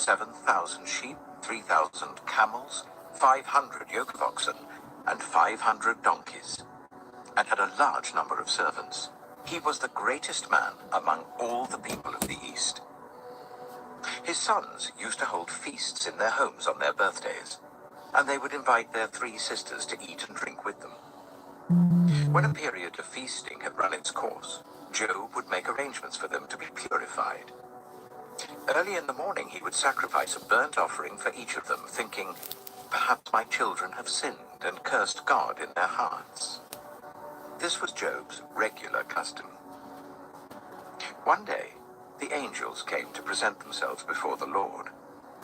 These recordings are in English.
7,000 sheep, 3,000 camels, 500 yoke of oxen, and 500 donkeys, and had a large number of servants. He was the greatest man among all the people of the East. His sons used to hold feasts in their homes on their birthdays, and they would invite their 3 sisters to eat and drink with them. When a period of feasting had run its course, Job would make arrangements for them to be purified. Early in the morning he would sacrifice a burnt offering for each of them, thinking, "Perhaps my children have sinned and cursed God in their hearts." This was Job's regular custom. One day, the angels came to present themselves before the Lord,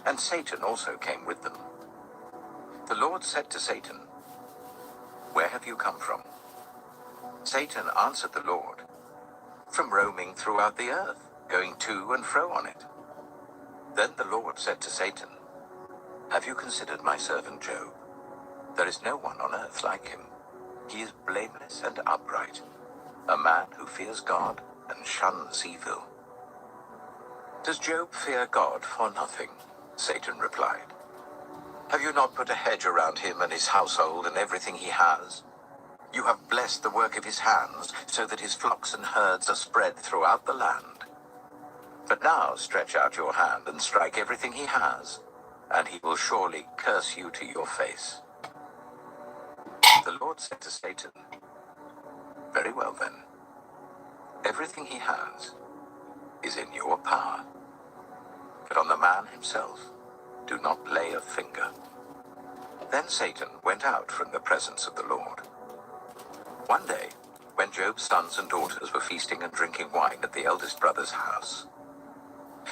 and Satan also came with them. The Lord said to Satan, "Where have you come from?" Satan answered the Lord, "From roaming throughout the earth, going to and fro on it." Then the Lord said to Satan, "Have you considered my servant Job? There is no one on earth like him. He is blameless and upright, a man who fears God and shuns evil." "Does Job fear God for nothing?" Satan replied. "Have you not put a hedge around him and his household and everything he has? You have blessed the work of his hands, so that his flocks and herds are spread throughout the land. But now stretch out your hand and strike everything he has, and he will surely curse you to your face." The Lord said to Satan, "Very well then. Everything he has is in your power. But on the man himself, do not lay a finger." Then Satan went out from the presence of the Lord. One day, when Job's sons and daughters were feasting and drinking wine at the eldest brother's house,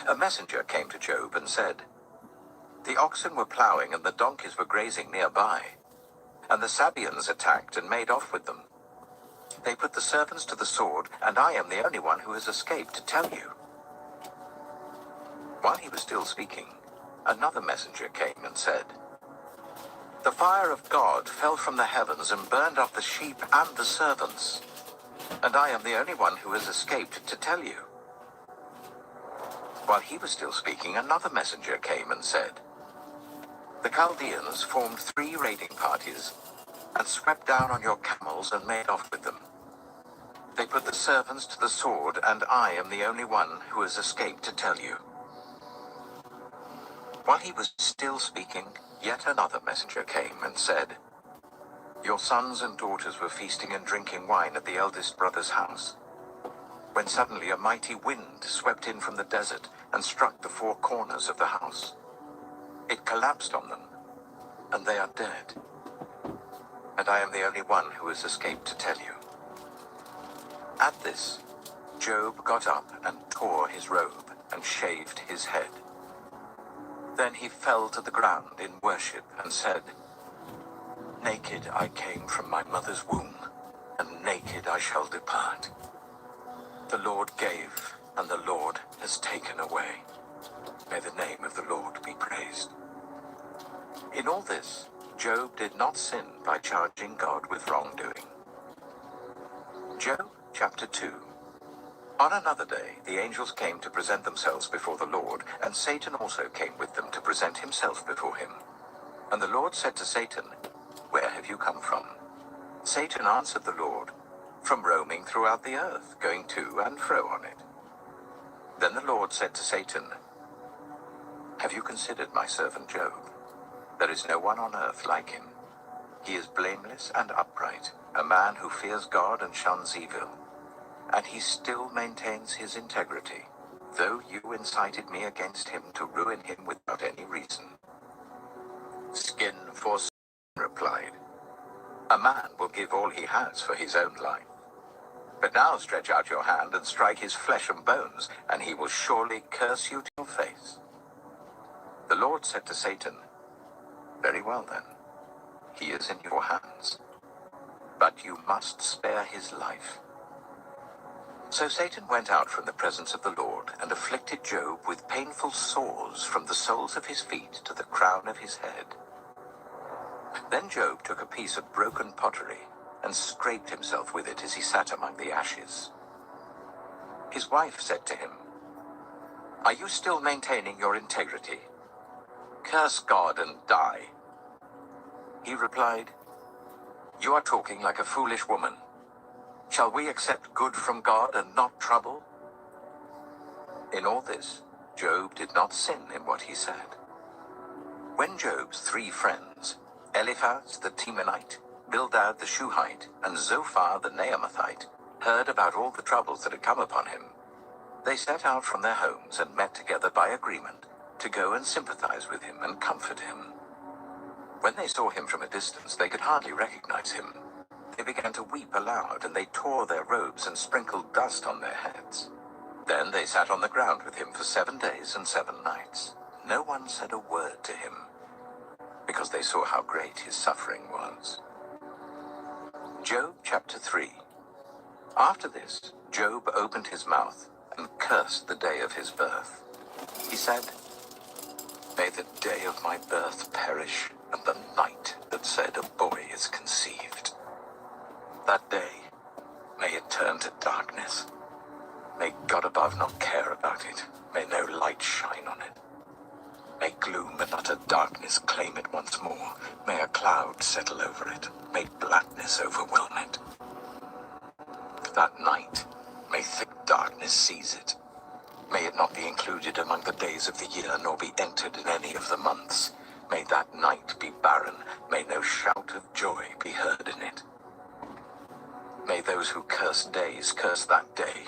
a messenger came to Job and said, "The oxen were plowing and the donkeys were grazing nearby, and the Sabeans attacked and made off with them. They put the servants to the sword, and I am the only one who has escaped to tell you." While he was still speaking, another messenger came and said, "The fire of God fell from the heavens and burned up the sheep and the servants, and I am the only one who has escaped to tell you." While he was still speaking, another messenger came and said, "The Chaldeans formed 3 raiding parties and swept down on your camels and made off with them. They put the servants to the sword, and I am the only one who has escaped to tell you." While he was still speaking, yet another messenger came and said, "Your sons and daughters were feasting and drinking wine at the eldest brother's house, when suddenly a mighty wind swept in from the desert and struck the 4 corners of the house. It collapsed on them, and they are dead. And I am the only one who has escaped to tell you." At this, Job got up and tore his robe and shaved his head. Then he fell to the ground in worship and said, "Naked I came from my mother's womb, and naked I shall depart. The Lord gave, and the Lord has taken away. May the name of the Lord be praised." In all this, Job did not sin by charging God with wrongdoing. Job chapter 2. On another day, the angels came to present themselves before the Lord, and Satan also came with them to present himself before him. And the Lord said to Satan, "Where have you come from?" Satan answered the Lord, "From roaming throughout the earth, going to and fro on it." Then the Lord said to Satan, "Have you considered my servant Job? There is no one on earth like him. He is blameless and upright, a man who fears God and shuns evil. And he still maintains his integrity, though you incited me against him to ruin him without any reason." "Skin for skin," replied. "A man will give all he has for his own life. But now stretch out your hand and strike his flesh and bones, and he will surely curse you to your face." The Lord said to Satan, "Very well then, he is in your hands. But you must spare his life." So Satan went out from the presence of the Lord and afflicted Job with painful sores from the soles of his feet to the crown of his head. Then Job took a piece of broken pottery and scraped himself with it as he sat among the ashes. His wife said to him, "Are you still maintaining your integrity, Curse God and die." He replied, "You are talking like a foolish woman. Shall we accept good from God and not trouble?" In all this, Job did not sin in what he said. When Job's 3 friends, Eliphaz the Temanite, Bildad the Shuhite, and Zophar the Naamathite, heard about all the troubles that had come upon him, they set out from their homes and met together by agreement to go and sympathize with him and comfort him. When they saw him from a distance, they could hardly recognize him. They began to weep aloud, and they tore their robes and sprinkled dust on their heads. Then they sat on the ground with him for 7 days and 7 nights. No one said a word to him, because they saw how great his suffering was. Job chapter 3. After this, Job opened his mouth and cursed the day of his birth. He said, "May the day of my birth perish, and the night that said a boy is conceived. That day, may it turn to darkness. May God above not care about it. May no light shine on it. May gloom and utter darkness claim it once more. May a cloud settle over it. May blackness overwhelm it. That night, may thick darkness seize it. May it not be included among the days of the year, nor be entered in any of the months. May that night be barren. May no shout of joy be heard in it. May those who curse days curse that day.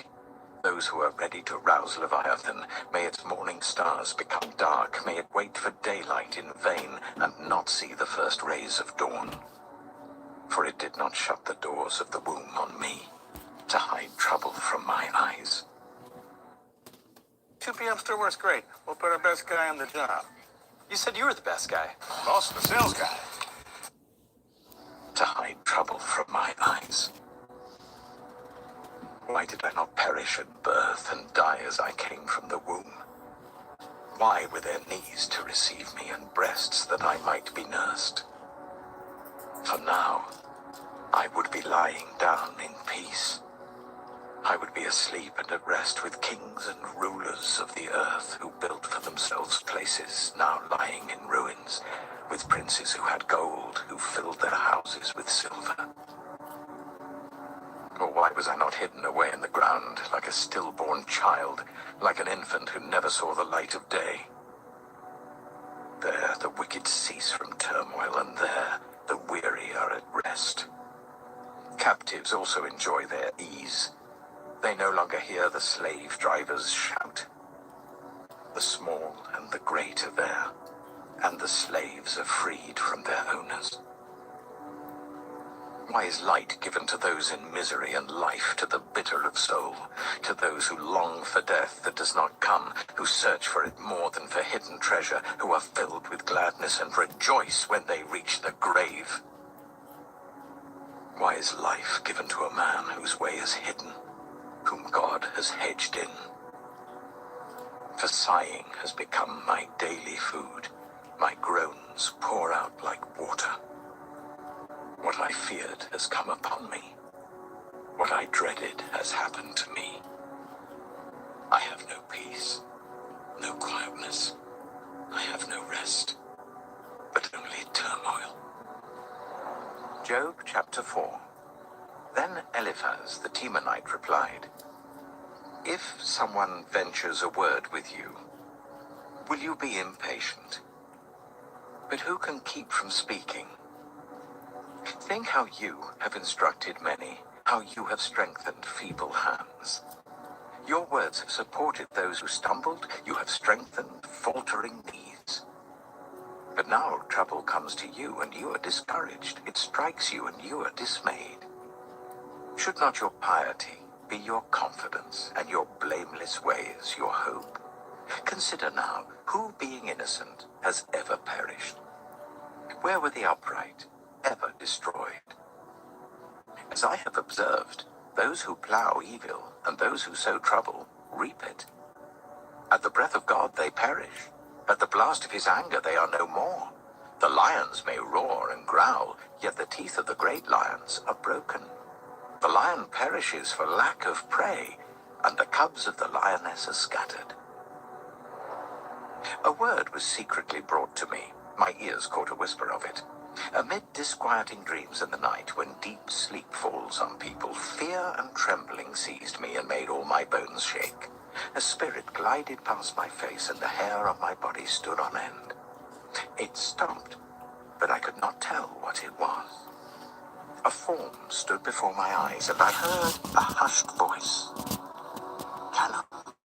Those who are ready to rouse Leviathan, may its morning stars become dark. May it wait for daylight in vain and not see the first rays of dawn. For it did not shut the doors of the womb on me, to hide trouble from my eyes. 2 p.m. still works great. We'll put our best guy on the job. You said you were the best guy. I'm also the sales guy. To hide trouble from my eyes. Why did I not perish at birth and die as I came from the womb? Why were there knees to receive me and breasts that I might be nursed? For now, I would be lying down in peace. I would be asleep and at rest with kings and rulers of the earth who built for themselves places now lying in ruins, with princes who had gold, who filled their houses with silver. Or why was I not hidden away in the ground like a stillborn child, like an infant who never saw the light of day? There the wicked cease from turmoil, and there the weary are at rest. Captives also enjoy their ease. They no longer hear the slave drivers shout. The small and the great are there, and the slaves are freed from their owners. Why is light given to those in misery and life to the bitter of soul, to those who long for death that does not come, who search for it more than for hidden treasure, who are filled with gladness and rejoice when they reach the grave? Why is life given to a man whose way is hidden, whom God has hedged in? For sighing has become my daily food, my groans pour out like water. What I feared has come upon me. What I dreaded has happened to me. I have no peace, no quietness. I have no rest, but only turmoil. Job chapter 4. Then Eliphaz the Temanite replied, "If someone ventures a word with you, will you be impatient? But who can keep from speaking? Think how you have instructed many, how you have strengthened feeble hands. Your words have supported those who stumbled, you have strengthened faltering knees. But now trouble comes to you, and you are discouraged. It strikes you, and you are dismayed. Should not your piety be your confidence, and your blameless ways your hope? Consider now, who being innocent has ever perished? Where were the upright ever destroyed? As I have observed, those who plow evil and those who sow trouble reap it. At the breath of God they perish. At the blast of his anger they are no more. The lions may roar and growl, yet the teeth of the great lions are broken. The lion perishes for lack of prey, and the cubs of the lioness are scattered. A word was secretly brought to me. My ears caught a whisper of it. Amid disquieting dreams in the night, when deep sleep falls on people, fear and trembling seized me and made all my bones shake. A spirit glided past my face, and the hair on my body stood on end. It stopped, but I could not tell what it was. A form stood before my eyes, and I heard a hushed voice. Can a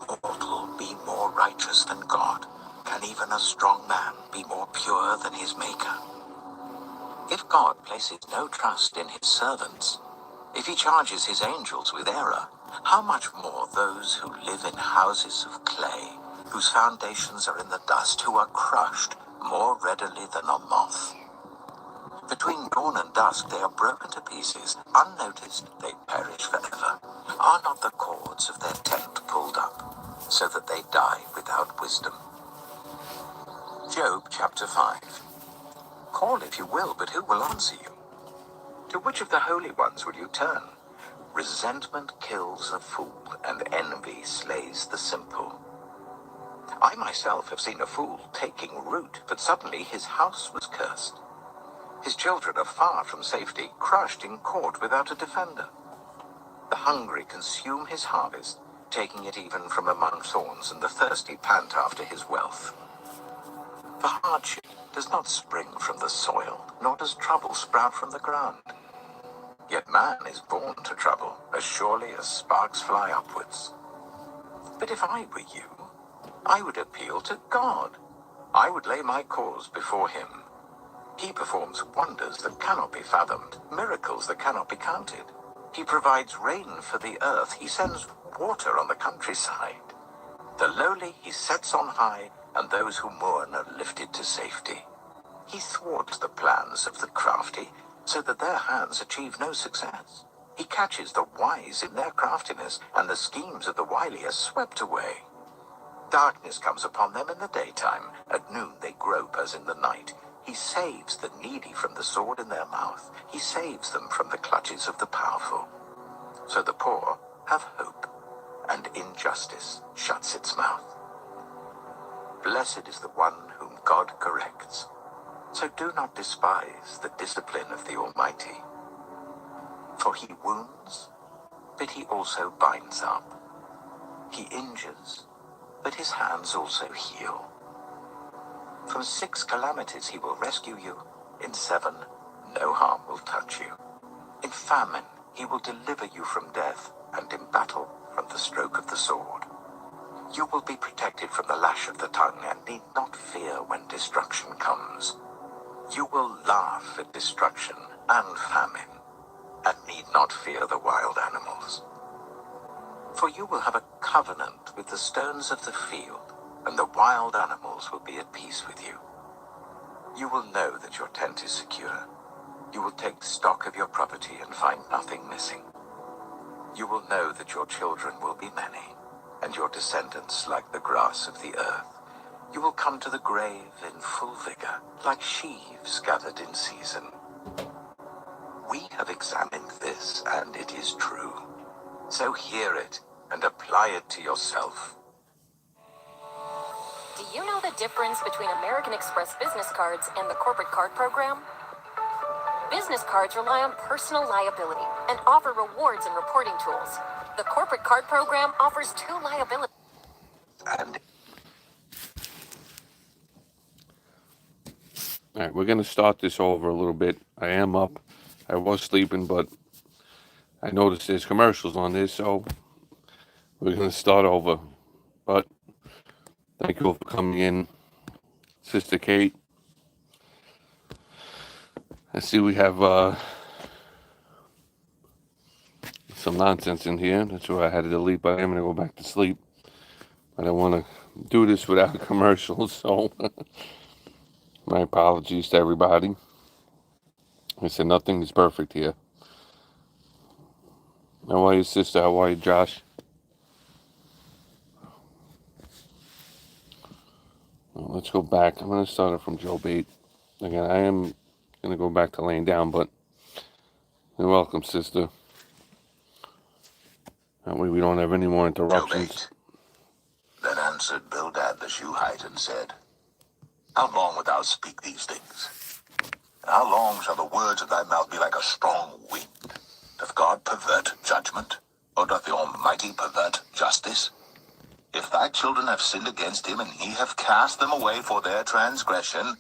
mortal be more righteous than God? Can even a strong man be more pure than his Maker? If God places no trust in his servants, if he charges his angels with error, how much more those who live in houses of clay, whose foundations are in the dust, who are crushed more readily than a moth? Between dawn and dusk they are broken to pieces. Unnoticed, they perish forever. Are not the cords of their tent pulled up, so that they die without wisdom? Job chapter 5. Call if you will, but who will answer you? To which of the holy ones will you turn? Resentment kills a fool, and envy slays the simple. I myself have seen a fool taking root, but suddenly his house was cursed. His children are far from safety, crushed in court without a defender. The hungry consume his harvest, taking it even from among thorns, and the thirsty pant after his wealth. For hardship does not spring from the soil, nor does trouble sprout from the ground. Yet man is born to trouble, as surely as sparks fly upwards. But if I were you, I would appeal to God. I would lay my cause before him. He performs wonders that cannot be fathomed, miracles that cannot be counted. He provides rain for the earth. He sends water on the countryside. The lowly he sets on high, and those who mourn are lifted to safety. He thwarts the plans of the crafty, so that their hands achieve no success. He catches the wise in their craftiness, and the schemes of the wily are swept away. Darkness comes upon them in the daytime. At noon they grope as in the night. He saves the needy from the sword in their mouth. He saves them from the clutches of the powerful. So the poor have hope, and injustice shuts its mouth. Blessed is the one whom God corrects. So do not despise the discipline of the Almighty. For he wounds, but he also binds up. He injures, but his hands also heal. From 6 calamities he will rescue you. In 7, no harm will touch you. In famine he will deliver you from death, and in battle from the stroke of the sword. You will be protected from the lash of the tongue, and need not fear when destruction comes. You will laugh at destruction and famine, and need not fear the wild animals. For you will have a covenant with the stones of the field, and the wild animals will be at peace with you. You will know that your tent is secure. You will take stock of your property and find nothing missing. You will know that your children will be many, and your descendants like the grass of the earth. You will come to the grave in full vigor, like sheaves gathered in season. We have examined this, and it is true. So hear it, and apply it to yourself. Do you know the difference between American Express business cards and the corporate card program? Business cards rely on personal liability and offer rewards and reporting tools. The corporate card program offers 2 liability. And All right, we're going to start this over a little bit. I am up. I was sleeping, but I noticed there's commercials on this, so we're going to start over. But thank you all for coming in. Sister Kate. I see we have some nonsense in here. That's why I had to delete, but I'm going to go back to sleep. I don't want to do this without commercials, so my apologies to everybody. I said nothing is perfect here. How are you, sister? How are you, Josh? Well, let's go back. I'm going to start it from Job 8. Again, I am going to go back to laying down, but you're welcome, sister. That way we don't have any more Job interruptions. 8. Then answered Bildad the Shuhite and said, How long wilt thou speak these things? And how long shall the words of thy mouth be like a strong wind? Doth God pervert judgment? Or doth the Almighty pervert justice? If thy children have sinned against him, and he have cast them away for their transgression,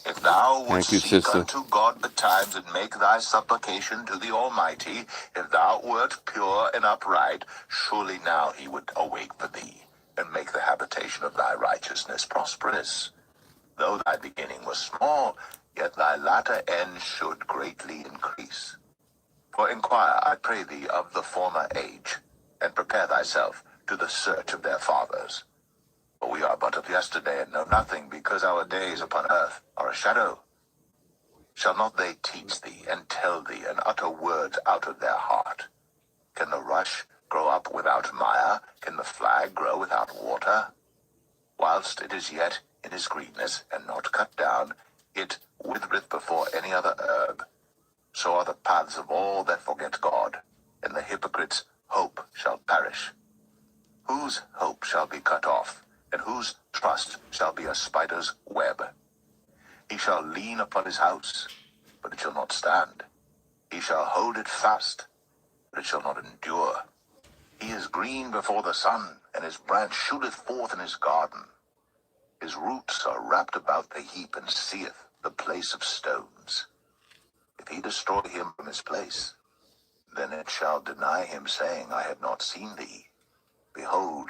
if thou wouldst Thank you, seek sister. unto God betimes, and make thy supplication to the Almighty, if thou wert pure and upright, surely now he would awake for thee, and make the habitation of thy righteousness prosperous. Though thy beginning was small, yet thy latter end should greatly increase. For inquire, I pray thee, of the former age, and prepare thyself to the search of their fathers. For we are but of yesterday, and know nothing, because our days upon earth are a shadow. Shall not they teach thee, and tell thee, and utter words out of their heart? Can the rush grow up without mire? Can the flag grow without water? Whilst it is yet in his greenness, and not cut down, it withereth before any other herb. So are the paths of all that forget God, and the hypocrite's hope shall perish. Whose hope shall be cut off, and whose trust shall be a spider's web? He shall lean upon his house, but it shall not stand. He shall hold it fast, but it shall not endure. He is green before the sun, and his branch shooteth forth in his garden. His roots are wrapped about the heap, and seeth the place of stones. If he destroy him from his place, then it shall deny him, saying, I have not seen thee. Behold,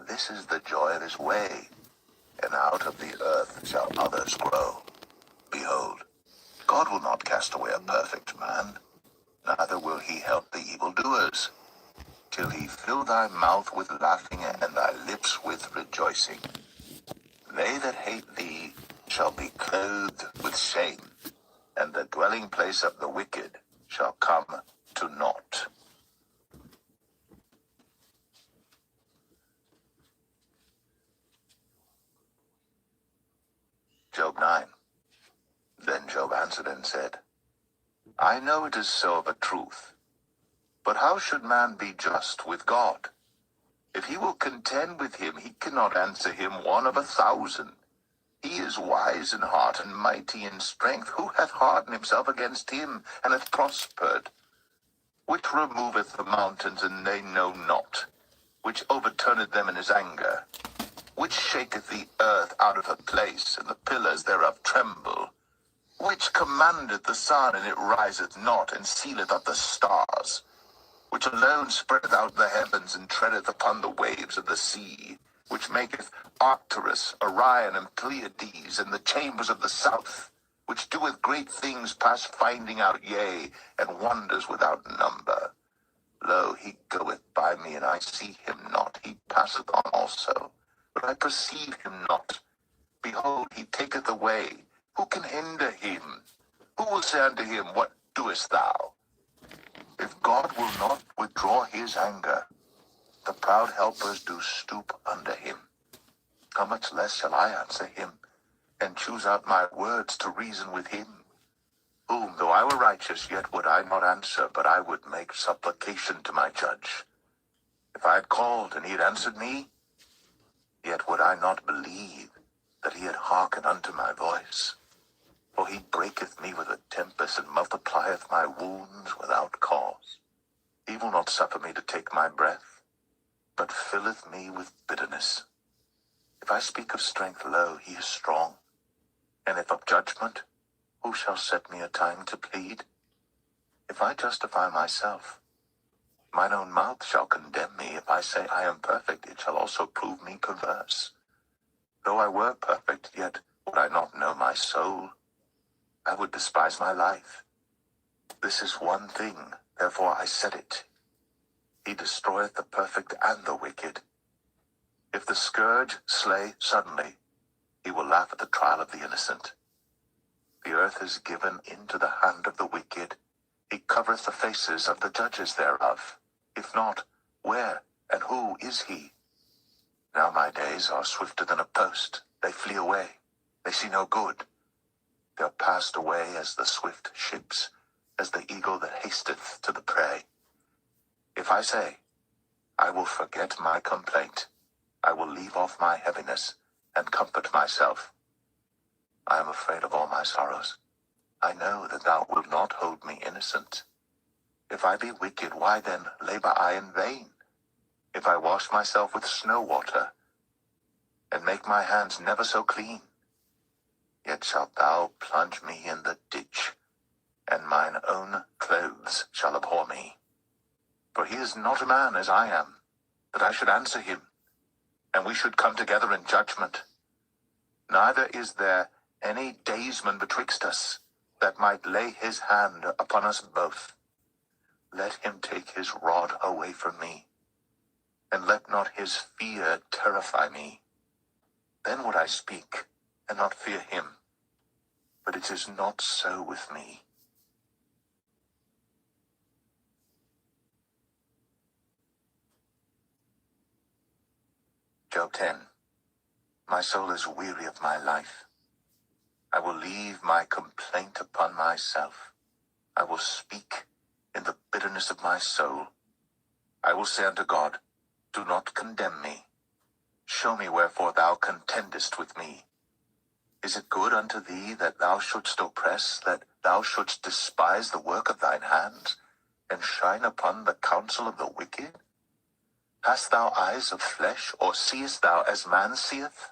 this is the joy of his way, and out of the earth shall others grow. Behold, God will not cast away a perfect man, neither will he help the evildoers, till he fill thy mouth with laughing, and thy lips with rejoicing. They that hate thee shall be clothed with shame, and the dwelling place of the wicked shall come to naught. Job 9. Then Job answered and said, I know it is so of a truth, but how should man be just with God? If he will contend with him, he cannot answer him 1 of 1,000. He is wise in heart and mighty in strength. Who hath hardened himself against him, and hath prospered? Which removeth the mountains, and they know not? Which overturneth them in his anger? Which shaketh the earth out of her place, and the pillars thereof tremble? Which commandeth the sun, and it riseth not, and sealeth up the stars? Which alone spreadeth out the heavens, and treadeth upon the waves of the sea? Which maketh Arcturus, Orion, and Pleiades, and the chambers of the south? Which doeth great things past finding out, yea, and wonders without number? Lo, he goeth by me, and I see him not. He passeth on also, but I perceive him not. Behold, he taketh away. Who can hinder him? Who will say unto him, What doest thou? If God will not withdraw his anger, the proud helpers do stoop under him. How much less shall I answer him, and choose out my words to reason with him? Whom, though I were righteous, yet would I not answer, but I would make supplication to my judge. If I had called, and he had answered me, yet would I not believe that he had hearkened unto my voice. For he breaketh me with a tempest, and multiplieth my wounds without cause. He will not suffer me to take my breath, but filleth me with bitterness. If I speak of strength, lo, he is strong. And if of judgment, who shall set me a time to plead? If I justify myself, mine own mouth shall condemn me. If I say I am perfect, it shall also prove me perverse. Though I were perfect, yet would I not know my soul. I would despise my life. This is one thing, therefore I said it. He destroyeth the perfect and the wicked. If the scourge slay suddenly, he will laugh at the trial of the innocent. The earth is given into the hand of the wicked. He covereth the faces of the judges thereof. If not, where and who is he? Now my days are swifter than a post. They flee away. They see no good. They are passed away as the swift ships, as the eagle that hasteth to the prey. If I say, I will forget my complaint, I will leave off my heaviness, and comfort myself. I am afraid of all my sorrows. I know that thou wilt not hold me innocent. If I be wicked, why then labor I in vain? If I wash myself with snow water, and make my hands never so clean, yet shalt thou plunge me in the ditch, and mine own clothes shall abhor me. For he is not a man as I am, that I should answer him, and we should come together in judgment. Neither is there any daysman betwixt us, that might lay his hand upon us both. Let him take his rod away from me, and let not his fear terrify me. Then would I speak, and not fear him. But it is not so with me. Job 10. My soul is weary of my life. I will leave my complaint upon myself. I will speak in the bitterness of my soul. I will say unto God, do not condemn me. Show me wherefore thou contendest with me. Is it good unto thee that thou shouldst oppress, that thou shouldst despise the work of thine hands, and shine upon the counsel of the wicked? Hast thou eyes of flesh, or seest thou as man seeth?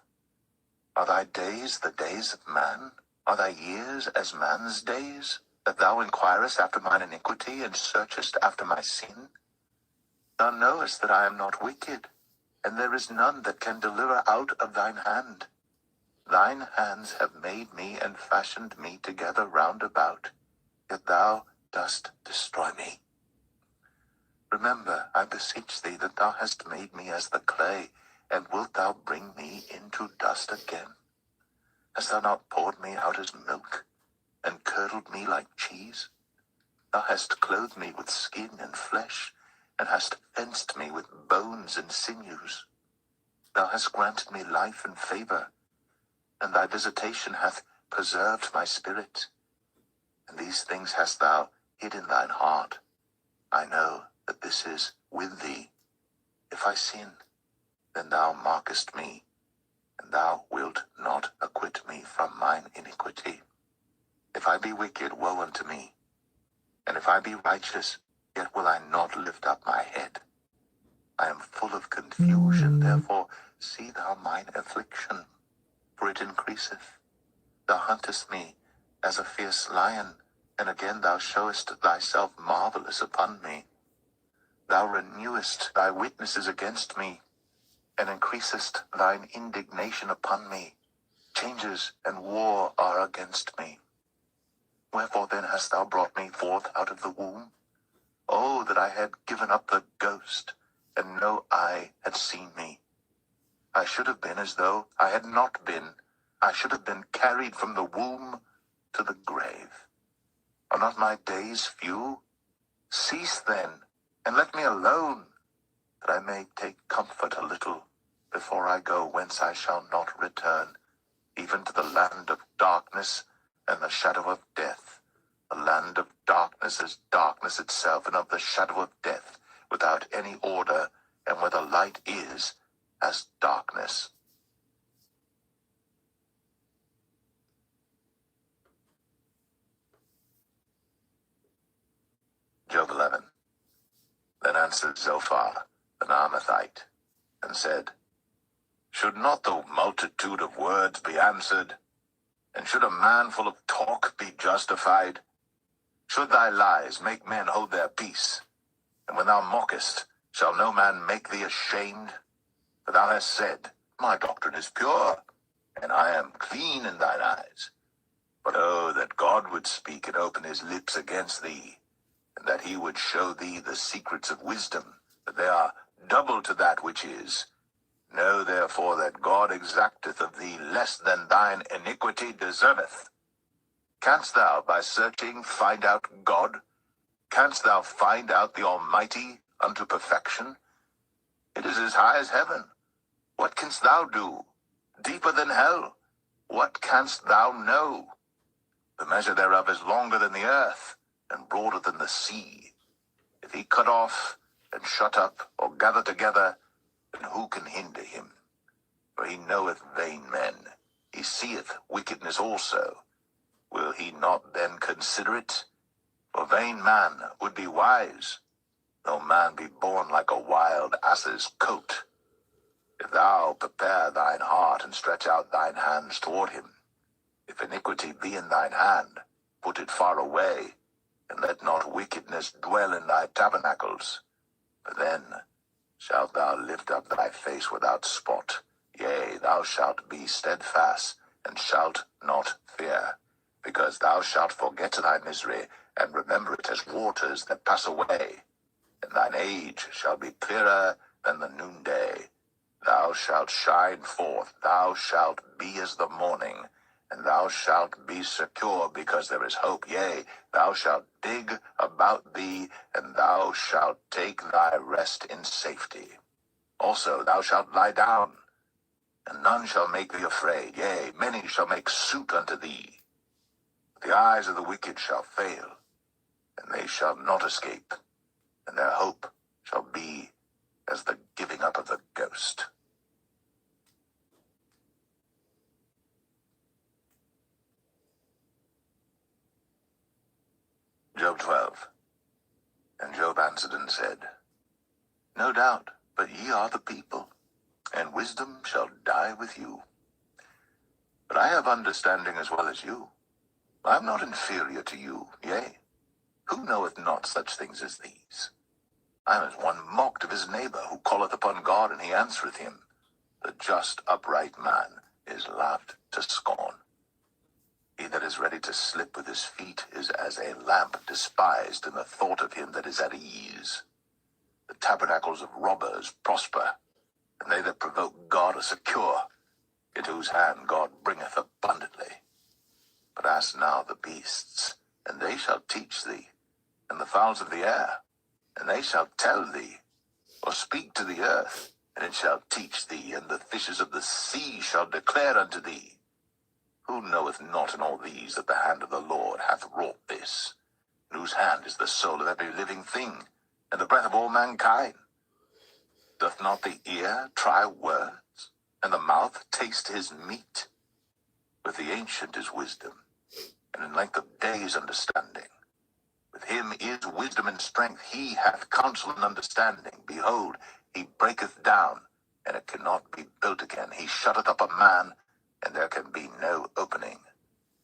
Are thy days the days of man? Are thy years as man's days? That thou inquirest after mine iniquity, and searchest after my sin? Thou knowest that I am not wicked, and there is none that can deliver out of thine hand. Thine hands have made me and fashioned me together round about, yet thou dost destroy me. Remember, I beseech thee, that thou hast made me as the clay, and wilt thou bring me into dust again? Hast thou not poured me out as milk, and curdled me like cheese? Thou hast clothed me with skin and flesh, and hast fenced me with bones and sinews. Thou hast granted me life and favor, and thy visitation hath preserved my spirit. And these things hast thou hid in thine heart. I know that this is with thee. If I sin, then thou markest me, and thou wilt not acquit me from mine iniquity. If I be wicked, woe unto me. And if I be righteous, yet will I not lift up my head. I am full of confusion, therefore see thou mine affliction, for it increaseth. Thou huntest me as a fierce lion, and again thou showest thyself marvelous upon me. Thou renewest thy witnesses against me, and increasest thine indignation upon me. Changes and war are against me. Wherefore then hast thou brought me forth out of the womb? Oh, that I had given up the ghost, and no eye had seen me. I should have been as though I had not been. I should have been carried from the womb to the grave. Are not my days few? Cease then, and let me alone, that I may take comfort a little before I go whence I shall not return, even to the land of darkness and the shadow of death. A land of darkness as darkness itself, and of the shadow of death, without any order, and where the light is as darkness. Job 11. Then answered Zophar, an Armathite, and said, Should not the multitude of words be answered? And should a man full of talk be justified? Should thy lies make men hold their peace? And when thou mockest, shall no man make thee ashamed? For thou hast said, My doctrine is pure, and I am clean in thine eyes. But oh, that God would speak and open his lips against thee, and that he would show thee the secrets of wisdom, that they are double to that which is. Know therefore that God exacteth of thee less than thine iniquity deserveth. Canst thou by searching find out God? Canst thou find out the Almighty unto perfection? It is as high as heaven. What canst thou do? Deeper than hell. What canst thou know? The measure thereof is longer than the earth, and broader than the sea. If he cut off, and shut up, or gather together, then who can hinder him? For he knoweth vain men. He seeth wickedness also. Will he not then consider it? For vain man would be wise, though man be born like a wild ass's coat. If thou prepare thine heart and stretch out thine hands toward him, if iniquity be in thine hand, put it far away, and let not wickedness dwell in thy tabernacles. For then shalt thou lift up thy face without spot. Yea, thou shalt be steadfast, and shalt not fear, because thou shalt forget thy misery, and remember it as waters that pass away. And thine age shall be clearer than the noonday. Thou shalt shine forth, thou shalt be as the morning, and thou shalt be secure, because there is hope. Yea, thou shalt dig about thee, and thou shalt take thy rest in safety. Also thou shalt lie down, and none shall make thee afraid. Yea, many shall make suit unto thee. The eyes of the wicked shall fail, and they shall not escape, and their hope shall be as the giving up of the ghost. Job 12. And Job answered and said, No doubt, but ye are the people, and wisdom shall die with you. But I have understanding as well as you. I am not inferior to you, yea, who knoweth not such things as these? I am as one mocked of his neighbor, who calleth upon God, and he answereth him. The just upright man is laughed to scorn. He that is ready to slip with his feet is as a lamp despised in the thought of him that is at ease. The tabernacles of robbers prosper, and they that provoke God are secure, into whose hand God bringeth abundantly. But ask now the beasts, and they shall teach thee, and the fowls of the air, and they shall tell thee, or speak to the earth, and it shall teach thee, and the fishes of the sea shall declare unto thee. Who knoweth not in all these that the hand of the Lord hath wrought this, in whose hand is the soul of every living thing, and the breath of all mankind? Doth not the ear try words, and the mouth taste his meat? With the ancient is wisdom, and in length of days understanding. With him is wisdom and strength. He hath counsel and understanding. Behold, he breaketh down, and it cannot be built again. He shutteth up a man, and there can be no opening.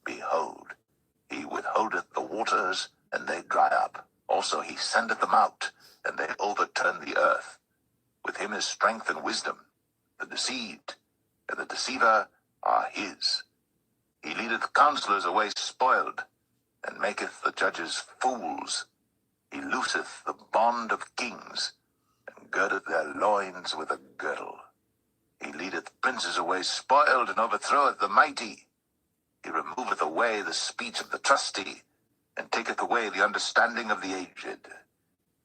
Behold, he withholdeth the waters, and they dry up. Also he sendeth them out, and they overturn the earth. With him is strength and wisdom. The deceived and the deceiver are his. He leadeth counselors away spoiled, and maketh the judges fools. He looseth the bond of kings, and girdeth their loins with a girdle. He leadeth princes away spoiled, and overthroweth the mighty. He removeth away the speech of the trusty, and taketh away the understanding of the aged.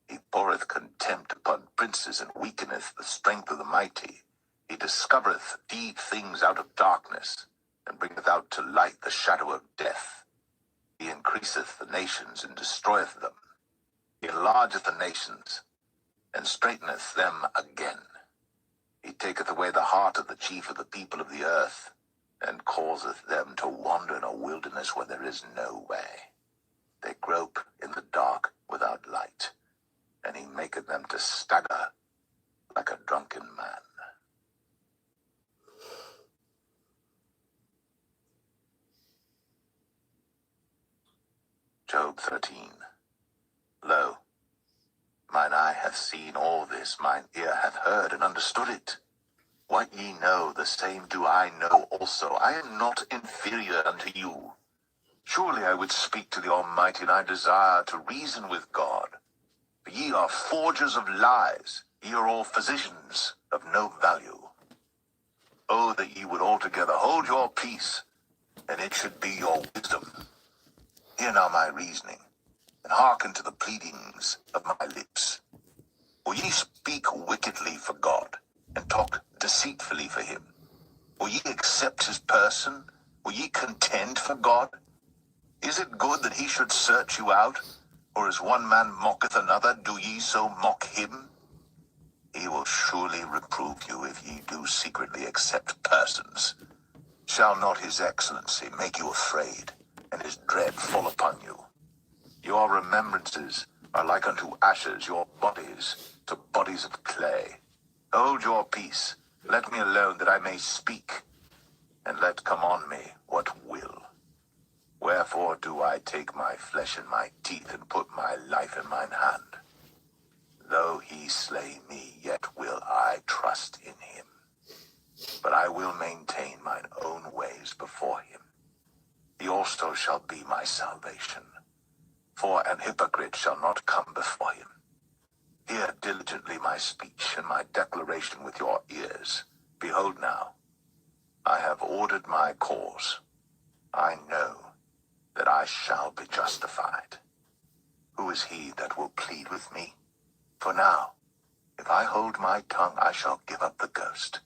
He poureth contempt upon princes, and weakeneth the strength of the mighty. He discovereth deep things out of darkness, and bringeth out to light the shadow of death. He increaseth the nations, and destroyeth them. He enlargeth the nations, and straighteneth them again. He taketh away the heart of the chief of the people of the earth, and causeth them to wander in a wilderness where there is no way. They grope in the dark without light, and he maketh them to stagger like a drunken man. Job 13. Lo, mine eye hath seen all this, mine ear hath heard and understood it. What ye know, the same do I know also. I am not inferior unto you. Surely I would speak to the Almighty, and I desire to reason with God. For ye are forgers of lies, ye are all physicians of no value. Oh, that ye would altogether hold your peace, and it should be your wisdom. Hear now my reasoning, and hearken to the pleadings of my lips. Will ye speak wickedly for God, and talk deceitfully for him? Will ye accept his person? Will ye contend for God? Is it good that he should search you out? Or as one man mocketh another, do ye so mock him? He will surely reprove you if ye do secretly accept persons. Shall not his excellency make you afraid, and his dread fall upon you? Your remembrances are like unto ashes, your bodies to bodies of clay. Hold your peace, let me alone that I may speak, and let come on me what will. Wherefore do I take my flesh in my teeth, and put my life in mine hand? Though he slay me, yet will I trust in him. But I will maintain mine own ways before him. He also shall be my salvation. For an hypocrite shall not come before him. Hear diligently my speech and my declaration with your ears. Behold now, I have ordered my cause. I know that I shall be justified. Who is he that will plead with me? For now, if I hold my tongue, I shall give up the ghost.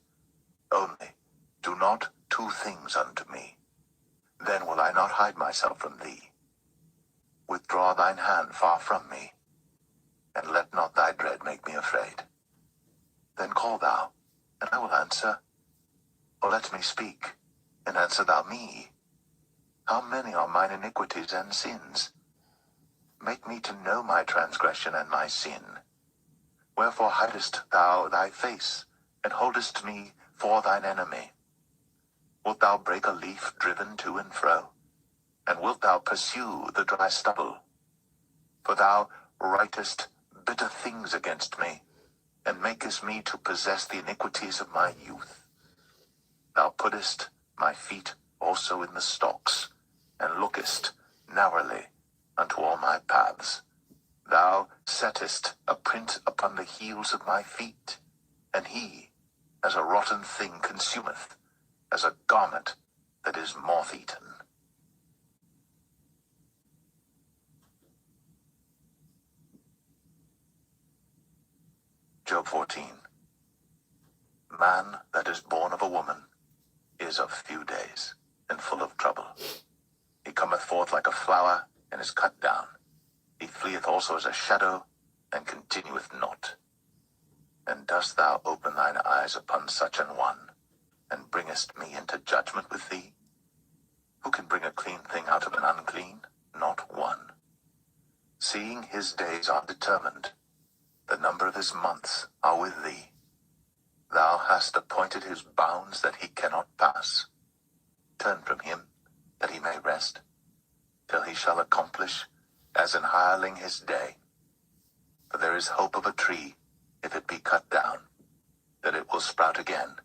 Only, do not two things unto me. Then will I not hide myself from thee. Withdraw thine hand far from me, and let not thy dread make me afraid. Then call thou, and I will answer. Or let me speak, and answer thou me. How many are mine iniquities and sins? Make me to know my transgression and my sin. Wherefore hidest thou thy face, and holdest me for thine enemy? Wilt thou break a leaf driven to and fro? And wilt thou pursue the dry stubble? For thou writest bitter things against me, and makest me to possess the iniquities of my youth. Thou puttest my feet also in the stocks, and lookest narrowly unto all my paths. Thou settest a print upon the heels of my feet, and he, as a rotten thing, consumeth, as a garment that is moth-eaten. Job 14. Man that is born of a woman is of few days, and full of trouble. He cometh forth like a flower, and is cut down. He fleeth also as a shadow, and continueth not. And dost thou open thine eyes upon such an one, and bringest me into judgment with thee? Who can bring a clean thing out of an unclean? Not one. Seeing his days are determined, the number of his months are with thee. Thou hast appointed his bounds that he cannot pass. Turn from him, that he may rest, till he shall accomplish as an hireling his day. For there is hope of a tree, if it be cut down, that it will sprout again,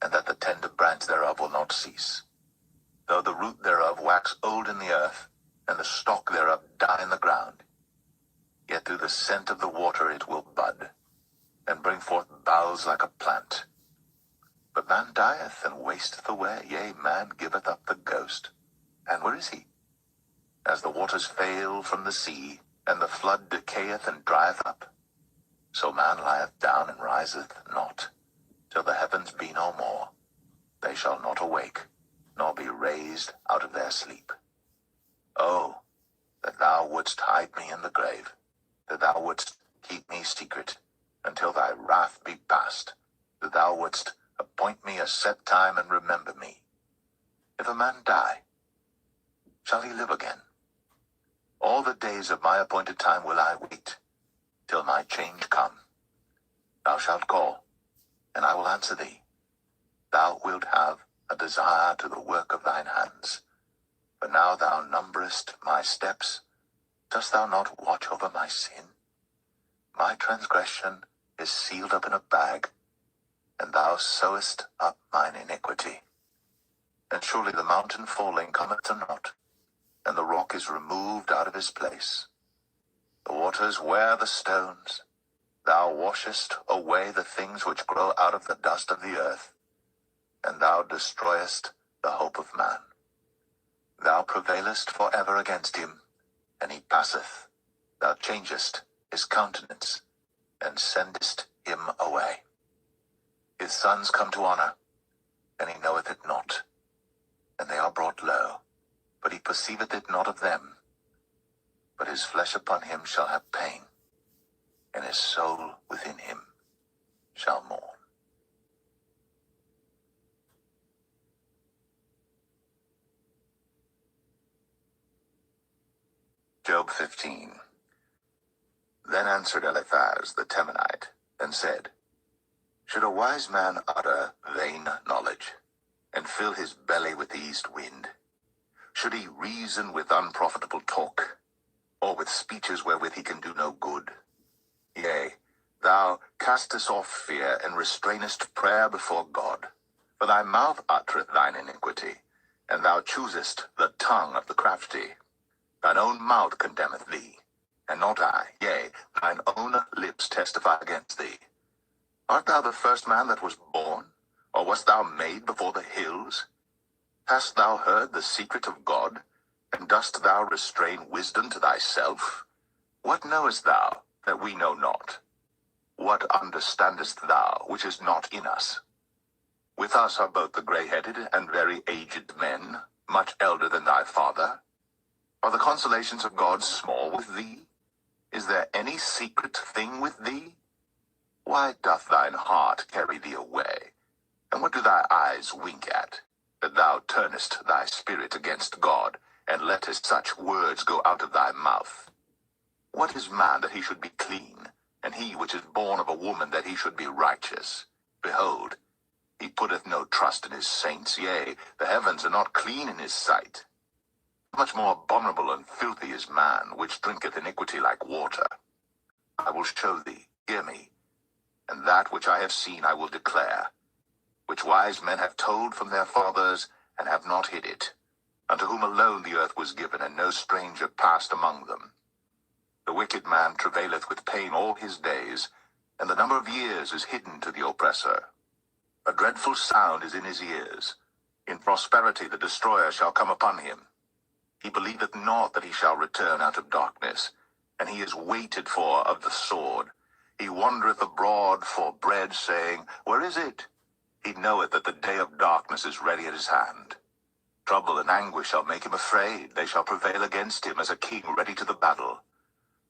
and that the tender branch thereof will not cease. Though the root thereof wax old in the earth, and the stalk thereof die in the ground, yet through the scent of the water it will bud, and bring forth boughs like a plant. But man dieth and wasteth away, yea, man giveth up the ghost. And where is he? As the waters fail from the sea, and the flood decayeth and drieth up, so man lieth down and riseth not, till the heavens be no more. They shall not awake, nor be raised out of their sleep. Oh, that thou wouldst hide me in the grave, that thou wouldst keep me secret, until thy wrath be past, that thou wouldst appoint me a set time and remember me. If a man die, shall he live again? All the days of my appointed time will I wait, till my change come. Thou shalt call, and I will answer thee. Thou wilt have a desire to the work of thine hands. For now thou numberest my steps. Dost thou not watch over my sin? My transgression is sealed up in a bag, and thou sewest up mine iniquity. And surely the mountain falling cometh to naught, and the rock is removed out of his place. The waters wear the stones. Thou washest away the things which grow out of the dust of the earth, and thou destroyest the hope of man. Thou prevailest for ever against him, and he passeth. Thou changest his countenance, and sendest him away. His sons come to honor, and he knoweth it not. And they are brought low, but he perceiveth it not of them. But his flesh upon him shall have pain, and his soul within him. shall mourn. Job 15. Then answered Eliphaz the Temanite, and said, Should a wise man utter vain knowledge, and fill his belly with the east wind? Should he reason with unprofitable talk, or with speeches wherewith he can do no good? Yea, thou castest off fear, and restrainest prayer before God. For thy mouth uttereth thine iniquity, and thou choosest the tongue of the crafty. Thine own mouth condemneth thee, and not I. Yea, thine own lips testify against thee. Art thou the first man that was born, or wast thou made before the hills? Hast thou heard the secret of God, and dost thou restrain wisdom to thyself? What knowest thou that we know not? What understandest thou which is not in us? With us are both the grey-headed and very aged men, much elder than thy father. Are the consolations of God small with thee? Is there any secret thing with thee? Why doth thine heart carry thee away? And what do thy eyes wink at, that thou turnest thy spirit against God, and lettest such words go out of thy mouth? What is man that he should be clean, and he which is born of a woman that he should be righteous? Behold, he putteth no trust in his saints, yea, the heavens are not clean in his sight. Much more abominable and filthy is man, which drinketh iniquity like water. I will show thee, hear me, and that which I have seen I will declare, which wise men have told from their fathers, and have not hid it, unto whom alone the earth was given, and no stranger passed among them. The wicked man travaileth with pain all his days, and the number of years is hidden to the oppressor. A dreadful sound is in his ears. In prosperity the destroyer shall come upon him. He believeth not that he shall return out of darkness, and he is waited for of the sword. He wandereth abroad for bread, saying, Where is it? He knoweth that the day of darkness is ready at his hand. Trouble and anguish shall make him afraid. They shall prevail against him as a king ready to the battle.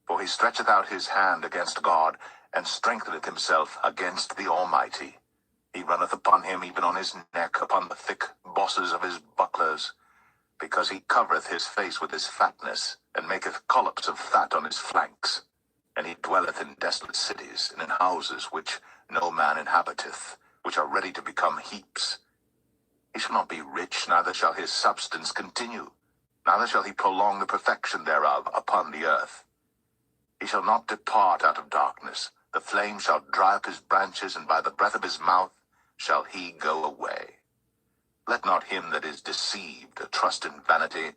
For he stretcheth out his hand against God, and strengtheneth himself against the Almighty. He runneth upon him, even on his neck, upon the thick bosses of his bucklers, because he covereth his face with his fatness, and maketh collops of fat on his flanks. And he dwelleth in desolate cities, and in houses which no man inhabiteth, which are ready to become heaps. He shall not be rich, neither shall his substance continue, neither shall he prolong the perfection thereof upon the earth. He shall not depart out of darkness. The flame shall dry up his branches, and by the breath of his mouth shall he go away. Let not him that is deceived trust in vanity,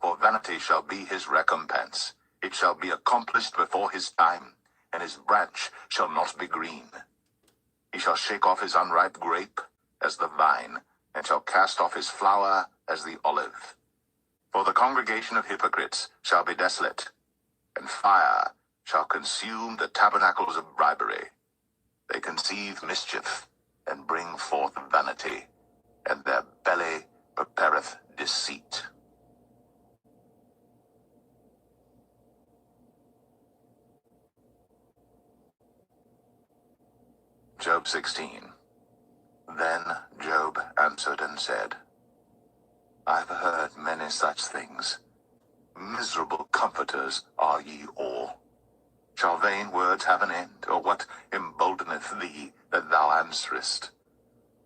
for vanity shall be his recompense. It shall be accomplished before his time, and his branch shall not be green. He shall shake off his unripe grape as the vine, and shall cast off his flower as the olive. For the congregation of hypocrites shall be desolate, and fire shall consume the tabernacles of bribery. They conceive mischief, and bring forth vanity, and their belly prepareth deceit. Job 16. Then Job answered and said, I have heard many such things. Miserable comforters are ye all. Shall vain words have an end, or what emboldeneth thee that thou answerest?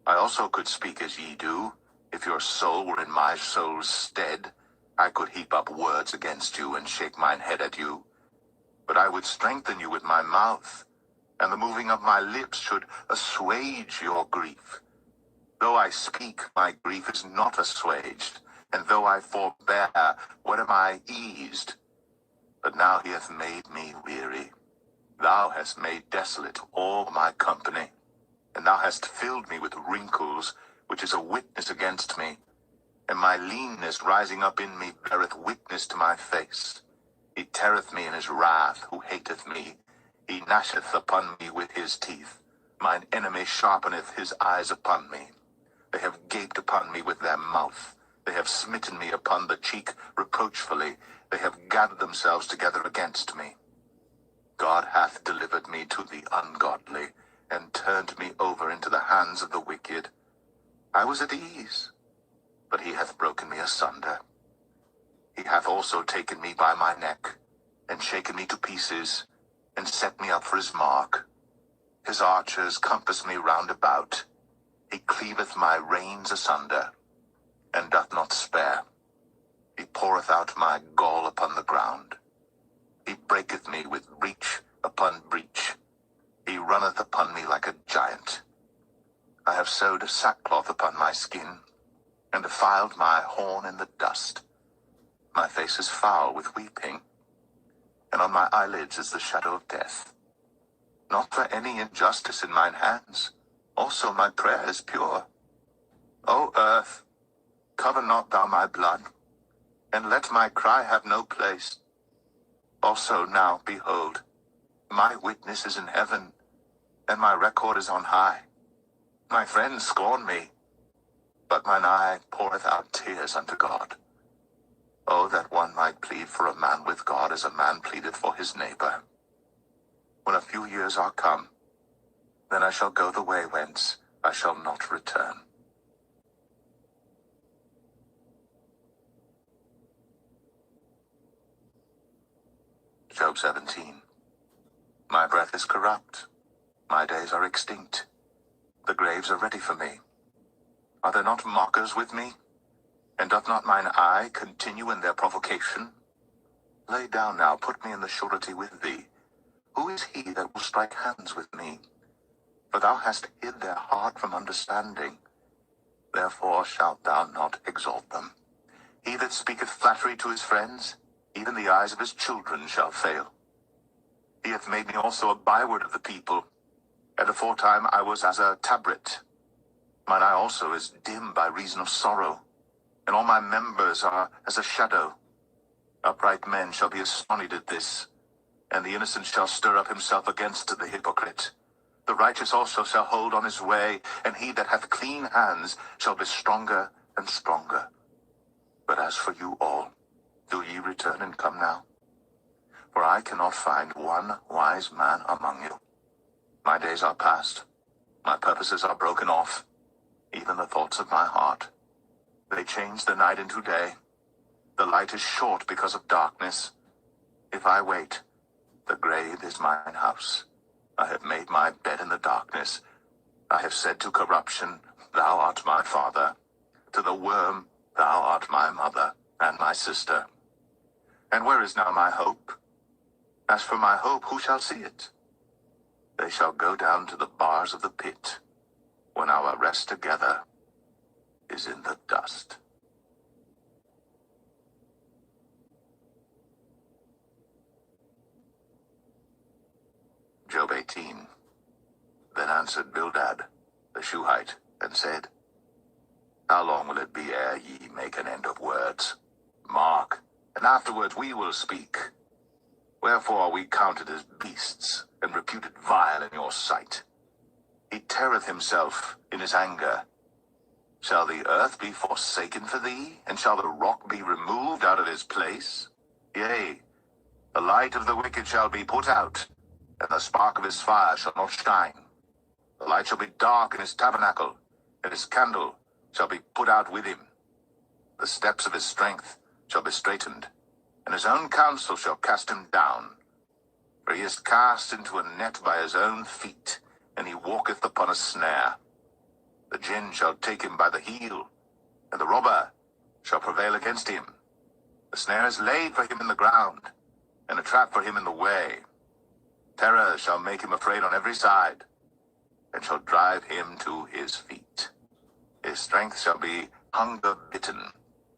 I also could speak as ye do. If your soul were in my soul's stead, I could heap up words against you, and shake mine head at you. But I would strengthen you with my mouth, and the moving of my lips should assuage your grief. Though I speak, my grief is not assuaged, and though I forbear, what am I eased? But now he hath made me weary. Thou hast made desolate all my company, and thou hast filled me with wrinkles, which is a witness against me. And my leanness rising up in me beareth witness to my face. He teareth me in his wrath, who hateth me. He gnasheth upon me with his teeth. Mine enemy sharpeneth his eyes upon me. They have gaped upon me with their mouth. They have smitten me upon the cheek reproachfully. They have gathered themselves together against me. God hath delivered me to the ungodly, and turned me over into the hands of the wicked. I was at ease, but he hath broken me asunder. He hath also taken me by my neck, and shaken me to pieces, and set me up for his mark. His archers compass me round about. He cleaveth my reins asunder, and doth not spare. He poureth out my gall upon the ground. He breaketh me with breach upon breach. He runneth upon me like a giant. I have sewed sackcloth upon my skin, and defiled my horn in the dust. My face is foul with weeping, and on my eyelids is the shadow of death. Not for any injustice in mine hands, also my prayer is pure. O earth, cover not thou my blood, and let my cry have no place. Also now, behold, my witness is in heaven, and my record is on high. My friends scorn me, but mine eye poureth out tears unto God. Oh, that one might plead for a man with God as a man pleadeth for his neighbor. When a few years are come, then I shall go the way whence I shall not return. Job 17. My breath is corrupt. My days are extinct. The graves are ready for me. Are there not mockers with me? And doth not mine eye continue in their provocation? Lay down now, put me in the surety with thee. Who is he that will strike hands with me? For thou hast hid their heart from understanding. Therefore shalt thou not exalt them. He that speaketh flattery to his friends, even the eyes of his children shall fail. He hath made me also a byword of the people. At aforetime I was as a tabret. Mine eye also is dim by reason of sorrow, and all my members are as a shadow. Upright men shall be astonished at this, and the innocent shall stir up himself against the hypocrite. The righteous also shall hold on his way, and he that hath clean hands shall be stronger and stronger. But as for you all, do ye return and come now? For I cannot find one wise man among you. My days are past, my purposes are broken off, even the thoughts of my heart. They change the night into day. The light is short because of darkness. If I wait, the grave is mine house. I have made my bed in the darkness. I have said to corruption, thou art my father. To the worm, thou art my mother and my sister. And where is now my hope? As for my hope, who shall see it? They shall go down to the bars of the pit, when our rest together is in the dust. Job 18. Then answered Bildad, the Shuhite, and said, How long will it be ere ye make an end of words? Mark, and afterwards we will speak. Wherefore are we counted as beasts, and reputed vile in your sight? He teareth himself in his anger. Shall the earth be forsaken for thee, and shall the rock be removed out of his place? Yea, the light of the wicked shall be put out, and the spark of his fire shall not shine. The light shall be dark in his tabernacle, and his candle shall be put out with him. The steps of his strength shall be straitened, and his own counsel shall cast him down. For he is cast into a net by his own feet, and he walketh upon a snare. The gin shall take him by the heel, and the robber shall prevail against him. The snare is laid for him in the ground, and a trap for him in the way. Terror shall make him afraid on every side, and shall drive him to his feet. His strength shall be hunger bitten,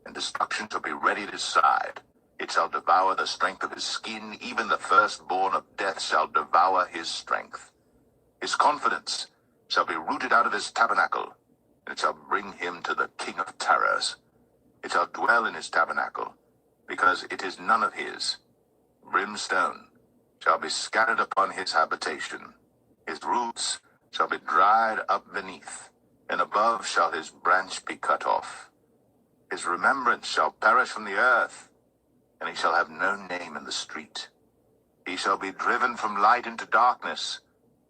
and destruction shall be ready at his side. It shall devour the strength of his skin, even the firstborn of death shall devour his strength. His confidence shall be rooted out of his tabernacle, and it shall bring him to the king of terrors. It shall dwell in his tabernacle, because it is none of his. Brimstone shall be scattered upon his habitation. His roots shall be dried up beneath, and above shall his branch be cut off. His remembrance shall perish from the earth, and he shall have no name in the street. He shall be driven from light into darkness,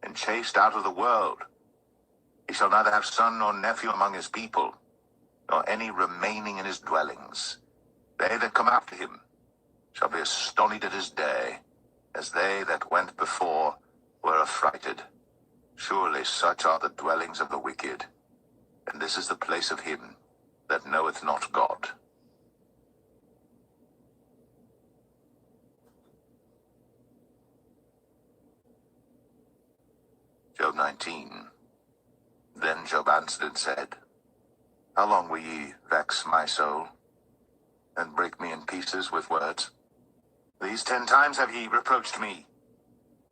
and chased out of the world. He shall neither have son nor nephew among his people, nor any remaining in his dwellings. They that come after him shall be astonied at his day, as they that went before were affrighted. Surely such are the dwellings of the wicked, and this is the place of him that knoweth not God. Job 19. Then Job answered and said, How long will ye vex my soul, and break me in pieces with words? These 10 times have ye reproached me.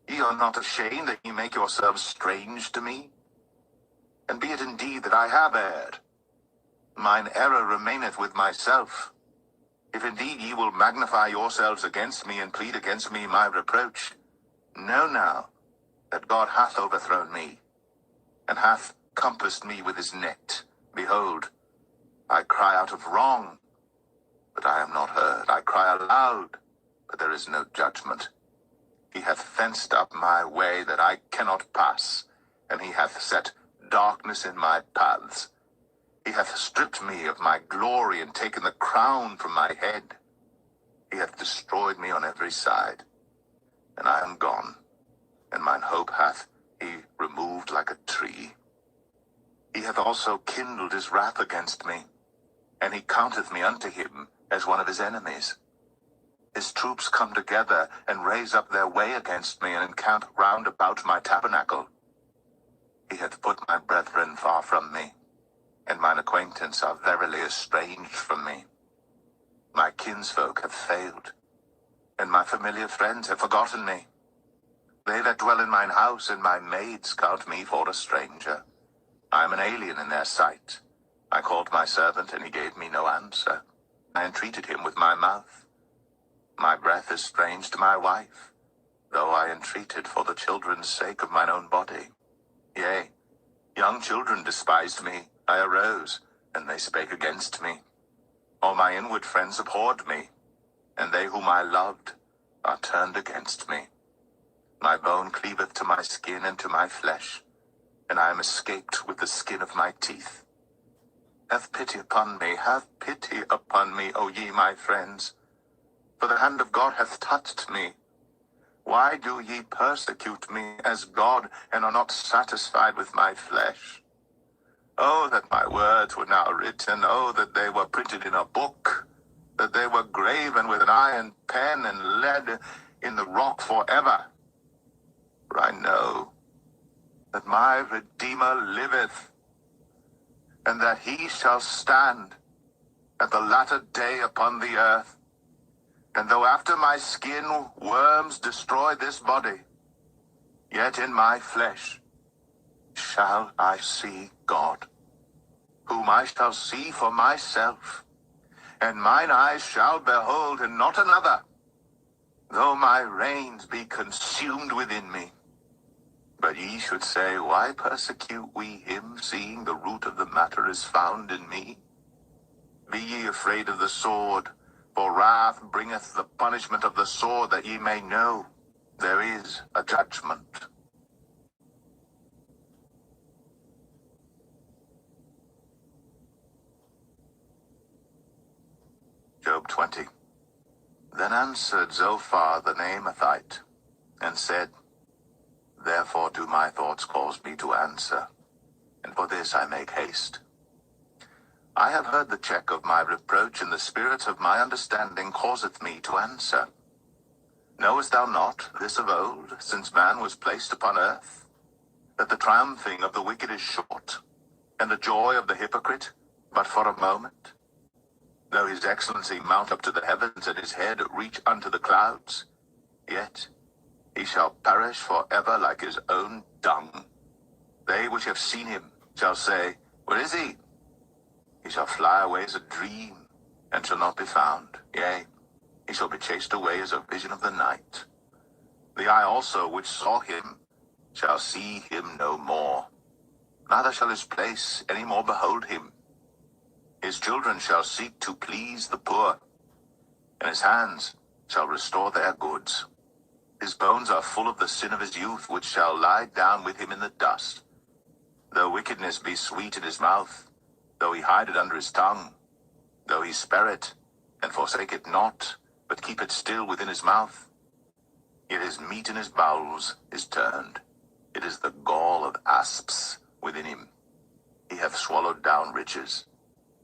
Ye are not ashamed that ye make yourselves strange to me? And be it indeed that I have erred, mine error remaineth with myself. If indeed ye will magnify yourselves against me, and plead against me my reproach, know now that God hath overthrown me, and hath compassed me with his net. Behold, I cry out of wrong, but I am not heard. I cry aloud, but there is no judgment. He hath fenced up my way that I cannot pass, and he hath set darkness in my paths. He hath stripped me of my glory, and taken the crown from my head. He hath destroyed me on every side, and I am gone, and mine hope hath he removed like a tree. He hath also kindled his wrath against me, and he counteth me unto him as one of his enemies. His troops come together, and raise up their way against me, and encamp round about my tabernacle. He hath put my brethren far from me, and mine acquaintance are verily estranged from me. My kinsfolk have failed, and my familiar friends have forgotten me. They that dwell in mine house and my maids count me for a stranger. I am an alien in their sight. I called my servant, and he gave me no answer. I entreated him with my mouth. My breath is strange to my wife, though I entreated for the children's sake of mine own body. Yea, young children despised me. I arose, and they spake against me. All my inward friends abhorred me, and they whom I loved are turned against me. My bone cleaveth to my skin and to my flesh, and I am escaped with the skin of my teeth. Have pity upon me, O ye my friends, for the hand of God hath touched me. Why do ye persecute me as God, and are not satisfied with my flesh? Oh, that my words were now written, oh, that they were printed in a book, that they were graven with an iron pen and lead in the rock forever. For I know that my Redeemer liveth, and that he shall stand at the latter day upon the earth. And though after my skin worms destroy this body, yet in my flesh shall I see God, whom I shall see for myself, and mine eyes shall behold, and not another, though my reins be consumed within me. But ye should say, Why persecute we him, seeing the root of the matter is found in me? Be ye afraid of the sword, for wrath bringeth the punishment of the sword, that ye may know there is a judgment. Job 20. Then answered Zophar the Naamathite, and said, Therefore do my thoughts cause me to answer, and for this I make haste. I have heard the check of my reproach, and the spirit of my understanding causeth me to answer. Knowest thou not this of old, since man was placed upon earth, that the triumphing of the wicked is short, and the joy of the hypocrite but for a moment? Though his excellency mount up to the heavens, and his head reach unto the clouds, yet he shall perish forever like his own dung. They which have seen him shall say, Where is he? He shall fly away as a dream, and shall not be found. Yea, he shall be chased away as a vision of the night. The eye also which saw him shall see him no more, neither shall his place any more behold him. His children shall seek to please the poor, and his hands shall restore their goods. His bones are full of the sin of his youth, which shall lie down with him in the dust. Though wickedness be sweet in his mouth, though he hide it under his tongue, though he spare it, and forsake it not, but keep it still within his mouth, yet his meat in his bowels is turned. It is the gall of asps within him. He hath swallowed down riches,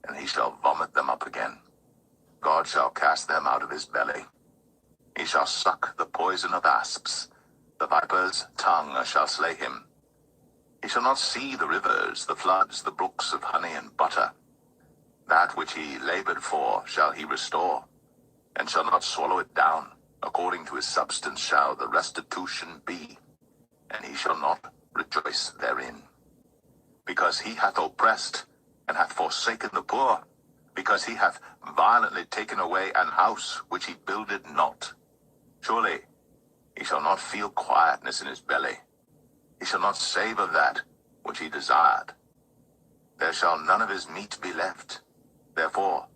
and he shall vomit them up again. God shall cast them out of his belly. He shall suck the poison of asps. The viper's tongue shall slay him. He shall not see the rivers, the floods, the brooks of honey and butter. That which he labored for shall he restore, and shall not swallow it down. According to his substance shall the restitution be, and he shall not rejoice therein. Because he hath oppressed, and hath forsaken the poor, because he hath violently taken away an house which he builded not. Surely he shall not feel quietness in his belly. He shall not save of that which he desired. There shall none of his meat be left. Therefore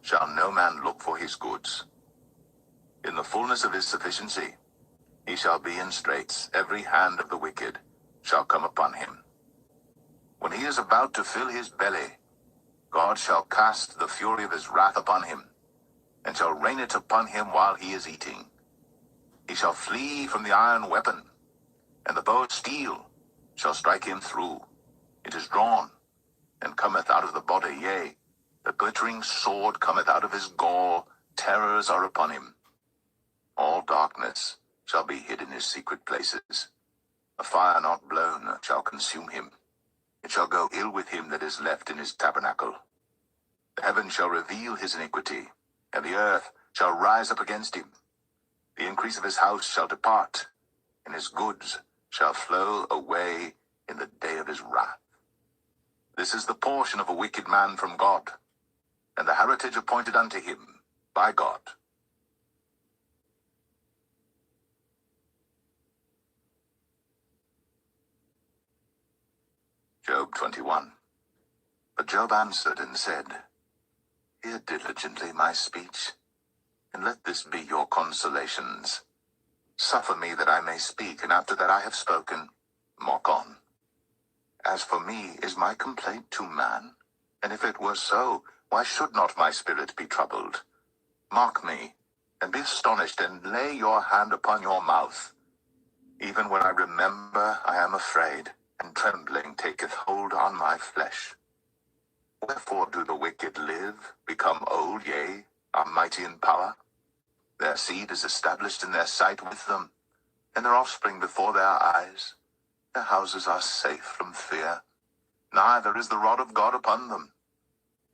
shall no man look for his goods. In the fullness of his sufficiency he shall be in straits. Every hand of the wicked shall come upon him. When he is about to fill his belly, God shall cast the fury of his wrath upon him, and shall rain it upon him while he is eating. He shall flee from the iron weapon, and the bow of steel shall strike him through. It is drawn, and cometh out of the body, yea, the glittering sword cometh out of his gall. Terrors are upon him. All darkness shall be hid in his secret places. A fire not blown shall consume him. It shall go ill with him that is left in his tabernacle. The heaven shall reveal his iniquity, and the earth shall rise up against him. The increase of his house shall depart, and his goods shall flow away in the day of his wrath. This is the portion of a wicked man from God, and the heritage appointed unto him by God. Job 21. But Job answered and said, Hear diligently my speech, and let this be your consolations. Suffer me that I may speak, and after that I have spoken, mock on. As for me, is my complaint to man? And if it were so, why should not my spirit be troubled? Mock me, and be astonished, and lay your hand upon your mouth. Even when I remember, I am afraid, and trembling taketh hold on my flesh. Wherefore do the wicked live, become old, yea, are mighty in power? Their seed is established in their sight with them, and their offspring before their eyes. Their houses are safe from fear, neither is the rod of God upon them.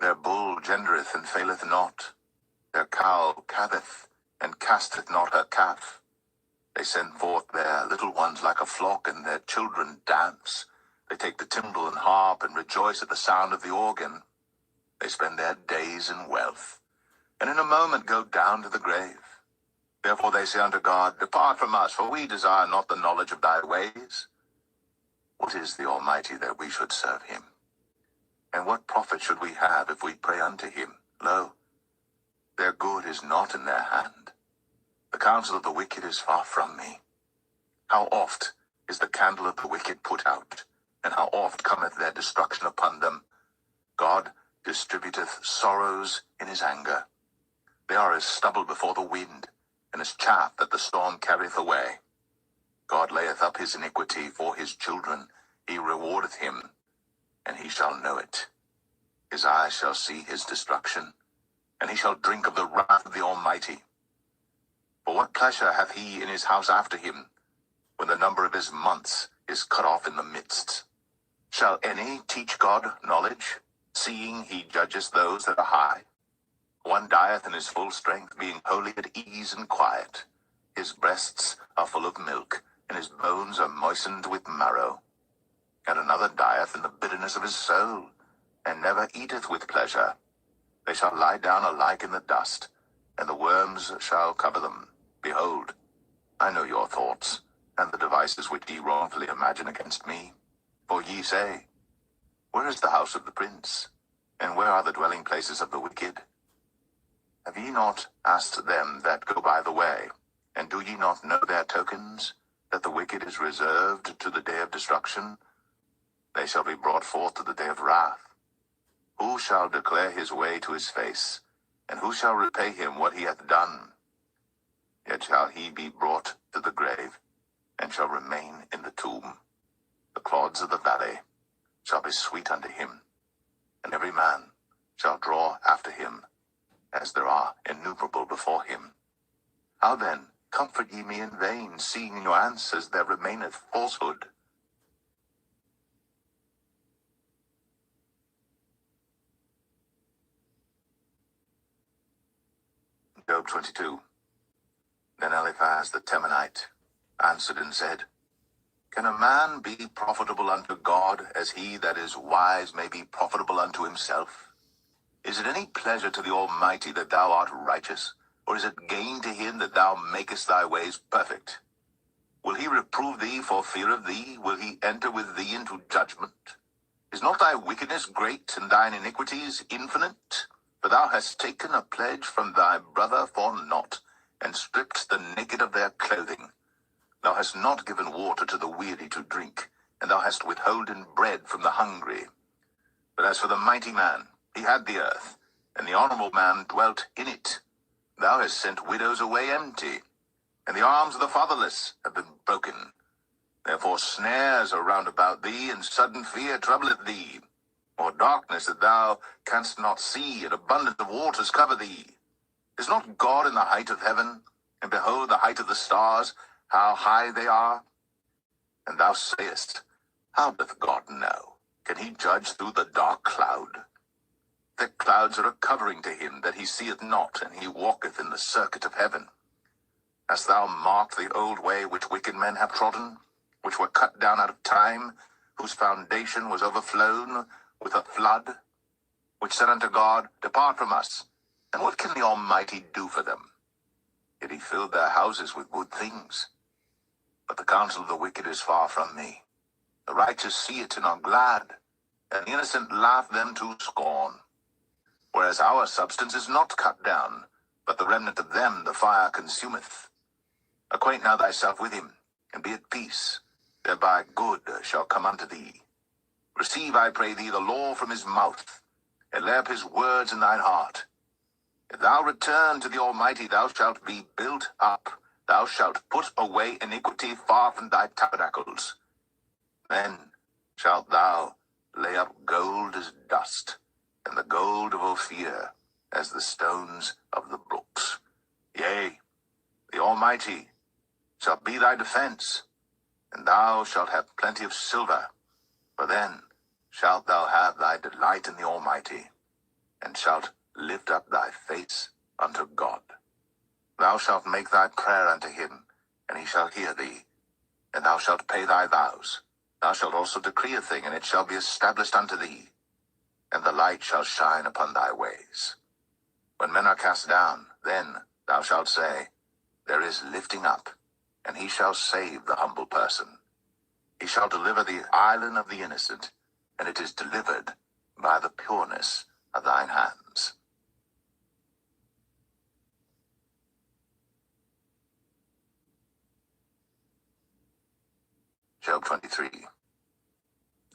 Their bull gendereth and faileth not. Their cow calveth, and casteth not her calf. They send forth their little ones like a flock, and their children dance. They take the timbrel and harp, and rejoice at the sound of the organ. They spend their days in wealth, and in a moment go down to the grave. Therefore they say unto God, Depart from us, for we desire not the knowledge of thy ways. What is the Almighty that we should serve him? And what profit should we have if we pray unto him? Lo, their good is not in their hand. The counsel of the wicked is far from me. How oft is the candle of the wicked put out, and how oft cometh their destruction upon them? God distributeth sorrows in his anger. They are as stubble before the wind, and as chaff that the storm carrieth away. God layeth up his iniquity for his children. He rewardeth him, and he shall know it. His eyes shall see his destruction, and he shall drink of the wrath of the Almighty. For what pleasure hath he in his house after him, when the number of his months is cut off in the midst? Shall any teach God knowledge, seeing he judgeth those that are high? One dieth in his full strength, being wholly at ease and quiet. His breasts are full of milk, and his bones are moistened with marrow. And another dieth in the bitterness of his soul, and never eateth with pleasure. They shall lie down alike in the dust, and the worms shall cover them. Behold, I know your thoughts, and the devices which ye wrongfully imagine against me. For ye say, Where is the house of the prince? And where are the dwelling places of the wicked? Have ye not asked them that go by the way, And do ye not know their tokens, that the wicked is reserved to the day of destruction? They shall be brought forth to the day of wrath. Who shall declare his way to his face? And who shall repay him what he hath done? Yet shall he be brought to the grave, and shall remain in the tomb. The clods of the valley shall be sweet unto him, and every man shall draw after him, as there are innumerable before him. How then comfort ye me in vain, seeing in your answers there remaineth falsehood? Job 22. Then Eliphaz the Temanite answered and said, Can a man be profitable unto God, as he that is wise may be profitable unto himself? Is it any pleasure to the Almighty that thou art righteous? Or is it gain to him that thou makest thy ways perfect? Will he reprove thee for fear of thee? Will he enter with thee into judgment? Is not thy wickedness great, and thine iniquities infinite? For thou hast taken a pledge from thy brother for naught, and stripped the naked of their clothing. Thou hast not given water to the weary to drink, and thou hast withholden bread from the hungry. But as for the mighty man, he had the earth, and the honorable man dwelt in it. Thou hast sent widows away empty, and the arms of the fatherless have been broken. Therefore snares are round about thee, and sudden fear troubleth thee. Or darkness that thou canst not see, and abundance of waters cover thee. Is not God in the height of heaven? And behold the height of the stars, how high they are? And thou sayest, How doth God know? Can he judge through the dark cloud? Thick clouds are a covering to him that he seeth not, and he walketh in the circuit of heaven. Hast thou marked the old way which wicked men have trodden, which were cut down out of time, whose foundation was overflown with a flood, which said unto God, Depart from us, and what can the Almighty do for them? Yet he filled their houses with good things. But the counsel of the wicked is far from me. The righteous see it and are glad, and the innocent laugh them to scorn. Whereas our substance is not cut down, but the remnant of them the fire consumeth. Acquaint now thyself with him, and be at peace, thereby good shall come unto thee. Receive, I pray thee, the law from his mouth, and lay up his words in thine heart. If thou return to the Almighty, thou shalt be built up. Thou shalt put away iniquity far from thy tabernacles. Then shalt thou lay up gold as dust, and the gold of Ophir as the stones of the brooks. Yea, the Almighty shall be thy defense, and thou shalt have plenty of silver. For then shalt thou have thy delight in the Almighty, and shalt lift up thy face unto God. Thou shalt make thy prayer unto him, and he shall hear thee. And thou shalt pay thy vows. Thou shalt also decree a thing, and it shall be established unto thee. And the light shall shine upon thy ways. When men are cast down, then thou shalt say, There is lifting up, and he shall save the humble person. He shall deliver the island of the innocent, and it is delivered by the pureness of thine hands. Job 23.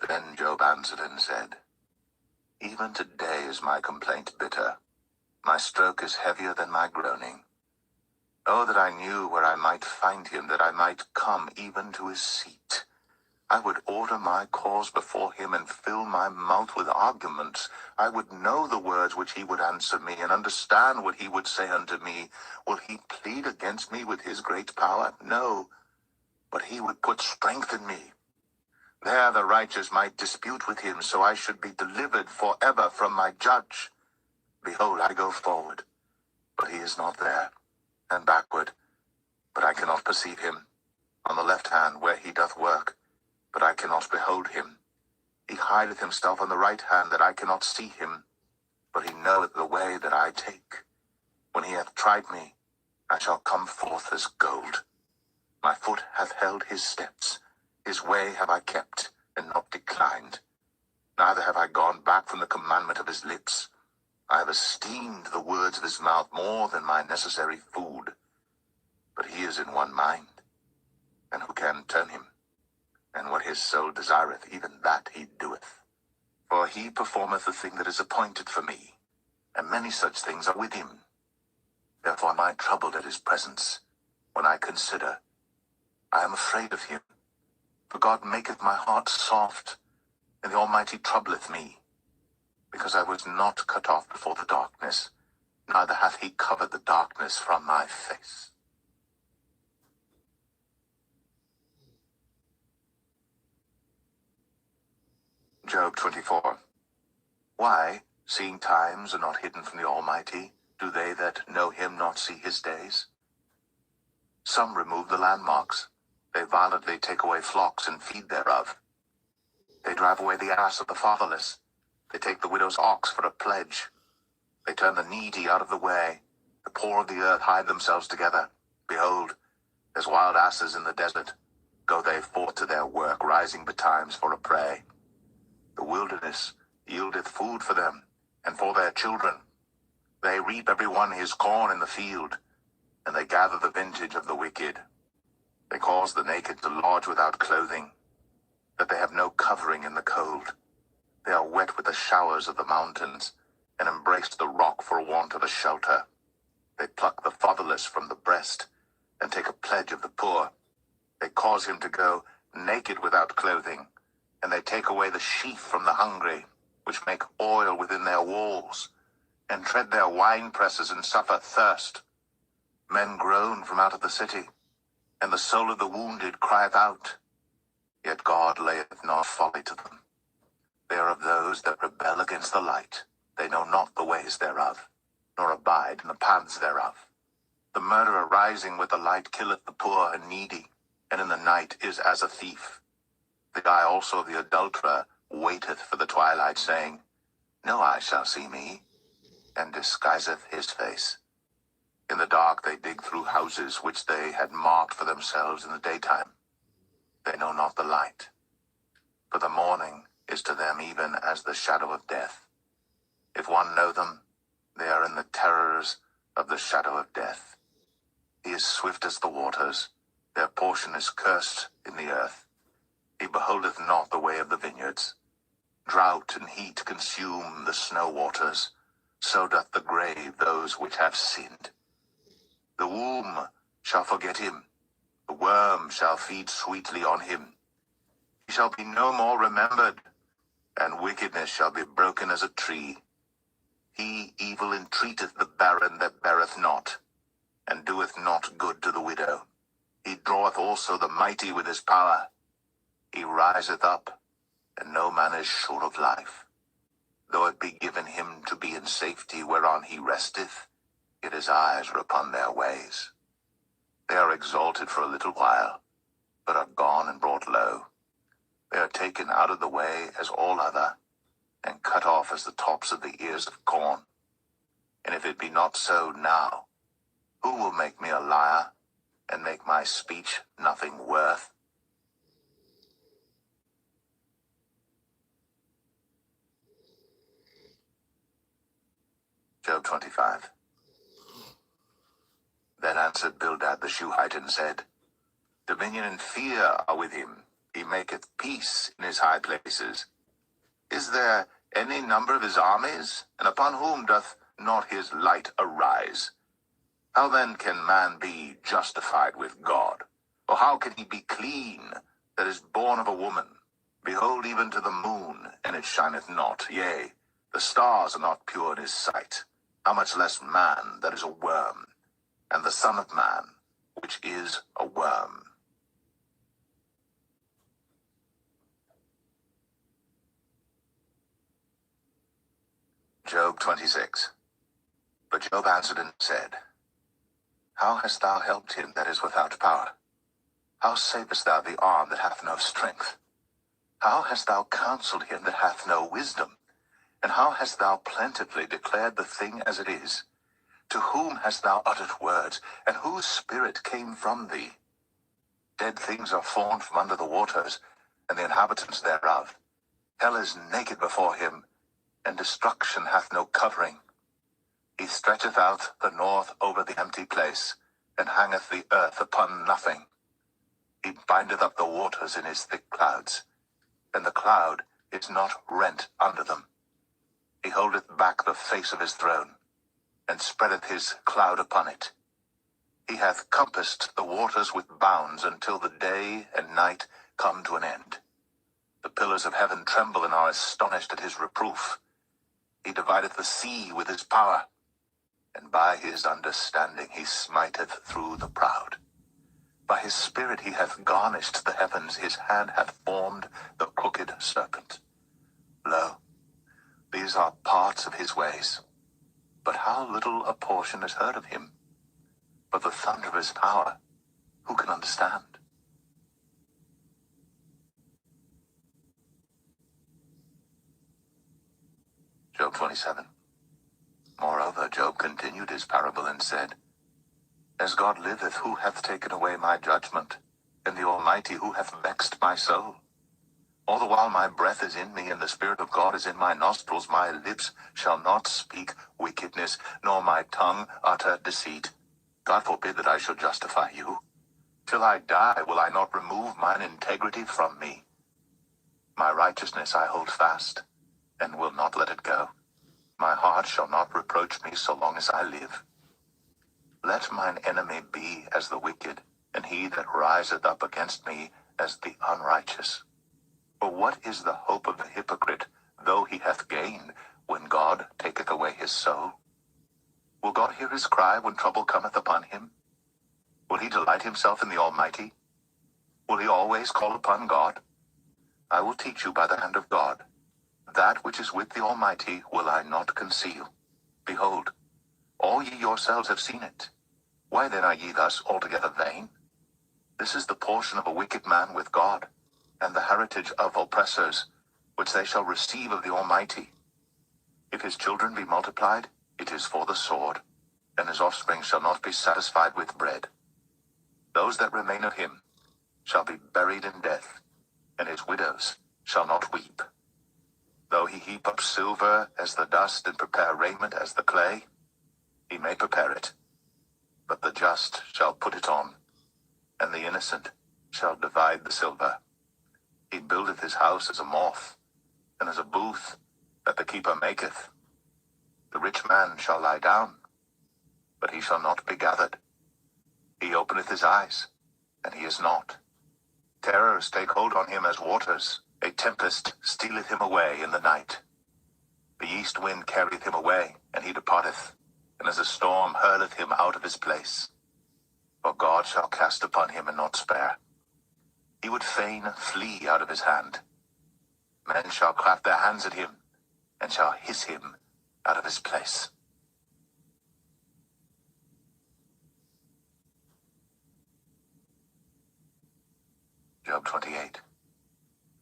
Then Job answered and said, Even today is my complaint bitter. My stroke is heavier than my groaning. Oh, that I knew where I might find him, that I might come even to his seat. I would order my cause before him and fill my mouth with arguments. I would know the words which he would answer me and understand what he would say unto me. Will he plead against me with his great power? No, but he would put strength in me. There the righteous might dispute with him, so I should be delivered forever from my judge. Behold, I go forward, but he is not there, and backward, but I cannot perceive him. On the left hand where he doth work, but I cannot behold him. He hideth himself on the right hand, that I cannot see him, but he knoweth the way that I take. When he hath tried me, I shall come forth as gold. My foot hath held his steps. His way have I kept, and not declined. Neither have I gone back from the commandment of his lips. I have esteemed the words of his mouth more than my necessary food. but he is in one mind. And who can turn him? And what his soul desireth, even that he doeth. For he performeth the thing that is appointed for me, and many such things are with him. Therefore am I troubled at his presence. When I consider, I am afraid of him. For God maketh my heart soft, and the Almighty troubleth me. Because I was not cut off before the darkness, neither hath he covered the darkness from my face. Job 24. Why, seeing times are not hidden from the Almighty, do they that know him not see his days? Some remove the landmarks. They violently take away flocks and feed thereof. They drive away the ass of the fatherless. They take the widow's ox for a pledge. They turn the needy out of the way. The poor of the earth hide themselves together. Behold, as wild asses in the desert, go they forth to their work, rising betimes for a prey. The wilderness yieldeth food for them, and for their children. They reap every one his corn in the field, and they gather the vintage of the wicked. They cause the naked to lodge without clothing, that they have no covering in the cold. They are wet with the showers of the mountains, and embrace the rock for want of a shelter. They pluck the fatherless from the breast, and take a pledge of the poor. They cause him to go naked without clothing, and they take away the sheaf from the hungry, which make oil within their walls, and tread their wine presses and suffer thirst. Men groan from out of the city, and the soul of the wounded crieth out. Yet God layeth not folly to them. They are of those that rebel against the light. They know not the ways thereof, nor abide in the paths thereof. The murderer rising with the light killeth the poor and needy, and in the night is as a thief. The eye also of the adulterer waiteth for the twilight, saying, No eye shall see me, and disguiseth his face. In the dark they dig through houses which they had marked for themselves in the daytime. They know not the light, for the morning is to them even as the shadow of death. If one know them, they are in the terrors of the shadow of death. He is swift as the waters, their portion is cursed in the earth. He beholdeth not the way of the vineyards. Drought and heat consume the snow waters, so doth the grave those which have sinned. The womb shall forget him, the worm shall feed sweetly on him. He shall be no more remembered, and wickedness shall be broken as a tree. He evil entreateth the barren that beareth not, and doeth not good to the widow. He draweth also the mighty with his power. He riseth up, and no man is sure of life. Though it be given him to be in safety whereon he resteth, yet his eyes are upon their ways. They are exalted for a little while, but are gone and brought low. They are taken out of the way as all other, and cut off as the tops of the ears of corn. And if it be not so now, who will make me a liar, and make my speech nothing worth? Job 25. Then answered Bildad the Shuhite and said, Dominion and fear are with him. He maketh peace in his high places. Is there any number of his armies? And upon whom doth not his light arise? How then can man be justified with God? Or how can he be clean that is born of a woman? Behold, even to the moon, and it shineth not. Yea, the stars are not pure in his sight. How much less man that is a worm, and the son of man, which is a worm. Job 26. But Job answered and said, How hast thou helped him that is without power? How savest thou the arm that hath no strength? How hast thou counseled him that hath no wisdom? And how hast thou plentifully declared the thing as it is? To whom hast thou uttered words, and whose spirit came from thee? Dead things are formed from under the waters, and the inhabitants thereof. Hell is naked before him, and destruction hath no covering. He stretcheth out the north over the empty place, and hangeth the earth upon nothing. He bindeth up the waters in his thick clouds, and the cloud is not rent under them. He holdeth back the face of his throne, and spreadeth his cloud upon it. He hath compassed the waters with bounds until the day and night come to an end. The pillars of heaven tremble and are astonished at his reproof. He divideth the sea with his power, and by his understanding he smiteth through the proud. By his spirit he hath garnished the heavens, his hand hath formed the crooked serpent. Lo, these are parts of his ways, but how little a portion is heard of him. But the thunder of his power, who can understand? Job 27. Moreover, Job continued his parable and said, As God liveth, who hath taken away my judgment, and the Almighty, who hath vexed my soul? All the while my breath is in me, and the Spirit of God is in my nostrils, my lips shall not speak wickedness, nor my tongue utter deceit. God forbid that I should justify you. Till I die will I not remove mine integrity from me. My righteousness I hold fast, and will not let it go. My heart shall not reproach me so long as I live. Let mine enemy be as the wicked, and he that riseth up against me as the unrighteous. For what is the hope of the hypocrite, though he hath gained, when God taketh away his soul? Will God hear his cry when trouble cometh upon him? Will he delight himself in the Almighty? Will he always call upon God? I will teach you by the hand of God. That which is with the Almighty will I not conceal. Behold, all ye yourselves have seen it. Why then are ye thus altogether vain? This is the portion of a wicked man with God, and the heritage of oppressors, which they shall receive of the Almighty. If his children be multiplied, it is for the sword, and his offspring shall not be satisfied with bread. Those that remain of him shall be buried in death, and his widows shall not weep. Though he heap up silver as the dust, and prepare raiment as the clay, he may prepare it, but the just shall put it on, and the innocent shall divide the silver. He buildeth his house as a moth, and as a booth that the keeper maketh. The rich man shall lie down, but he shall not be gathered. He openeth his eyes, and he is not. Terrors take hold on him as waters. A tempest stealeth him away in the night. The east wind carrieth him away, and he departeth, and as a storm hurleth him out of his place. For God shall cast upon him and not spare. He would fain flee out of his hand. Men shall clap their hands at him, and shall hiss him out of his place. Job 28.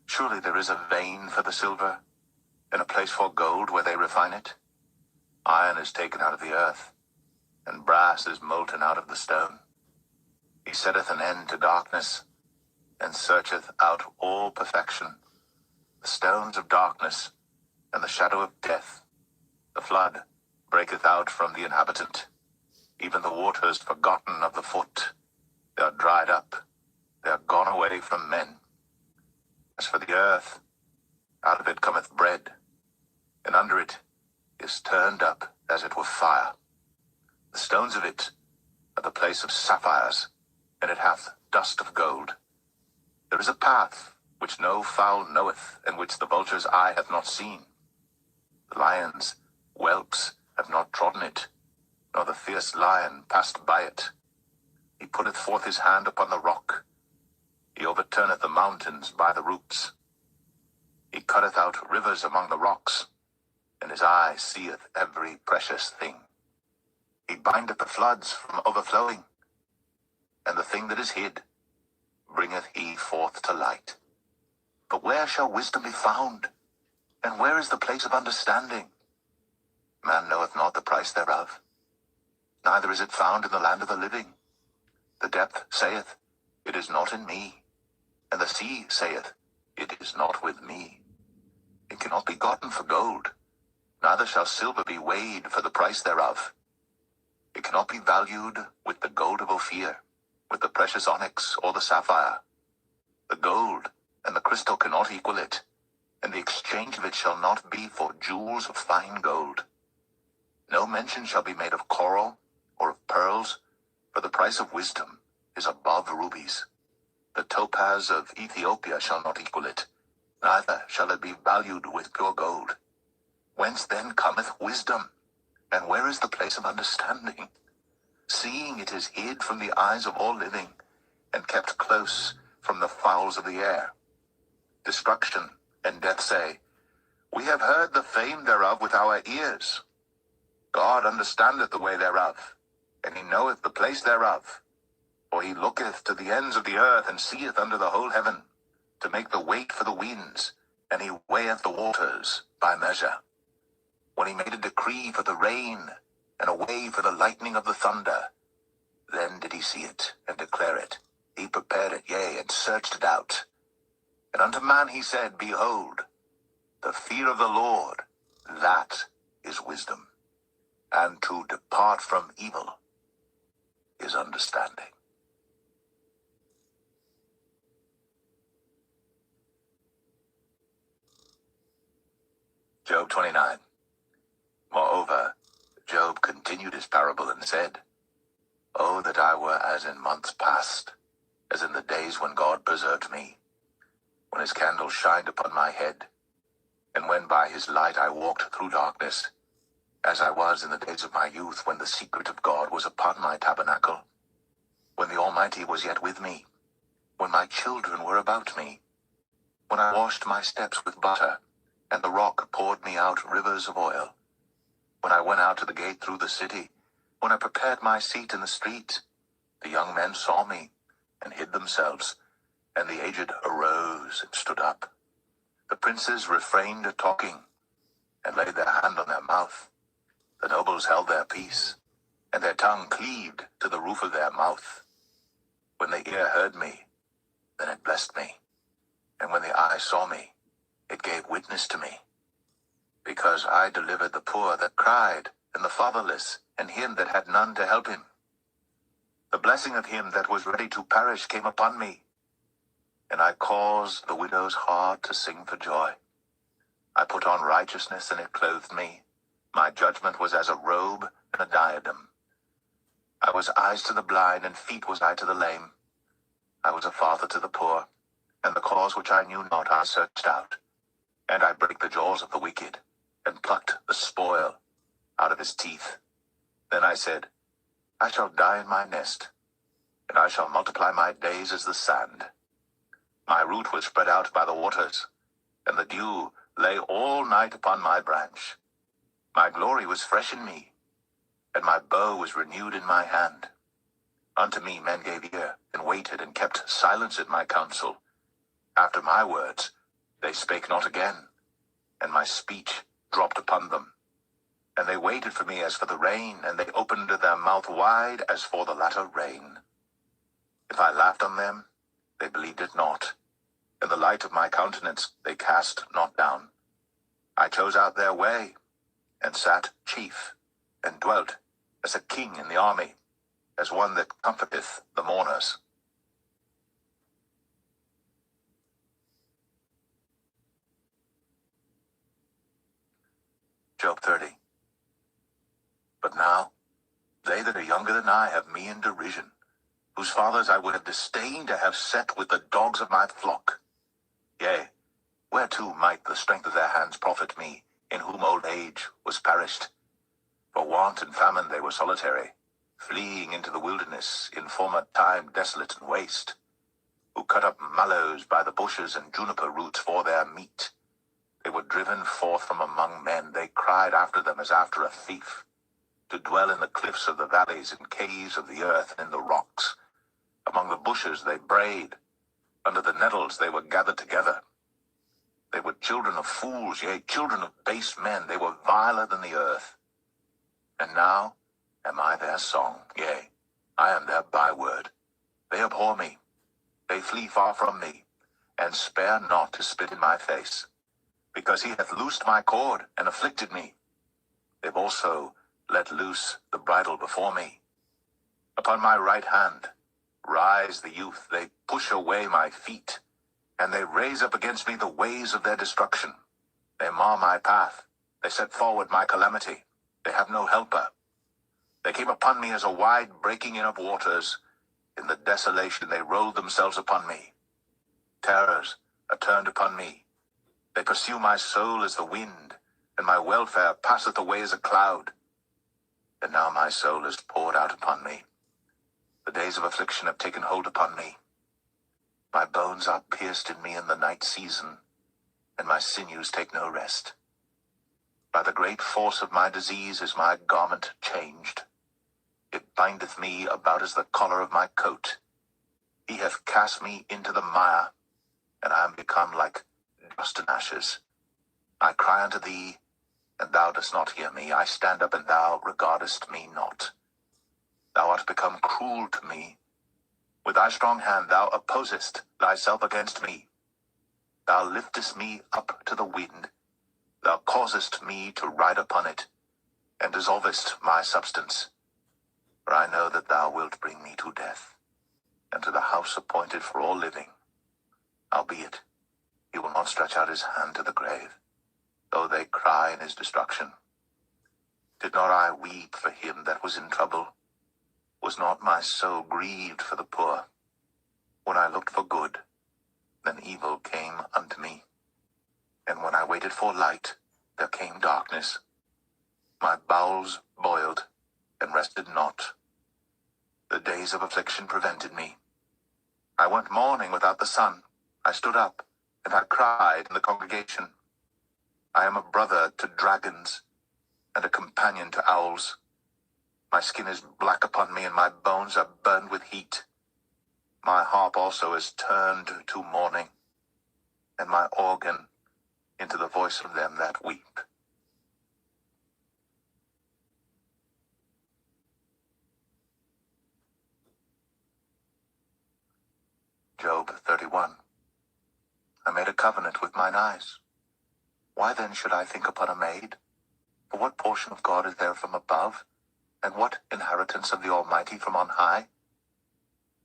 Surely there is a vein for the silver, and a place for gold where they refine it. Iron is taken out of the earth, and brass is molten out of the stone. He setteth an end to darkness, and searcheth out all perfection. The stones of darkness, and the shadow of death. The flood breaketh out from the inhabitant. Even the waters forgotten of the foot. They are dried up, they are gone away from men. As for the earth, out of it cometh bread, and under it is turned up as it were fire. The stones of it are the place of sapphires, and it hath dust of gold. There is a path which no fowl knoweth, and which the vulture's eye hath not seen. The lion's whelps have not trodden it, nor the fierce lion passed by it. He putteth forth his hand upon the rock. He overturneth the mountains by the roots. He cutteth out rivers among the rocks, and his eye seeth every precious thing. He bindeth the floods from overflowing, and the thing that is hid bringeth he forth to light. But where shall wisdom be found? And where is the place of understanding? Man knoweth not the price thereof, neither is it found in the land of the living. The depth saith, It is not in me. And the sea saith, It is not with me. It cannot be gotten for gold, neither shall silver be weighed for the price thereof. It cannot be valued with the gold of Ophir, with the precious onyx or the sapphire. The gold and the crystal cannot equal it, and the exchange of it shall not be for jewels of fine gold. No mention shall be made of coral or of pearls, for the price of wisdom is above rubies. The topaz of Ethiopia shall not equal it, neither shall it be valued with pure gold. Whence then cometh wisdom? And where is the place of understanding? Seeing it is hid from the eyes of all living, and kept close from the fowls of the air. Destruction and death say, We have heard the fame thereof with our ears. God understandeth the way thereof, and he knoweth the place thereof. For he looketh to the ends of the earth, and seeth under the whole heaven, to make the weight for the winds, and he weigheth the waters by measure. When he made a decree for the rain, and a way for the lightning of the thunder, then did he see it, and declare it. He prepared it, yea, and searched it out. And unto man he said, Behold, the fear of the Lord, that is wisdom, and to depart from evil is understanding. Job 29. Moreover, Job continued his parable and said, Oh, that I were as in months past, as in the days when God preserved me, when his candle shined upon my head, and when by his light I walked through darkness, as I was in the days of my youth, when the secret of God was upon my tabernacle, when the Almighty was yet with me, when my children were about me, when I washed my steps with butter, and the rock poured me out rivers of oil, when I went out to the gate through the city, when I prepared my seat in the street, the young men saw me, and hid themselves, and the aged arose and stood up. The princes refrained talking, and laid their hand on their mouth. The nobles held their peace, and their tongue cleaved to the roof of their mouth. When the ear heard me, then it blessed me, and when the eye saw me, it gave witness to me. Because I delivered the poor that cried, and the fatherless, and him that had none to help him. The blessing of him that was ready to perish came upon me, and I caused the widow's heart to sing for joy. I put on righteousness, and it clothed me. My judgment was as a robe and a diadem. I was eyes to the blind, and feet was I to the lame. I was a father to the poor, and the cause which I knew not I searched out. And I brake the jaws of the wicked, and plucked the spoil out of his teeth. Then I said, I shall die in my nest, and I shall multiply my days as the sand. My root was spread out by the waters, and the dew lay all night upon my branch. My glory was fresh in me, and my bow was renewed in my hand. Unto me men gave ear, and waited, and kept silence at my counsel. After my words they spake not again, and my speech dropped upon them. And they waited for me as for the rain, and they opened their mouth wide as for the latter rain. If I laughed on them, they believed it not. In the light of my countenance they cast not down. I chose out their way, and sat chief, and dwelt as a king in the army, as one that comforteth the mourners. Job 30. But now, they that are younger than I have me in derision, whose fathers I would have disdained to have set with the dogs of my flock. Yea, whereto might the strength of their hands profit me, in whom old age was perished? For want and famine they were solitary, fleeing into the wilderness, in former time desolate and waste, who cut up mallows by the bushes and juniper roots for their meat. They were driven forth from among men. They cried after them as after a thief, to dwell in the cliffs of the valleys and caves of the earth and in the rocks. Among the bushes they brayed. Under the nettles they were gathered together. They were children of fools, yea, children of base men. They were viler than the earth. And now am I their song, yea, I am their byword. They abhor me. They flee far from me, and spare not to spit in my face. Because he hath loosed my cord and afflicted me. They've also let loose the bridle before me. Upon my right hand rise the youth, they push away my feet, and they raise up against me the ways of their destruction. They mar my path, they set forward my calamity, they have no helper. They came upon me as a wide breaking in of waters. In the desolation they rolled themselves upon me. Terrors are turned upon me. They pursue my soul as the wind, and my welfare passeth away as a cloud. And now my soul is poured out upon me. The days of affliction have taken hold upon me. My bones are pierced in me in the night season, and my sinews take no rest. By the great force of my disease is my garment changed. It bindeth me about as the collar of my coat. He hath cast me into the mire, and I am become like dust and ashes. I cry unto thee, and thou dost not hear me. I stand up, and thou regardest me not. Thou art become cruel to me. With thy strong hand thou opposest thyself against me. Thou liftest me up to the wind. Thou causest me to ride upon it, and dissolvest my substance. For I know that thou wilt bring me to death, and to the house appointed for all living. Howbeit, he will not stretch out his hand to the grave, though they cry in his destruction. Did not I weep for him that was in trouble? Was not my soul grieved for the poor? When I looked for good, then evil came unto me. And when I waited for light, there came darkness. My bowels boiled, and rested not. The days of affliction prevented me. I went mourning without the sun. I stood up, and I cried in the congregation. I am a brother to dragons, and a companion to owls. My skin is black upon me, and my bones are burned with heat. My harp also is turned to mourning, and my organ into the voice of them that weep. Job 31. I made a covenant with mine eyes. Why then should I think upon a maid? For what portion of God is there from above? And what inheritance of the Almighty from on high?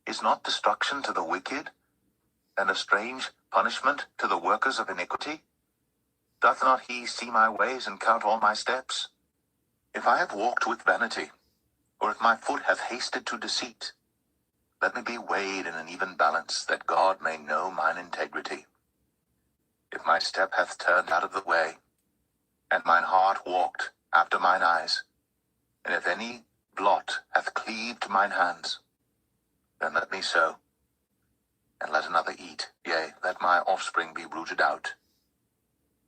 Is not destruction to the wicked, and a strange punishment to the workers of iniquity? Doth not he see my ways and count all my steps? If I have walked with vanity, or if my foot hath hasted to deceit, let me be weighed in an even balance, that God may know mine integrity. If my step hath turned out of the way, and mine heart walked after mine eyes, and if any blot hath cleaved mine hands, then let me sow, and let another eat, yea, let my offspring be rooted out.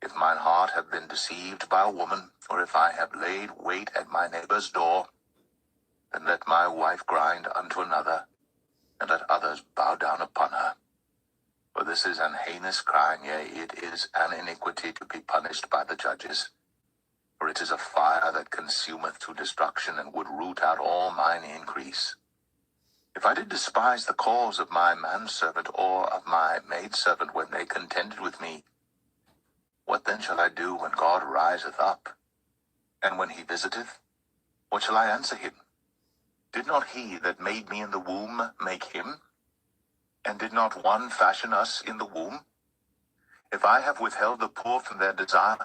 If mine heart have been deceived by a woman, or if I have laid wait at my neighbor's door, then let my wife grind unto another, and let others bow down upon her. For this is an heinous crime, yea, it is an iniquity to be punished by the judges. For it is a fire that consumeth to destruction, and would root out all mine increase. If I did despise the cause of my manservant or of my maidservant when they contended with me, what then shall I do when God riseth up? And when he visiteth, what shall I answer him? Did not he that made me in the womb make him? And did not one fashion us in the womb? If I have withheld the poor from their desire,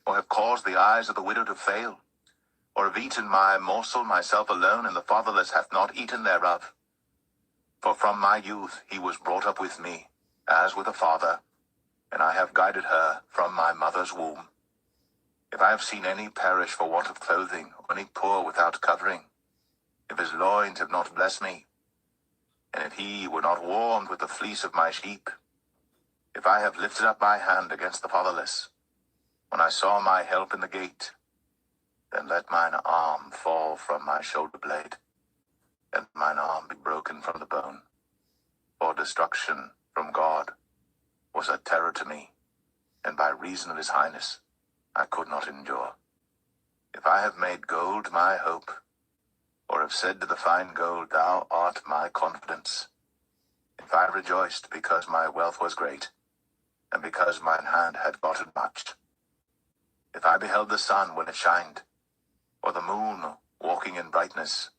or have caused the eyes of the widow to fail, or have eaten my morsel myself alone, and the fatherless hath not eaten thereof. For from my youth he was brought up with me, as with a father, and I have guided her from my mother's womb. If I have seen any perish for want of clothing, or any poor without covering, if his loins have not blessed me, and if he were not warmed with the fleece of my sheep, if I have lifted up my hand against the fatherless, when I saw my help in the gate, then let mine arm fall from my shoulder blade, and mine arm be broken from the bone. For destruction from God was a terror to me, and by reason of his highness I could not endure. If I have made gold my hope, or have said to the fine gold, thou art my confidence, if I rejoiced because my wealth was great, and because mine hand had gotten much, if I beheld the sun when it shined, or the moon walking in brightness.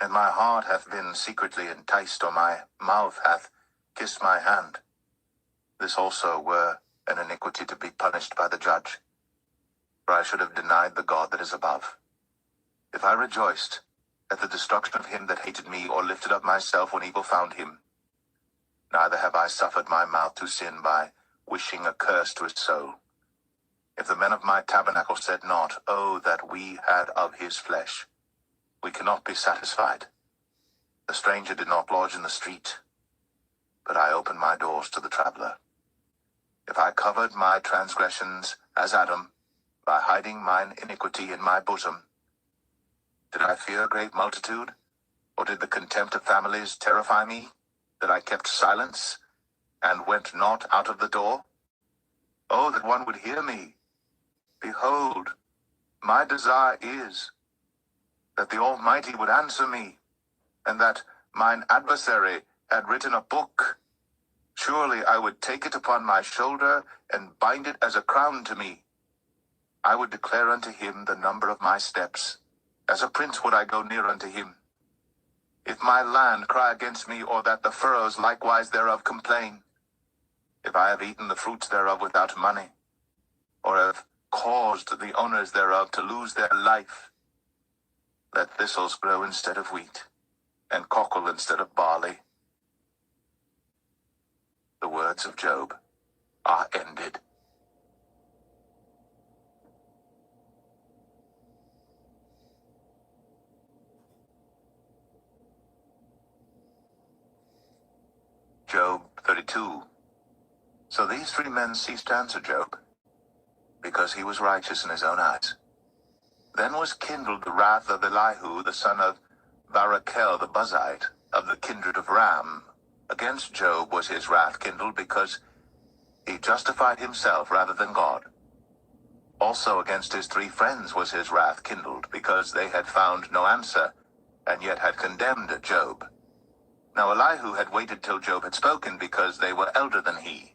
And my heart hath been secretly enticed, or my mouth hath kissed my hand. This also were an iniquity to be punished by the judge, for I should have denied the God that is above. If I rejoiced at the destruction of him that hated me, or lifted up myself when evil found him, neither have I suffered my mouth to sin by wishing a curse to his soul. If the men of my tabernacle said not, Oh, that we had of his flesh, we cannot be satisfied. The stranger did not lodge in the street, but I opened my doors to the traveler. If I covered my transgressions as Adam, by hiding mine iniquity in my bosom, did I fear a great multitude, or did the contempt of families terrify me, that I kept silence, and went not out of the door? Oh, that one would hear me! Behold, my desire is that the Almighty would answer me, and that mine adversary had written a book. Surely I would take it upon my shoulder, and bind it as a crown to me. I would declare unto him the number of my steps. As a prince would I go near unto him. If my land cry against me, or that the furrows likewise thereof complain, if I have eaten the fruits thereof without money, or have caused the owners thereof to lose their life, let thistles grow instead of wheat, and cockle instead of barley. The words of Job are ended. Job 32. So these three men ceased to answer Job, because he was righteous in his own eyes. Then was kindled the wrath of Elihu, the son of Barachel the Buzite, of the kindred of Ram. Against Job was his wrath kindled, because he justified himself rather than God. Also against his three friends was his wrath kindled, because they had found no answer, and yet had condemned Job. Now Elihu had waited till Job had spoken, because they were elder than he.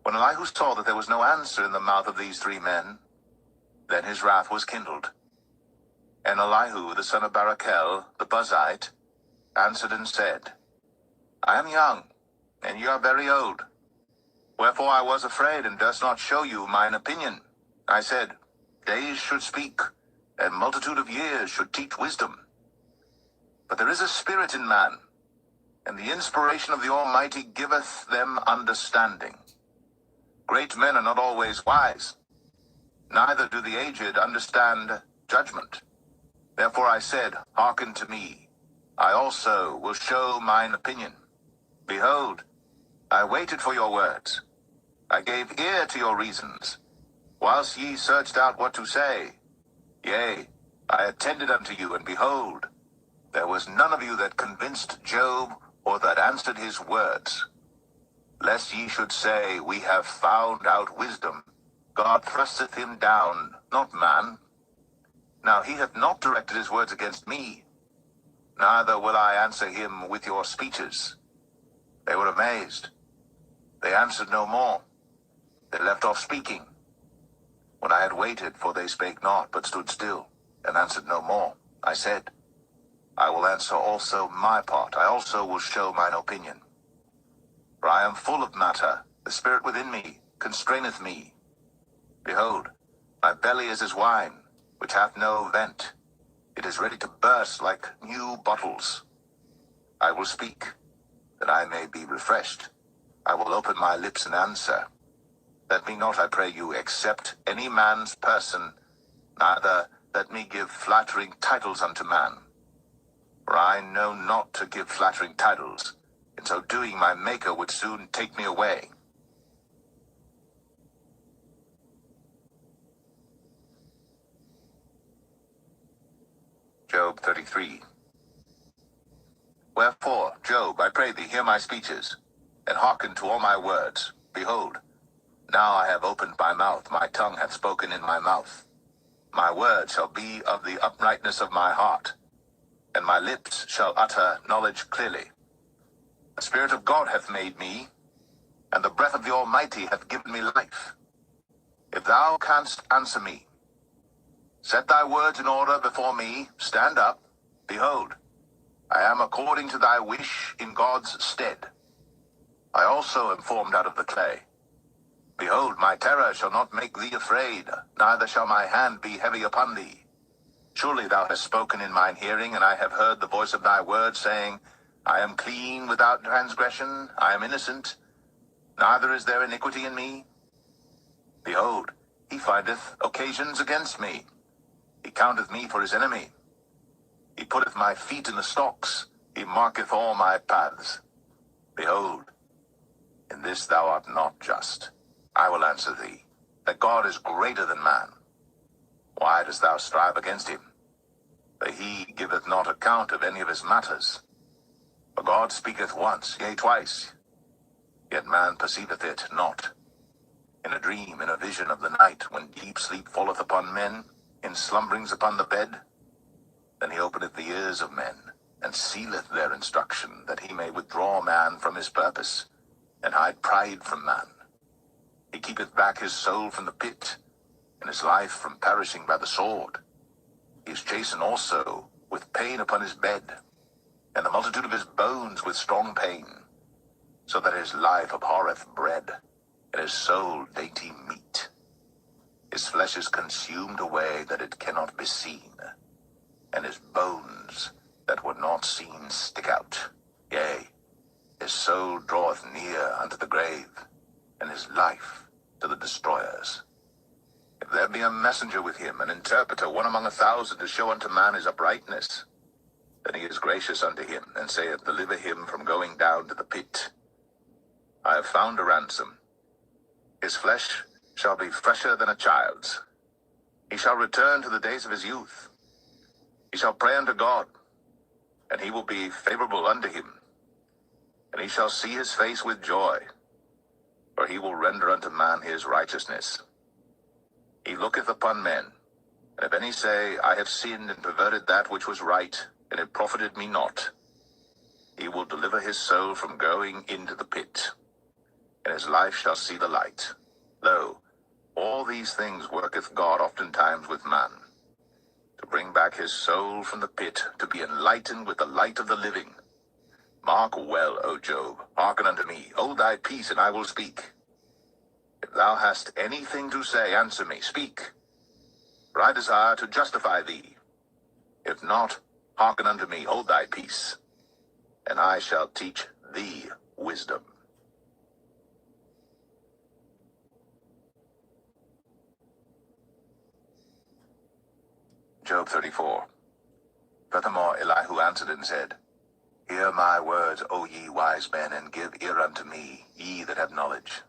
When Elihu saw that there was no answer in the mouth of these three men, then his wrath was kindled. And Elihu, the son of Barachel, the Buzite, answered and said, I am young, and ye are very old. Wherefore I was afraid, and durst not show you mine opinion. I said, Days should speak, and multitude of years should teach wisdom. But there is a spirit in man, and the inspiration of the Almighty giveth them understanding. Great men are not always wise, neither do the aged understand judgment. Therefore I said, Hearken to me, I also will show mine opinion. Behold, I waited for your words. I gave ear to your reasons, whilst ye searched out what to say. Yea, I attended unto you, and behold, there was none of you that convinced Job, or that answered his words. Lest ye should say, We have found out wisdom. God thrusteth him down, not man. Now he hath not directed his words against me, neither will I answer him with your speeches. They were amazed. They answered no more. They left off speaking. When I had waited, for they spake not, but stood still, and answered no more, I said, I will answer also my part. I also will show mine opinion. For I am full of matter. The spirit within me constraineth me. Behold, my belly is as wine, which hath no vent. It is ready to burst like new bottles. I will speak, that I may be refreshed. I will open my lips and answer. Let me not, I pray you, accept any man's person, neither let me give flattering titles unto man. For I know not to give flattering titles. In so doing, my Maker would soon take me away. Job 33. Wherefore, Job, I pray thee, hear my speeches, and hearken to all my words. Behold, now I have opened my mouth, my tongue hath spoken in my mouth. My word shall be of the uprightness of my heart, and my lips shall utter knowledge clearly. The Spirit of God hath made me, and the breath of the Almighty hath given me life. If thou canst answer me, Set thy words in order before me. Stand up. Behold, I am according to thy wish in God's stead. I also am formed out of the clay. Behold, my terror shall not make thee afraid, neither shall my hand be heavy upon thee. Surely thou hast spoken in mine hearing, and I have heard the voice of thy word, saying, I am clean without transgression, I am innocent, neither is there iniquity in me. Behold, he findeth occasions against me. He counteth me for his enemy. He putteth my feet in the stocks. He marketh all my paths. Behold, in this thou art not just. I will answer thee, that God is greater than man. Why dost thou strive against him? For he giveth not account of any of his matters. For God speaketh once, yea, twice, yet man perceiveth it not. In a dream, in a vision of the night, when deep sleep falleth upon men, in slumberings upon the bed, then he openeth the ears of men, and sealeth their instruction, that he may withdraw man from his purpose, and hide pride from man. He keepeth back his soul from the pit, and his life from perishing by the sword. He is chastened also with pain upon his bed, and the multitude of his bones with strong pain, so that his life abhorreth bread, and his soul dainty meat. His flesh is consumed away that it cannot be seen, and his bones that were not seen stick out. Yea, his soul draweth near unto the grave, and his life to the destroyers. If there be a messenger with him, an interpreter, one among 1,000, to show unto man his uprightness, then he is gracious unto him, and saith, Deliver him from going down to the pit. I have found a ransom. His flesh shall be fresher than a child's. He shall return to the days of his youth. He shall pray unto God, and he will be favorable unto him. And he shall see his face with joy, for he will render unto man his righteousness. He looketh upon men, and if any say, I have sinned and perverted that which was right, and it profited me not, he will deliver his soul from going into the pit, and his life shall see the light. Lo, all these things worketh God oftentimes with man, to bring back his soul from the pit, to be enlightened with the light of the living. Mark well, O Job, hearken unto me. Hold thy peace, and I will speak. If thou hast anything to say, answer me, speak. For I desire to justify thee. If not, hearken unto me, hold thy peace, and I shall teach thee wisdom. Job 34. Furthermore Elihu answered and said, Hear my words, O ye wise men, and give ear unto me, ye that have knowledge.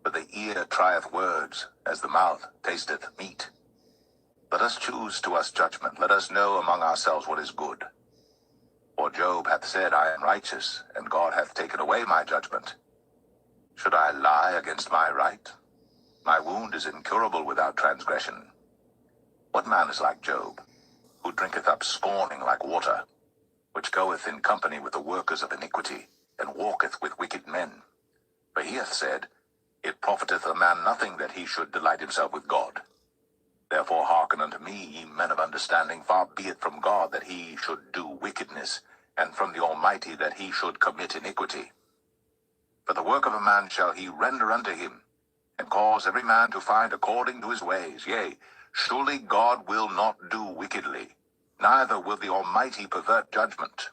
For the ear trieth words, as the mouth tasteth meat. Let us choose to us judgment, let us know among ourselves what is good. For Job hath said, I am righteous, and God hath taken away my judgment. Should I lie against my right? My wound is incurable without transgression. What man is like Job, who drinketh up scorning like water, which goeth in company with the workers of iniquity, and walketh with wicked men? For he hath said, It profiteth a man nothing that he should delight himself with God. Therefore hearken unto me, ye men of understanding. Far be it from God that he should do wickedness, and from the Almighty that he should commit iniquity. For the work of a man shall he render unto him, and cause every man to find according to his ways. Yea, surely God will not do wickedly, neither will the Almighty pervert judgment.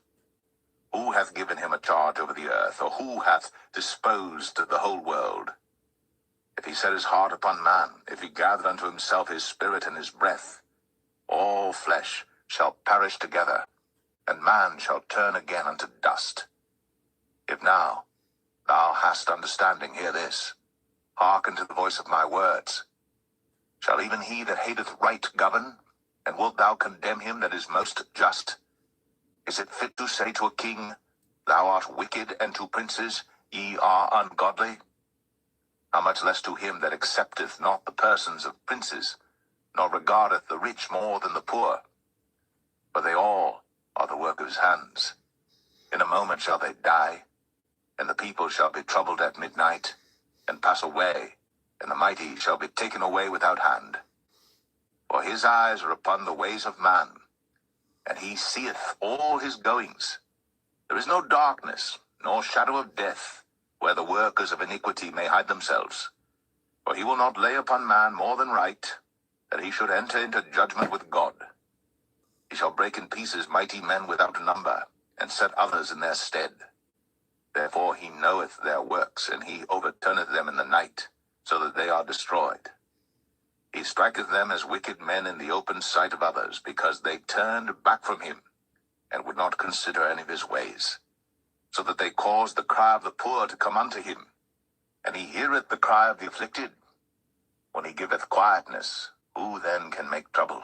Who hath given him a charge over the earth, or who hath disposed the whole world? If he set his heart upon man, if he gathered unto himself his spirit and his breath, all flesh shall perish together, and man shall turn again unto dust. If now thou hast understanding, hear this. Hearken to the voice of my words. Shall even he that hateth right govern? And wilt thou condemn him that is most just? Is it fit to say to a king, Thou art wicked, and to princes, Ye are ungodly? How much less to him that accepteth not the persons of princes, nor regardeth the rich more than the poor? For they all are the work of his hands. In a moment shall they die, and the people shall be troubled at midnight, and pass away, and the mighty shall be taken away without hand. For his eyes are upon the ways of man, and he seeth all his goings. There is no darkness, nor shadow of death, where the workers of iniquity may hide themselves. For he will not lay upon man more than right, that he should enter into judgment with God. He shall break in pieces mighty men without number, and set others in their stead. Therefore he knoweth their works, and he overturneth them in the night, so that they are destroyed. He striketh them as wicked men in the open sight of others, because they turned back from him, and would not consider any of his ways. So that they caused the cry of the poor to come unto him, and he heareth the cry of the afflicted. When he giveth quietness, who then can make trouble?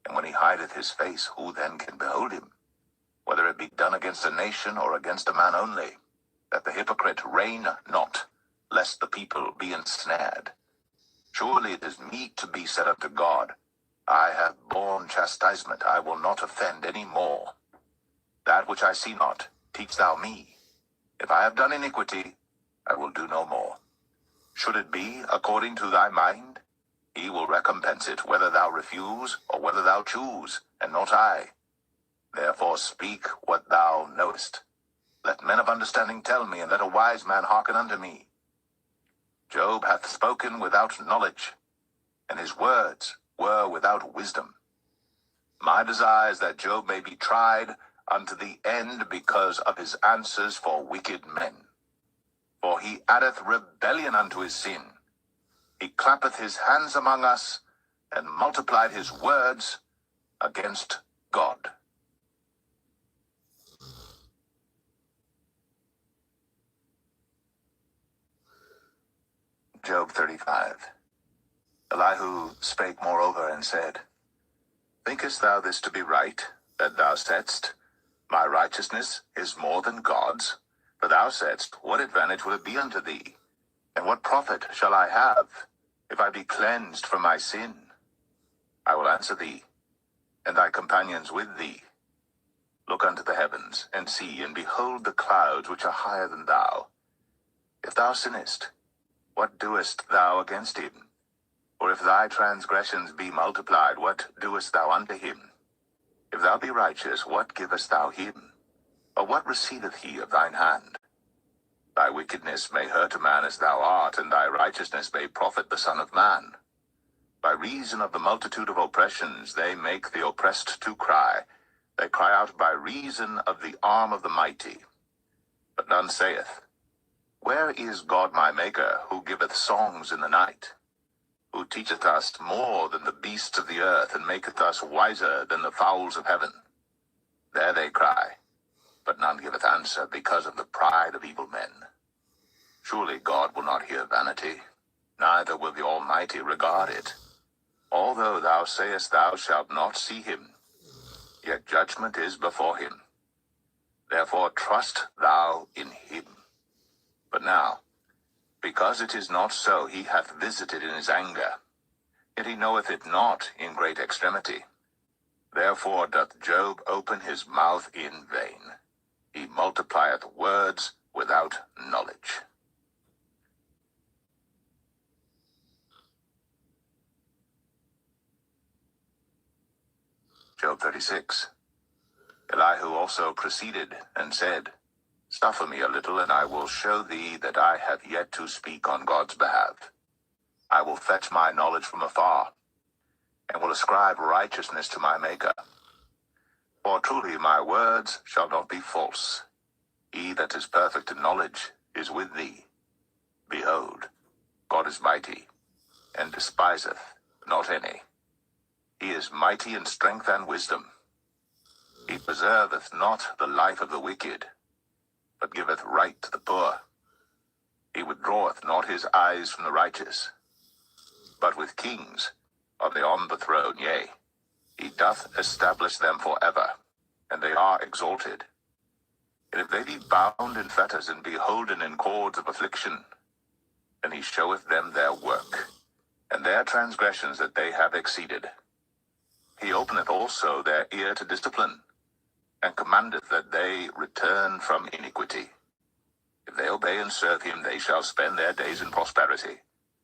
And when he hideth his face, who then can behold him? Whether it be done against a nation or against a man only, that the hypocrite reign not, lest the people be ensnared. Surely it is meet to be said unto God, I have borne chastisement, I will not offend any more. That which I see not, teach thou me. If I have done iniquity, I will do no more. Should it be according to thy mind, he will recompense it, whether thou refuse or whether thou choose, and not I. Therefore speak what thou knowest. Let men of understanding tell me, and let a wise man hearken unto me. Job hath spoken without knowledge, and his words were without wisdom. My desire is that Job may be tried unto the end because of his answers for wicked men. For he addeth rebellion unto his sin. He clappeth his hands among us, and multiplied his words against God. Job 35. Elihu spake moreover and said, Thinkest thou this to be right, that thou saidst, My righteousness is more than God's? For thou saidst, What advantage will it be unto thee? And what profit shall I have, if I be cleansed from my sin? I will answer thee, and thy companions with thee. Look unto the heavens, and see, and behold the clouds which are higher than thou. If thou sinnest, what doest thou against him? Or if thy transgressions be multiplied, what doest thou unto him? If thou be righteous, what givest thou him? Or what receiveth he of thine hand? Thy wickedness may hurt a man as thou art, and thy righteousness may profit the Son of Man. By reason of the multitude of oppressions, they make the oppressed to cry. They cry out by reason of the arm of the mighty. But none saith, Where is God my Maker, who giveth songs in the night? Who teacheth us more than the beasts of the earth, and maketh us wiser than the fowls of heaven? There they cry, but none giveth answer, because of the pride of evil men. Surely God will not hear vanity, neither will the Almighty regard it. Although thou sayest thou shalt not see him, yet judgment is before him. Therefore trust thou in him. But now, because it is not so, he hath visited in his anger, yet he knoweth it not in great extremity. Therefore doth Job open his mouth in vain. He multiplieth words without knowledge. Job 36. Elihu also proceeded and said, Suffer me a little, and I will show thee that I have yet to speak on God's behalf. I will fetch my knowledge from afar, and will ascribe righteousness to my Maker. For truly my words shall not be false. He that is perfect in knowledge is with thee. Behold, God is mighty, and despiseth not any. He is mighty in strength and wisdom. He preserveth not the life of the wicked, but giveth right to the poor. He withdraweth not his eyes from the righteous. But with kings are they on the throne, yea, he doth establish them forever, and they are exalted. And if they be bound in fetters, and be holden in cords of affliction, then he showeth them their work, and their transgressions that they have exceeded. He openeth also their ear to discipline, and commandeth that they return from iniquity. If they obey and serve him, they shall spend their days in prosperity,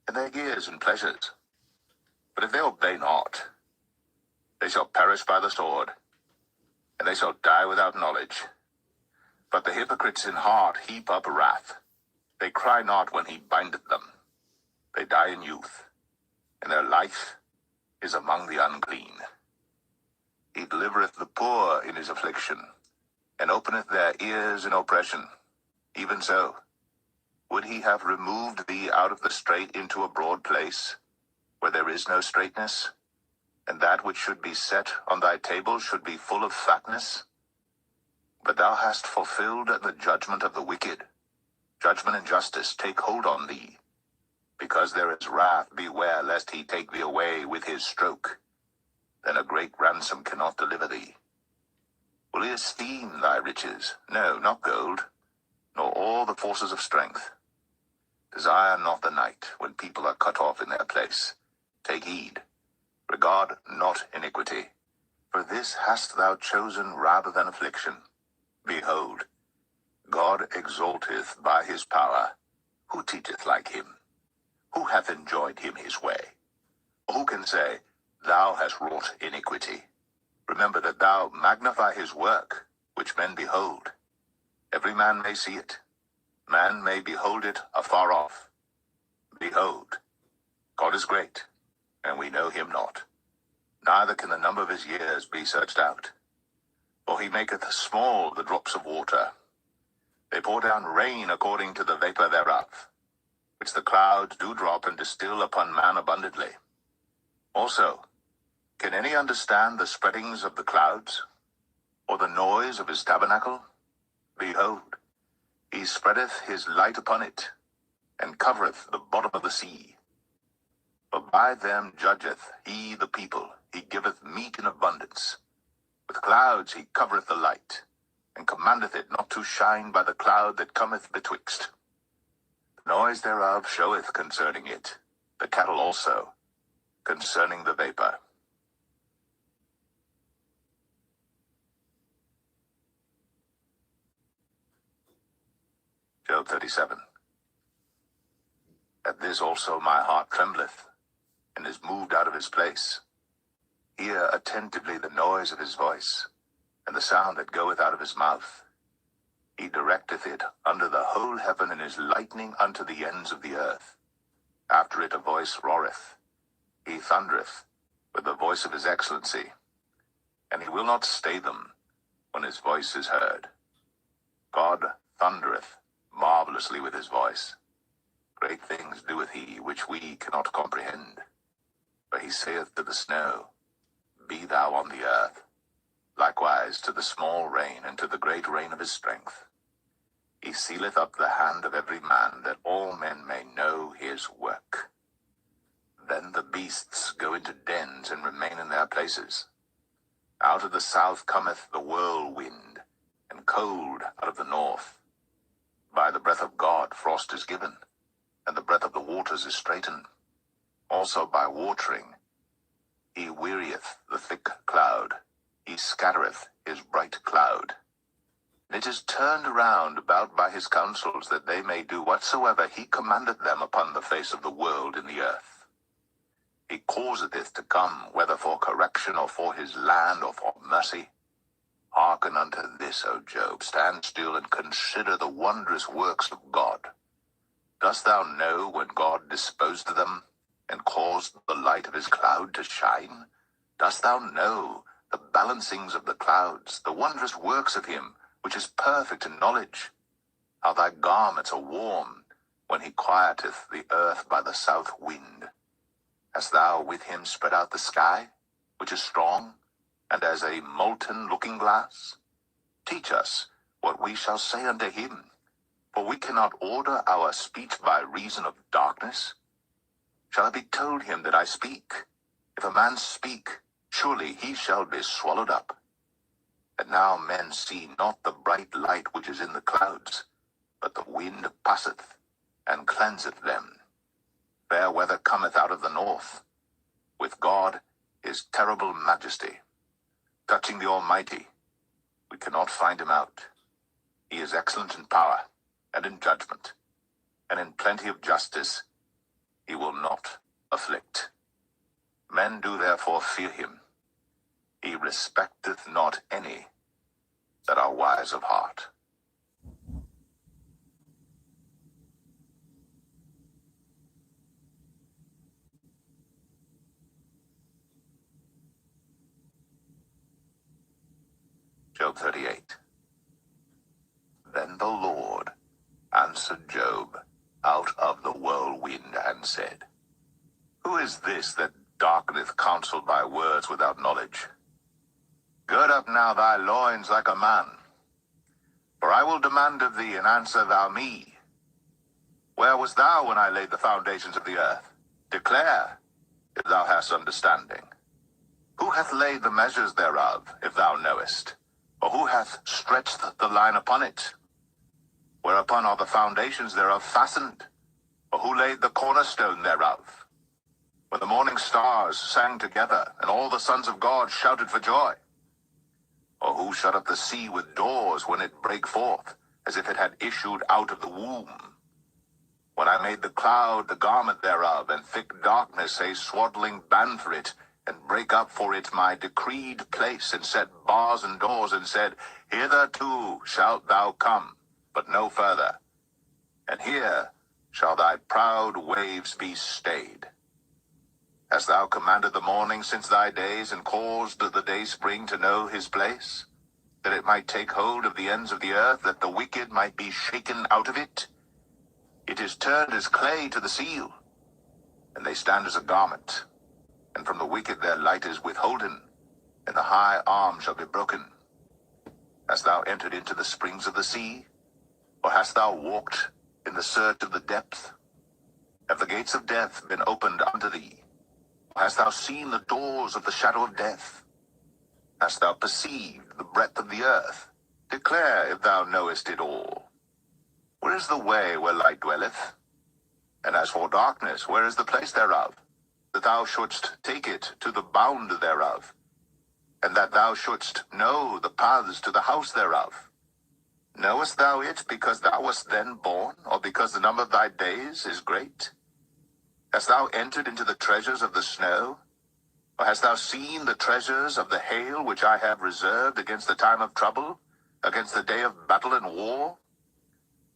and their years in pleasures. But if they obey not, They shall perish by the sword, and they shall die without knowledge. But the hypocrites in heart heap up wrath. They cry not when he bindeth them. They die in youth, and their life is among the unclean. He delivereth the poor in his affliction, and openeth their ears in oppression. Even so, would he have removed thee out of the strait into a broad place, where there is no straightness, and that which should be set on thy table should be full of fatness? But thou hast fulfilled the judgment of the wicked. Judgment and justice take hold on thee. Because there is wrath, beware lest he take thee away with his stroke. Then a great ransom cannot deliver thee. Will he esteem thy riches? No, not gold, nor all the forces of strength. Desire not the night, when people are cut off in their place. Take heed. Regard not iniquity. For this hast thou chosen rather than affliction. Behold, God exalteth by his power. Who teacheth like him? Who hath enjoined him his way? Who can say, Thou hast wrought iniquity? Remember that thou magnify his work, which men behold. Every man may see it. Man may behold it afar off. Behold, God is great, and we know him not. Neither can the number of his years be searched out. For he maketh small the drops of water. They pour down rain according to the vapor thereof, which the clouds do drop and distill upon man abundantly. Also, can any understand the spreadings of the clouds, or the noise of his tabernacle? Behold, he spreadeth his light upon it, and covereth the bottom of the sea. For by them judgeth he the people, he giveth meat in abundance. With clouds he covereth the light, and commandeth it not to shine by the cloud that cometh betwixt. The noise thereof showeth concerning it, the cattle also, concerning the vapor. Job 37. At this also my heart trembleth, and is moved out of his place. Hear attentively the noise of his voice, and the sound that goeth out of his mouth. He directeth it under the whole heaven, and is lightning unto the ends of the earth. After it a voice roareth. He thundereth with the voice of his excellency, and he will not stay them when his voice is heard. God thundereth marvelously with his voice. Great things doeth he, which we cannot comprehend. For he saith to the snow, Be thou on the earth. Likewise to the small rain, and to the great rain of his strength. He sealeth up the hand of every man, that all men may know his work. Then the beasts go into dens, and remain in their places. Out of the south cometh the whirlwind, and cold out of the north. By the breath of God frost is given, and the breath of the waters is straitened. Also by watering he wearieth the thick cloud, he scattereth his bright cloud. And it is turned around about by his counsels, that they may do whatsoever he commandeth them upon the face of the world in the earth. He causeth it to come, whether for correction, or for his land, or for mercy. Hearken unto this, O Job. Stand still and consider the wondrous works of God. Dost thou know when God disposed them, and caused the light of his cloud to shine? Dost thou know the balancings of the clouds, the wondrous works of him, which is perfect in knowledge? How thy garments are warm, when he quieteth the earth by the south wind. Hast thou with him spread out the sky, which is strong, and as a molten looking-glass? Teach us what we shall say unto him, for we cannot order our speech by reason of darkness. Shall it be told him that I speak? If a man speak, surely he shall be swallowed up. And now men see not the bright light which is in the clouds, but the wind passeth, and cleanseth them. Fair weather cometh out of the north. With God is terrible majesty. Touching the Almighty, we cannot find him out. He is excellent in power, and in judgment, and in plenty of justice. He will not afflict. Men do therefore fear him. He respecteth not any that are wise of heart. Job 38. Then the Lord answered Job out of the whirlwind and said, Who is this that darkeneth counsel by words without knowledge? Gird up now thy loins like a man, for I will demand of thee, and answer thou me. Where wast thou when I laid the foundations of the earth? Declare, if thou hast understanding. Who hath laid the measures thereof, if thou knowest? Or who hath stretched the line upon it? Whereupon are the foundations thereof fastened? Or who laid the cornerstone thereof? When the morning stars sang together, and all the sons of God shouted for joy? Or who shut up the sea with doors when it brake forth, as if it had issued out of the womb? When I made the cloud the garment thereof, and thick darkness a swaddling band for it, and brake up for it my decreed place, and set bars and doors, and said, Hitherto shalt thou come, but no further. And here shall thy proud waves be stayed. Hast thou commanded the morning since thy days, and caused the day spring to know his place, that it might take hold of the ends of the earth, that the wicked might be shaken out of it? It is turned as clay to the seal, and they stand as a garment. And from the wicked their light is withholden, and the high arm shall be broken. Hast thou entered into the springs of the sea? Or hast thou walked in the search of the depth? Have the gates of death been opened unto thee? Or hast thou seen the doors of the shadow of death? Hast thou perceived the breadth of the earth? Declare, if thou knowest it all. Where is the way where light dwelleth? And as for darkness, where is the place thereof? That thou shouldst take it to the bound thereof, and that thou shouldst know the paths to the house thereof. Knowest thou it because thou wast then born, or because the number of thy days is great? Hast thou entered into the treasures of the snow? Or hast thou seen the treasures of the hail which I have reserved against the time of trouble, against the day of battle and war?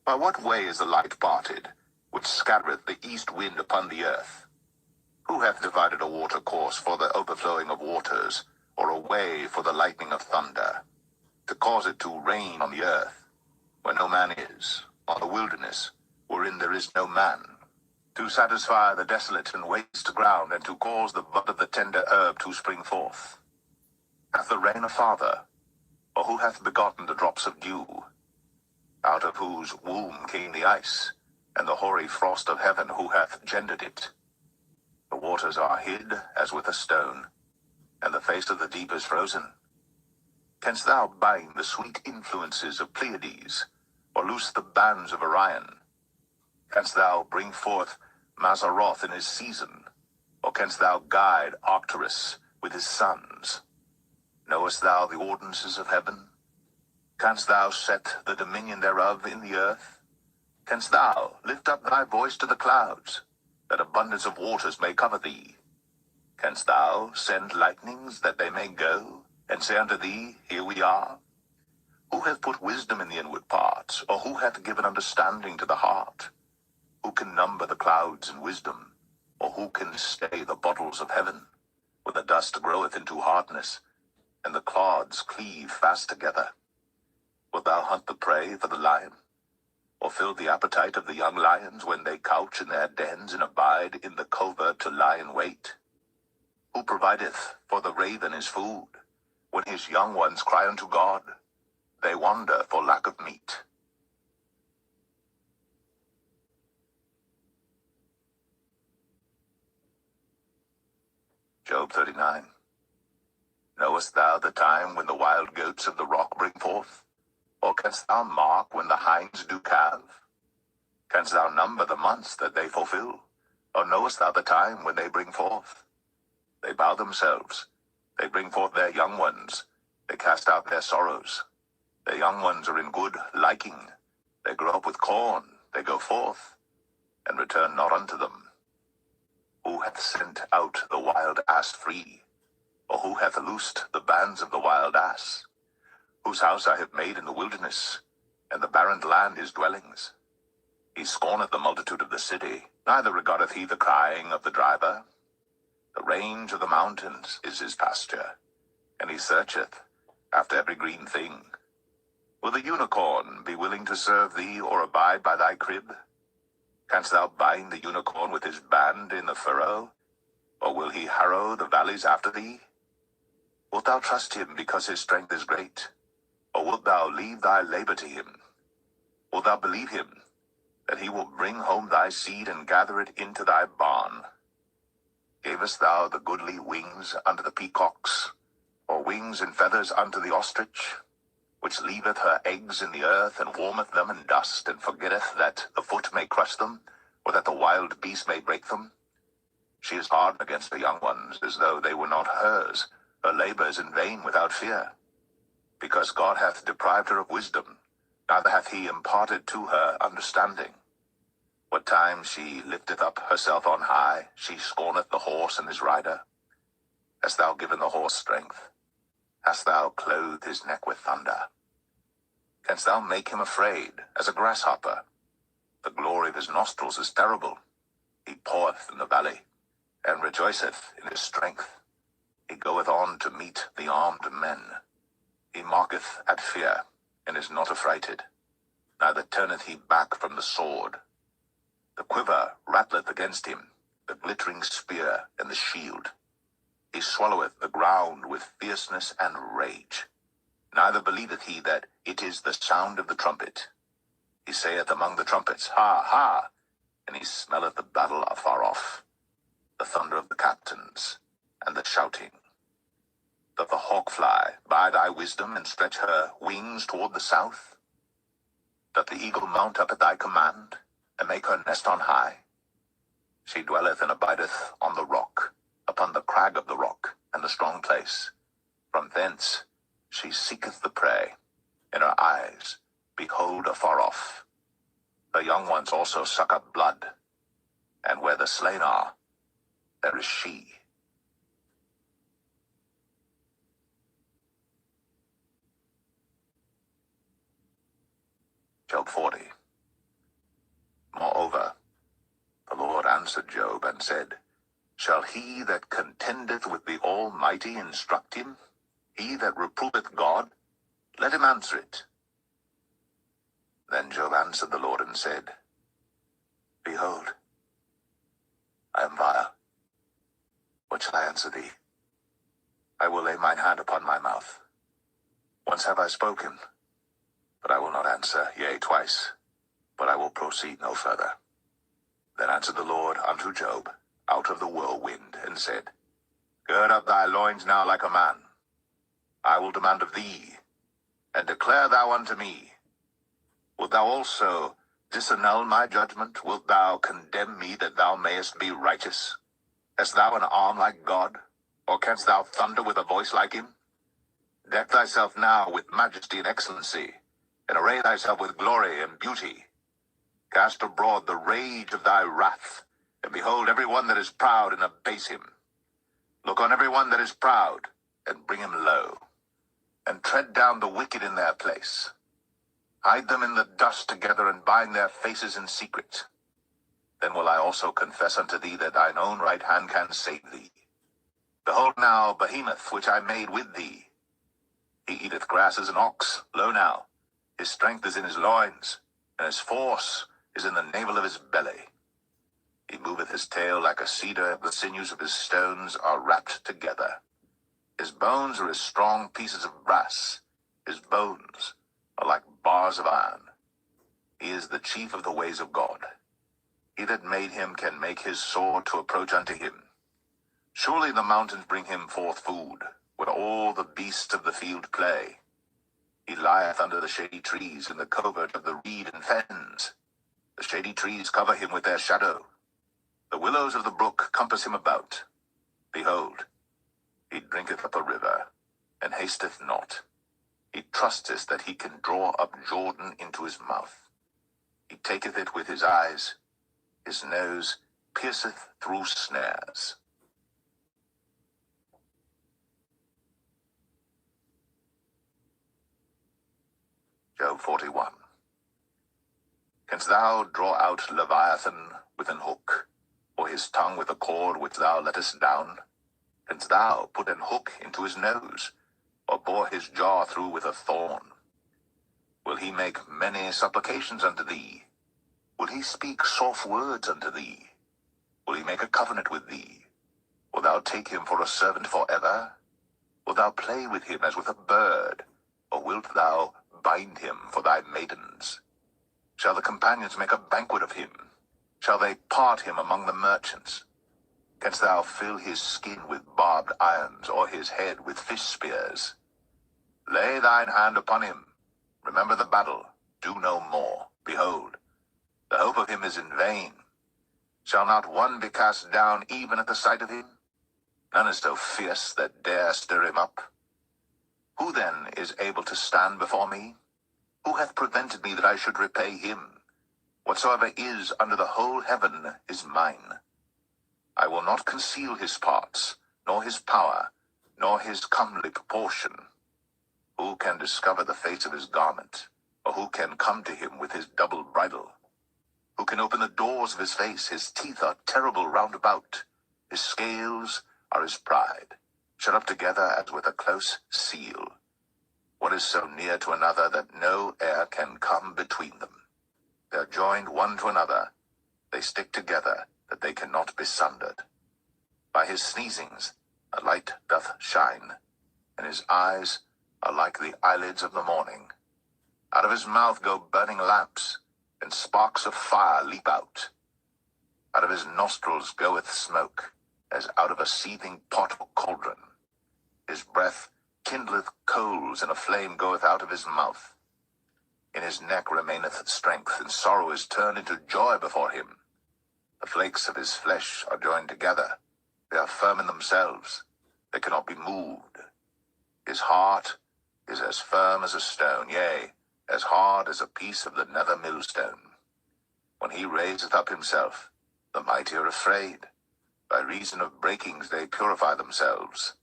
By what way is the light parted, which scattereth the east wind upon the earth? Who hath divided a water course for the overflowing of waters, or a way for the lightning of thunder, to cause it to rain on the earth, where no man is, on the wilderness, wherein there is no man, to satisfy the desolate and waste ground, and to cause the bud of the tender herb to spring forth? Hath the rain a father, or who hath begotten the drops of dew, out of whose womb came the ice, and the hoary frost of heaven, who hath gendered it? The waters are hid as with a stone, and the face of the deep is frozen. Canst thou bind the sweet influences of Pleiades, or loose the bands of Orion? Canst thou bring forth Mazzaroth in his season, or canst thou guide Arcturus with his sons? Knowest thou the ordinances of heaven? Canst thou set the dominion thereof in the earth? Canst thou lift up thy voice to the clouds, that abundance of waters may cover thee? Canst thou send lightnings that they may go, and say unto thee, Here we are? Who hath put wisdom in the inward parts, or who hath given understanding to the heart? Who can number the clouds in wisdom, or who can stay the bottles of heaven? When the dust groweth into hardness, and the clods cleave fast together. Wilt thou hunt the prey for the lion, or fill the appetite of the young lions when they couch in their dens and abide in the covert to lie in wait? Who provideth for the raven his food, when his young ones cry unto God? They wander for lack of meat. Job 39. Knowest thou the time when the wild goats of the rock bring forth? Or canst thou mark when the hinds do calve? Canst thou number the months that they fulfill? Or knowest thou the time when they bring forth? They bow themselves, they bring forth their young ones, they cast out their sorrows. Their young ones are in good liking, they grow up with corn, they go forth, and return not unto them. Who hath sent out the wild ass free, Or who hath loosed the bands of the wild ass? Whose house I have made in the wilderness, and the barren land his dwellings. He scorneth the multitude of the city, neither regardeth he the crying of the driver. The range of the mountains is his pasture, and he searcheth after every green thing. Will the unicorn be willing to serve thee, or abide by thy crib? Canst thou bind the unicorn with his band in the furrow? Or will he harrow the valleys after thee? Wilt thou trust him because his strength is great? Or wilt thou leave thy labor to him? Wilt thou believe him, that he will bring home thy seed and gather it into thy barn? Gavest thou the goodly wings unto the peacocks, or wings and feathers unto the ostrich, which leaveth her eggs in the earth, and warmeth them in dust, and forgetteth that the foot may crush them, or that the wild beast may break them? She is hardened against the young ones, as though they were not hers. Her labor is in vain without fear. Because God hath deprived her of wisdom, neither hath he imparted to her understanding. What time she lifteth up herself on high, she scorneth the horse and his rider. Hast thou given the horse strength? Hast thou clothed his neck with thunder? Canst thou make him afraid as a grasshopper? The glory of his nostrils is terrible. He poureth in the valley, and rejoiceth in his strength. He goeth on to meet the armed men. He mocketh at fear, and is not affrighted, neither turneth he back from the sword. The quiver rattleth against him, the glittering spear and the shield. He swalloweth the ground with fierceness and rage. Neither believeth he that it is the sound of the trumpet. He saith among the trumpets, Ha, ha! And he smelleth the battle afar off, the thunder of the captains, and the shouting. Doth the hawk fly by thy wisdom, and stretch her wings toward the south? Doth the eagle mount up at thy command, and make her nest on high? She dwelleth and abideth on the rock, upon the crag of the rock, and the strong place. From thence she seeketh the prey, and her eyes behold afar off. Her young ones also suck up blood, and where the slain are, there is she. Job 40. Moreover, the Lord answered Job and said, Shall he that contendeth with the Almighty instruct him? He that reproveth God, let him answer it. Then Job answered the Lord and said, Behold, I am vile. What shall I answer thee? I will lay mine hand upon my mouth. Once have I spoken, but I will not answer, yea, twice, but I will proceed no further. Then answered the Lord unto Job out of the whirlwind, and said, Gird up thy loins now like a man. I will demand of thee, and declare thou unto me. Wilt thou also disannul my judgment? Wilt thou condemn me that thou mayest be righteous? Hast thou an arm like God, or canst thou thunder with a voice like him? Deck thyself now with majesty and excellency, and array thyself with glory and beauty. Cast abroad the rage of thy wrath, and behold every one that is proud, and abase him. Look on every one that is proud, and bring him low, and tread down the wicked in their place. Hide them in the dust together, and bind their faces in secret. Then will I also confess unto thee that thine own right hand can save thee. Behold now Behemoth, which I made with thee. He eateth grass as an ox. Lo now, his strength is in his loins, and his force is in the navel of his belly. He moveth his tail like a cedar, the sinews of his stones are wrapped together. His bones are as strong pieces of brass, his bones are like bars of iron. He is the chief of the ways of God. He that made him can make his sword to approach unto him. Surely the mountains bring him forth food, where all the beasts of the field play. He lieth under the shady trees in the covert of the reed and fens. The shady trees cover him with their shadow. The willows of the brook compass him about. Behold, he drinketh up a river, and hasteth not. He trusteth that he can draw up Jordan into his mouth. He taketh it with his eyes. His nose pierceth through snares. Job 41. Canst thou draw out Leviathan with an hook, or his tongue with a cord which thou lettest down? Canst thou put an hook into his nose, or bore his jaw through with a thorn? Will he make many supplications unto thee? Will he speak soft words unto thee? Will he make a covenant with thee? Wilt thou take him for a servant forever? Wilt thou play with him as with a bird, or wilt thou bind him for thy maidens? Shall the companions make a banquet of him? Shall they part him among the merchants? Canst thou fill his skin with barbed irons, or his head with fish spears? Lay thine hand upon him. Remember the battle. Do no more. Behold, the hope of him is in vain. Shall not one be cast down even at the sight of him? None is so fierce that dare stir him up. Who then is able to stand before me? Who hath prevented me that I should repay him? Whatsoever is under the whole heaven is mine. I will not conceal his parts, nor his power, nor his comely proportion. Who can discover the face of his garment, or who can come to him with his double bridle? Who can open the doors of his face? His teeth are terrible round about. His scales are his pride, shut up together as with a close seal. One is so near to another that no air can come between them. They are joined one to another. They stick together, that they cannot be sundered. By his sneezings a light doth shine, and his eyes are like the eyelids of the morning. Out of his mouth go burning lamps, and sparks of fire leap out. Out of his nostrils goeth smoke, as out of a seething pot or cauldron. His breath kindleth coals, and a flame goeth out of his mouth. In his neck remaineth strength, and sorrow is turned into joy before him. The flakes of his flesh are joined together. They are firm in themselves. They cannot be moved. His heart is as firm as a stone, yea, as hard as a piece of the nether millstone. When he raiseth up himself, the mighty are afraid. By reason of breakings they purify themselves.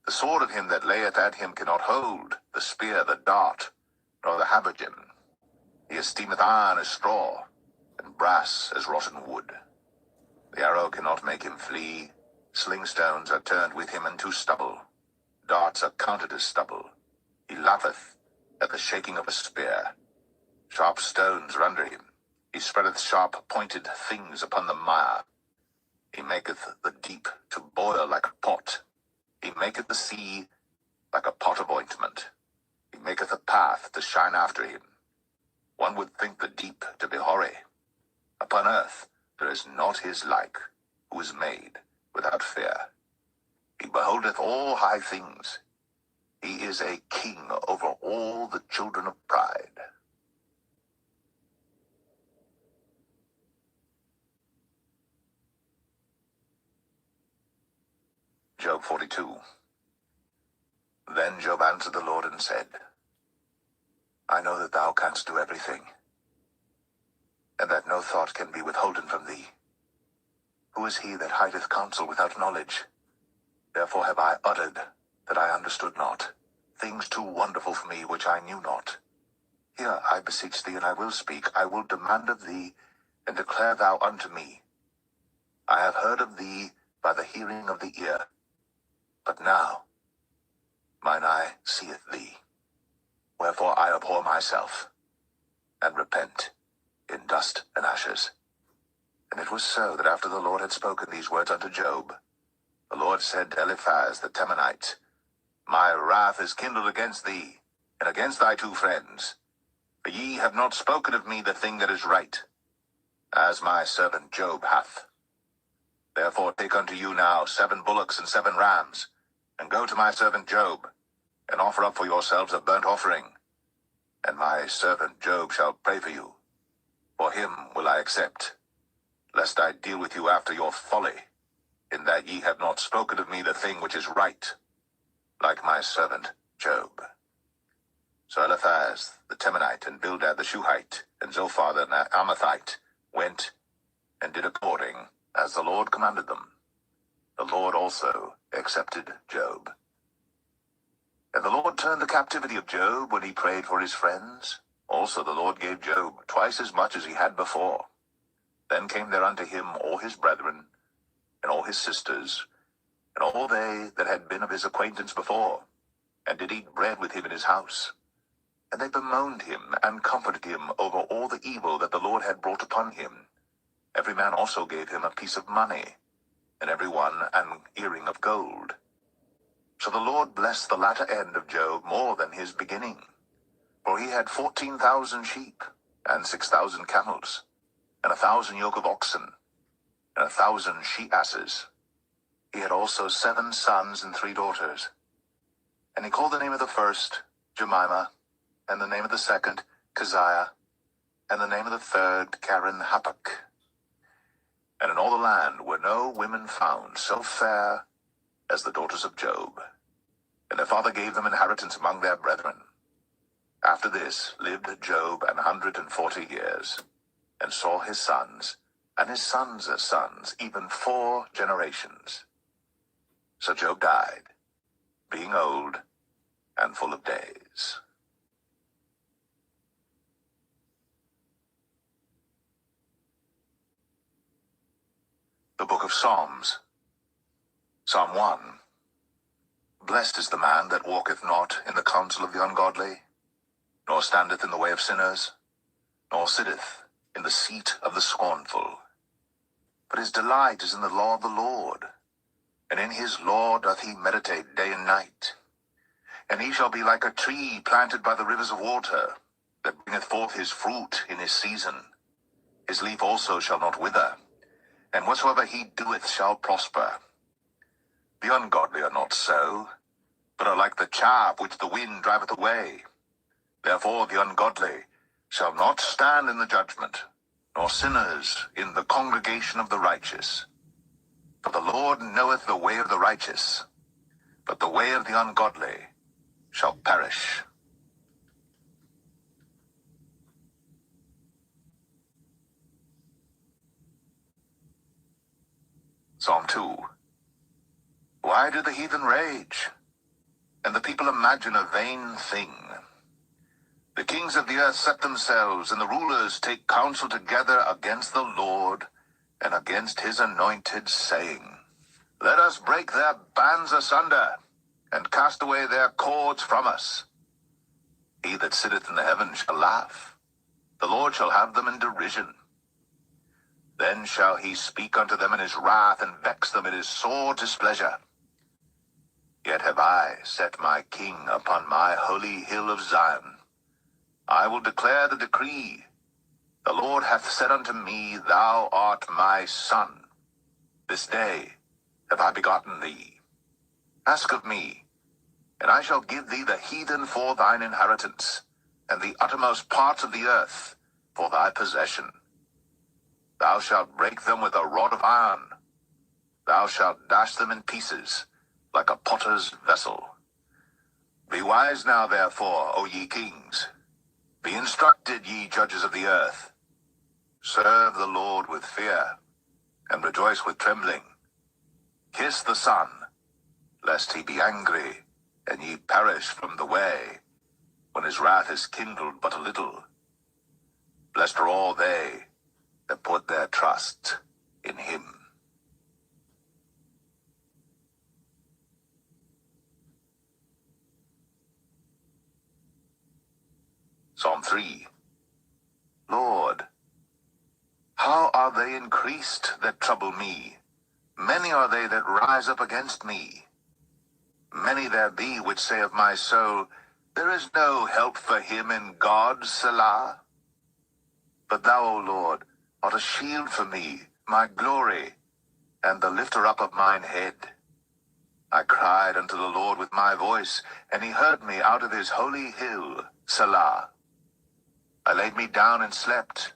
The sword of him that layeth at him cannot hold, the spear, the dart, nor the habergeon. He esteemeth iron as straw, and brass as rotten wood. The arrow cannot make him flee. Sling stones are turned with him into stubble. Darts are counted as stubble. He laugheth at the shaking of a spear. Sharp stones are under him. He spreadeth sharp-pointed things upon the mire. He maketh the deep to boil like a pot. He maketh the sea like a pot of ointment. He maketh a path to shine after him. One would think the deep to be hoary. Upon earth there is not his like, who is made without fear. He beholdeth all high things. He is a king over all the children of pride. Job 42. Then Job answered the Lord and said, I know that thou canst do everything, and that no thought can be withholden from thee. Who is he that hideth counsel without knowledge? Therefore have I uttered that I understood not, things too wonderful for me which I knew not. Hear, I beseech thee, and I will speak. I will demand of thee, and declare thou unto me. I have heard of thee by the hearing of the ear, but now mine eye seeth thee. Wherefore I abhor myself, and repent in dust and ashes. And it was so that after the Lord had spoken these words unto Job, the Lord said to Eliphaz the Temanite, My wrath is kindled against thee, and against thy two friends, for ye have not spoken of me the thing that is right, as my servant Job hath. Therefore take unto you now 7 bullocks and 7 rams, and go to my servant Job, and offer up for yourselves a burnt offering, and my servant Job shall pray for you. For him will I accept, lest I deal with you after your folly, in that ye have not spoken of me the thing which is right, like my servant Job. So Eliphaz the Temanite, and Bildad the Shuhite, and Zophar the Amathite went and did according as the Lord commanded them. The Lord also accepted Job. And the Lord turned the captivity of Job when he prayed for his friends, Also the Lord gave Job twice as much as he had before. Then came there unto him all his brethren, and all his sisters, and all they that had been of his acquaintance before, and did eat bread with him in his house. And they bemoaned him, and comforted him over all the evil that the Lord had brought upon him. Every man also gave him a piece of money, and every one an earring of gold. So the Lord blessed the latter end of Job more than his beginning. For he had 14,000 sheep, and 6,000 camels, and 1,000 yoke of oxen, and 1,000 she-asses. He had also 7 sons and 3 daughters. And he called the name of the first Jemimah, and the name of the second Keziah, and the name of the third Karen-Happuch. And in all the land were no women found so fair as the daughters of Job. And their father gave them inheritance among their brethren. After this lived Job 140 years, and saw his sons, and his sons' sons, even 4 generations. So Job died, being old and full of days. The Book of Psalms. Psalm 1. Blessed is the man that walketh not in the counsel of the ungodly, nor standeth in the way of sinners, nor sitteth in the seat of the scornful. But his delight is in the law of the Lord, and in his law doth he meditate day and night. And he shall be like a tree planted by the rivers of water, that bringeth forth his fruit in his season. His leaf also shall not wither, and whatsoever he doeth shall prosper. The ungodly are not so, but are like the chaff which the wind driveth away. Therefore the ungodly shall not stand in the judgment, nor sinners in the congregation of the righteous. For the Lord knoweth the way of the righteous, but the way of the ungodly shall perish. Psalm 2. Why do the heathen rage, and the people imagine a vain thing? The kings of the earth set themselves, and the rulers take counsel together against the Lord and against his anointed, saying, Let us break their bands asunder, and cast away their cords from us. He that sitteth in the heavens shall laugh. The Lord shall have them in derision. Then shall he speak unto them in his wrath, and vex them in his sore displeasure. Yet have I set my king upon my holy hill of Zion. I will declare the decree. The Lord hath said unto me, Thou art my son. This day have I begotten thee. Ask of me, and I shall give thee the heathen for thine inheritance, and the uttermost parts of the earth for thy possession. Thou shalt break them with a rod of iron. Thou shalt dash them in pieces, like a potter's vessel. Be wise now, therefore, O ye kings. Be instructed, ye judges of the earth. Serve the Lord with fear, and rejoice with trembling. Kiss the Son, lest he be angry, and ye perish from the way, when his wrath is kindled but a little. Blessed are all they that put their trust in him. Psalm 3. Lord, how are they increased that trouble me? Many are they that rise up against me. Many there be which say of my soul, There is no help for him in God, Selah. But thou, O Lord, art a shield for me, my glory, and the lifter up of mine head. I cried unto the Lord with my voice, and he heard me out of his holy hill, Selah. I laid me down and slept.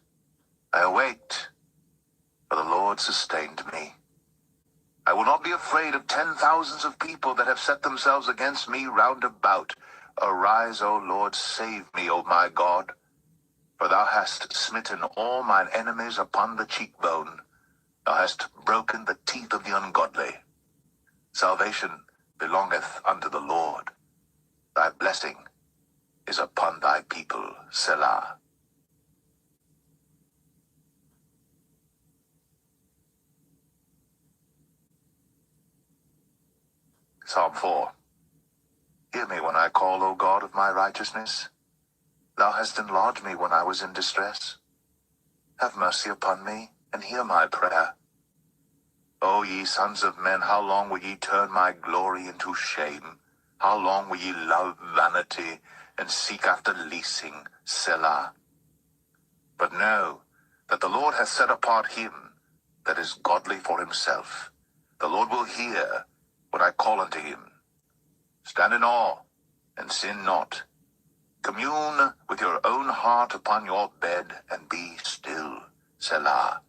I awaked, for the Lord sustained me. I will not be afraid of 10,000s of people that have set themselves against me round about. Arise, O Lord, save me, O my God. For thou hast smitten all mine enemies upon the cheekbone. Thou hast broken the teeth of the ungodly. Salvation belongeth unto the Lord. Thy blessing is upon thy people, Selah. Psalm 4. Hear me when I call, O God of my righteousness. Thou hast enlarged me when I was in distress. Have mercy upon me, and hear my prayer. O ye sons of men, how long will ye turn my glory into shame? How long will ye love vanity, and seek after leasing, Selah? But know that the Lord hath set apart him that is godly for himself. The Lord will hear when I call unto him. Stand in awe, and sin not. Commune with your own heart upon your bed, and be still, Selah.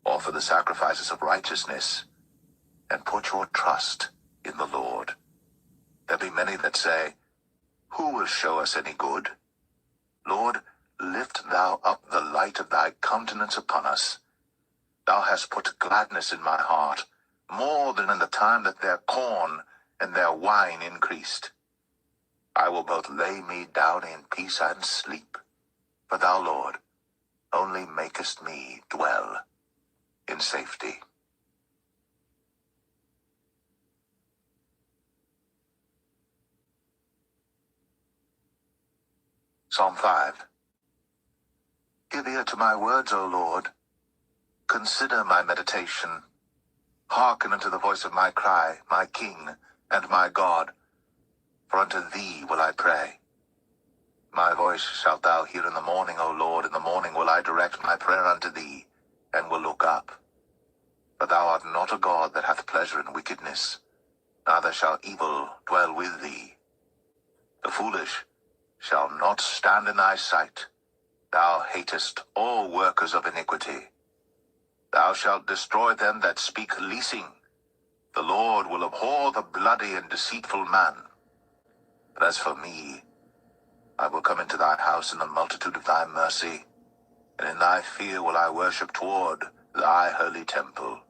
Offer the sacrifices of righteousness, and put your trust in the Lord. There be many that say, Who will show us any good? Lord, lift thou up the light of thy countenance upon us. Thou hast put gladness in my heart, more than in the time that their corn and their wine increased. I will both lay me down in peace and sleep, for thou, Lord, only makest me dwell in safety. Psalm 5. Give ear to my words, O Lord. Consider my meditation. Hearken unto the voice of my cry, my King and my God. For unto thee will I pray. My voice shalt thou hear in the morning, O Lord. In the morning will I direct my prayer unto thee, and will look up. For thou art not a God that hath pleasure in wickedness, neither shall evil dwell with thee. The foolish shall not stand in thy sight. Thou hatest all workers of iniquity. Thou shalt destroy them that speak leasing. The Lord will abhor the bloody and deceitful man. But as for me, I will come into thy house in the multitude of thy mercy, and in thy fear will I worship toward thy holy temple.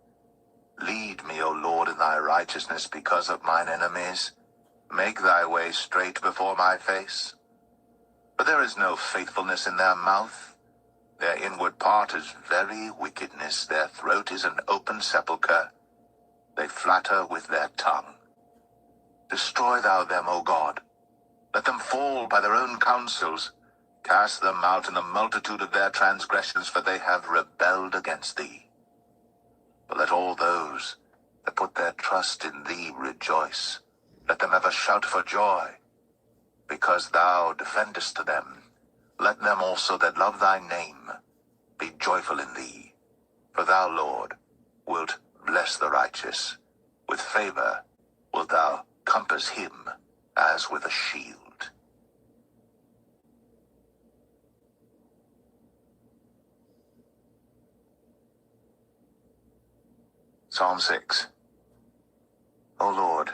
Lead me, O Lord, in thy righteousness because of mine enemies. Make thy way straight before my face. For there is no faithfulness in their mouth. Their inward part is very wickedness. Their throat is an open sepulchre. They flatter with their tongue. Destroy thou them, O God. Let them fall by their own counsels. Cast them out in the multitude of their transgressions, for they have rebelled against thee. But let all those that put their trust in thee rejoice. Let them ever shout for joy, because thou defendest them. Let them also that love thy name be joyful in thee. For thou, Lord, wilt bless the righteous. With favor wilt thou compass him as with a shield. Psalm 6. O Lord,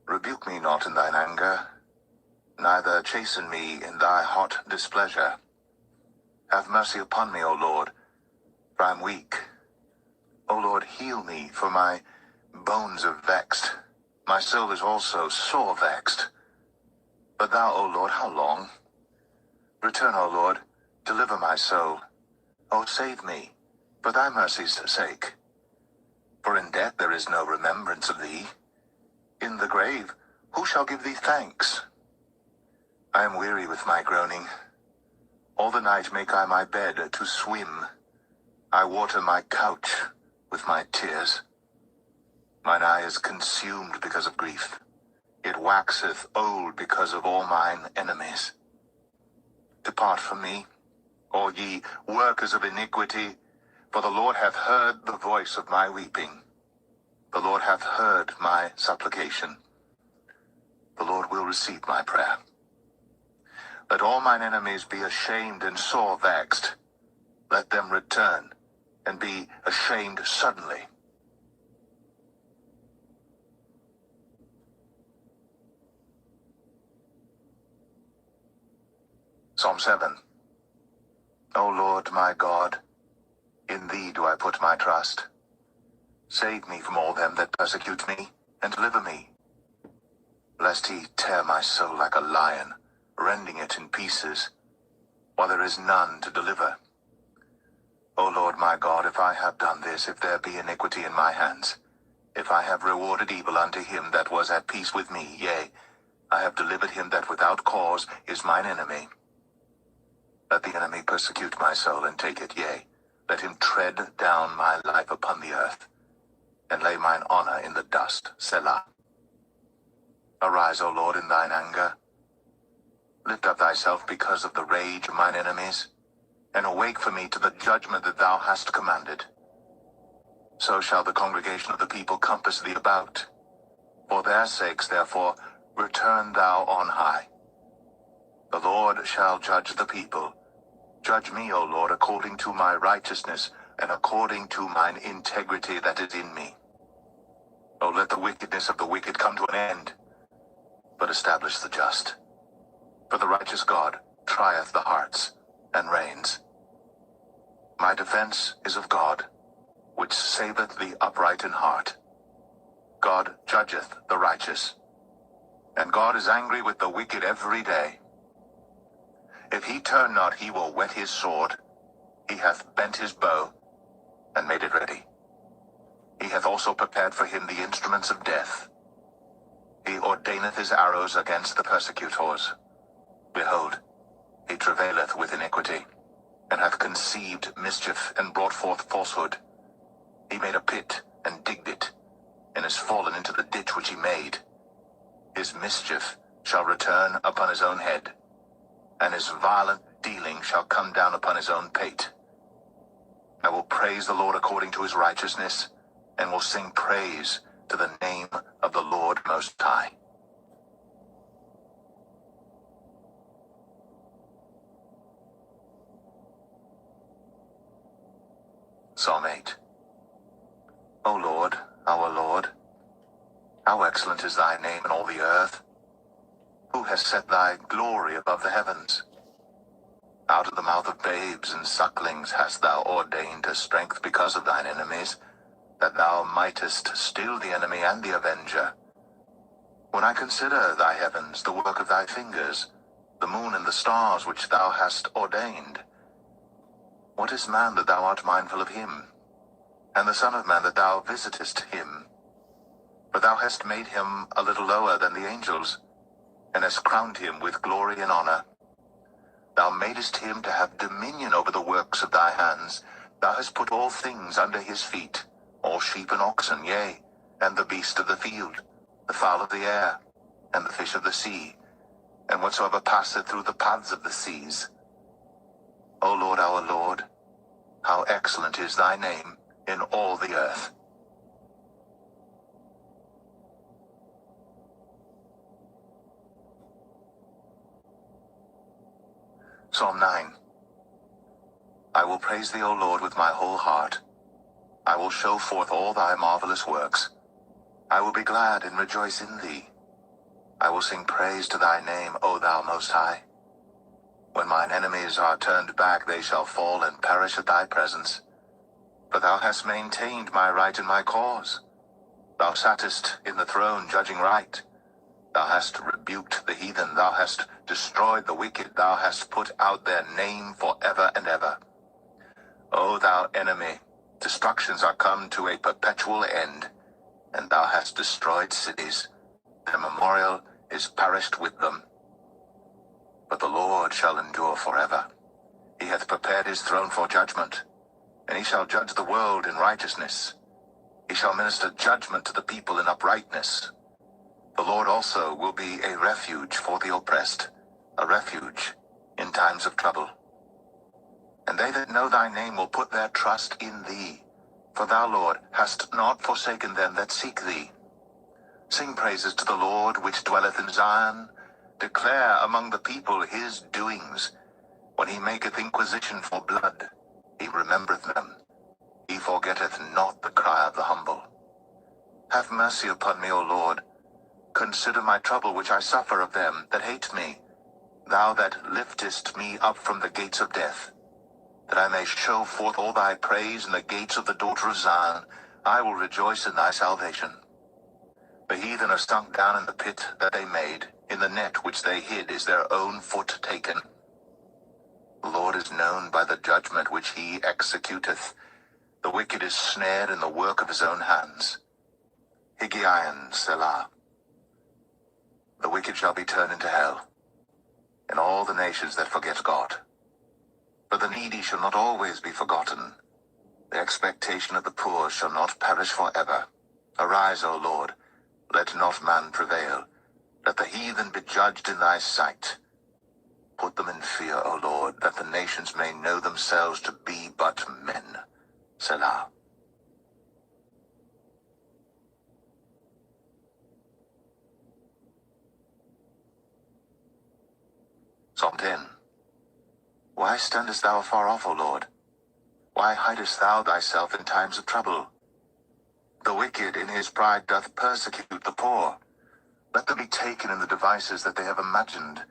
rebuke me not in thine anger, neither chasten me in thy hot displeasure. Have mercy upon me, O Lord, for I am weak. O Lord, heal me, for my bones are vexed. My soul is also sore vexed. But thou, O Lord, how long? Return, O Lord, deliver my soul. O save me, for thy mercy's sake. For in death there is no remembrance of thee. In the grave, who shall give thee thanks? I am weary with my groaning. All the night make I my bed to swim. I water my couch with my tears. Mine eye is consumed because of grief. It waxeth old because of all mine enemies. Depart from me, all ye workers of iniquity, for the Lord hath heard the voice of my weeping. The Lord hath heard my supplication. The Lord will receive my prayer. Let all mine enemies be ashamed and sore vexed. Let them return and be ashamed suddenly. Psalm 7. O Lord my God, in thee do I put my trust. Save me from all them that persecute me, and deliver me. Lest he tear my soul like a lion, rending it in pieces, while there is none to deliver. O Lord my God, if I have done this, if there be iniquity in my hands, if I have rewarded evil unto him that was at peace with me, yea, I have delivered him that without cause is mine enemy. Let the enemy persecute my soul and take it, yea, let him tread down my life upon the earth, and lay mine honor in the dust. Selah. Arise, O Lord, in thine anger. Lift up thyself because of the rage of mine enemies, and awake for me to the judgment that thou hast commanded. So shall the congregation of the people compass thee about. For their sakes, therefore, return thou on high. The Lord shall judge the people. Judge me, O Lord, according to my righteousness, and according to mine integrity that is in me. O let the wickedness of the wicked come to an end, but establish the just. For the righteous God trieth the hearts, and reigns. My defense is of God, which saveth the upright in heart. God judgeth the righteous, and God is angry with the wicked every day. If he turn not, he will whet his sword. He hath bent his bow, and made it ready. He hath also prepared for him the instruments of death. He ordaineth his arrows against the persecutors. Behold, he travaileth with iniquity, and hath conceived mischief, and brought forth falsehood. He made a pit, and digged it, and is fallen into the ditch which he made. His mischief shall return upon his own head, and his violent dealing shall come down upon his own pate. I will praise the Lord according to his righteousness, and will sing praise to the name of the Lord Most High. Psalm 8. O Lord, our Lord, how excellent is thy name in all the earth! Who has set thy glory above the heavens? Out of the mouth of babes and sucklings hast thou ordained a strength because of thine enemies, that thou mightest still the enemy and the avenger. When I consider thy heavens, the work of thy fingers, the moon and the stars which thou hast ordained, what is man that thou art mindful of him, and the son of man that thou visitest him? For thou hast made him a little lower than the angels, and hast crowned him with glory and honor. Thou madest him to have dominion over the works of thy hands. Thou hast put all things under his feet, all sheep and oxen, yea, and the beast of the field, the fowl of the air, and the fish of the sea, and whatsoever passeth through the paths of the seas. O Lord, our Lord, how excellent is thy name in all the earth. Psalm 9. I will praise thee, O Lord, with my whole heart. I will show forth all thy marvelous works. I will be glad and rejoice in thee. I will sing praise to thy name, O thou Most High. When mine enemies are turned back, they shall fall and perish at thy presence. For thou hast maintained my right and my cause. Thou sattest in the throne judging right. Thou hast rebuked the heathen, thou hast destroyed the wicked, thou hast put out their name forever and ever. O thou enemy, destructions are come to a perpetual end, and thou hast destroyed cities. Their memorial is perished with them. But the Lord shall endure forever. He hath prepared his throne for judgment, and he shall judge the world in righteousness. He shall minister judgment to the people in uprightness. The Lord also will be a refuge for the oppressed, a refuge in times of trouble. And they that know thy name will put their trust in thee. For thou, Lord, hast not forsaken them that seek thee. Sing praises to the Lord which dwelleth in Zion. Declare among the people his doings. When he maketh inquisition for blood, he remembereth them. He forgetteth not the cry of the humble. Have mercy upon me, O Lord. Consider my trouble which I suffer of them that hate me. Thou that liftest me up from the gates of death, that I may show forth all thy praise in the gates of the daughter of Zion. I will rejoice in thy salvation. The heathen are sunk down in the pit that they made, In the net which they hid is their own foot taken. The Lord is known by the judgment which he executeth. The wicked is snared in the work of his own hands. Higgaion, Selah. The wicked shall be turned into hell, and all the nations that forget God. But the needy shall not always be forgotten. The expectation of the poor shall not perish forever. Arise, O Lord, let not man prevail. Let the heathen be judged in thy sight. Put them in fear, O Lord, that the nations may know themselves to be but men. Selah. Psalm 10. Why standest thou afar off, O Lord? Why hidest thou thyself in times of trouble? The wicked in his pride doth persecute the poor. Let them be taken in the devices that they have imagined.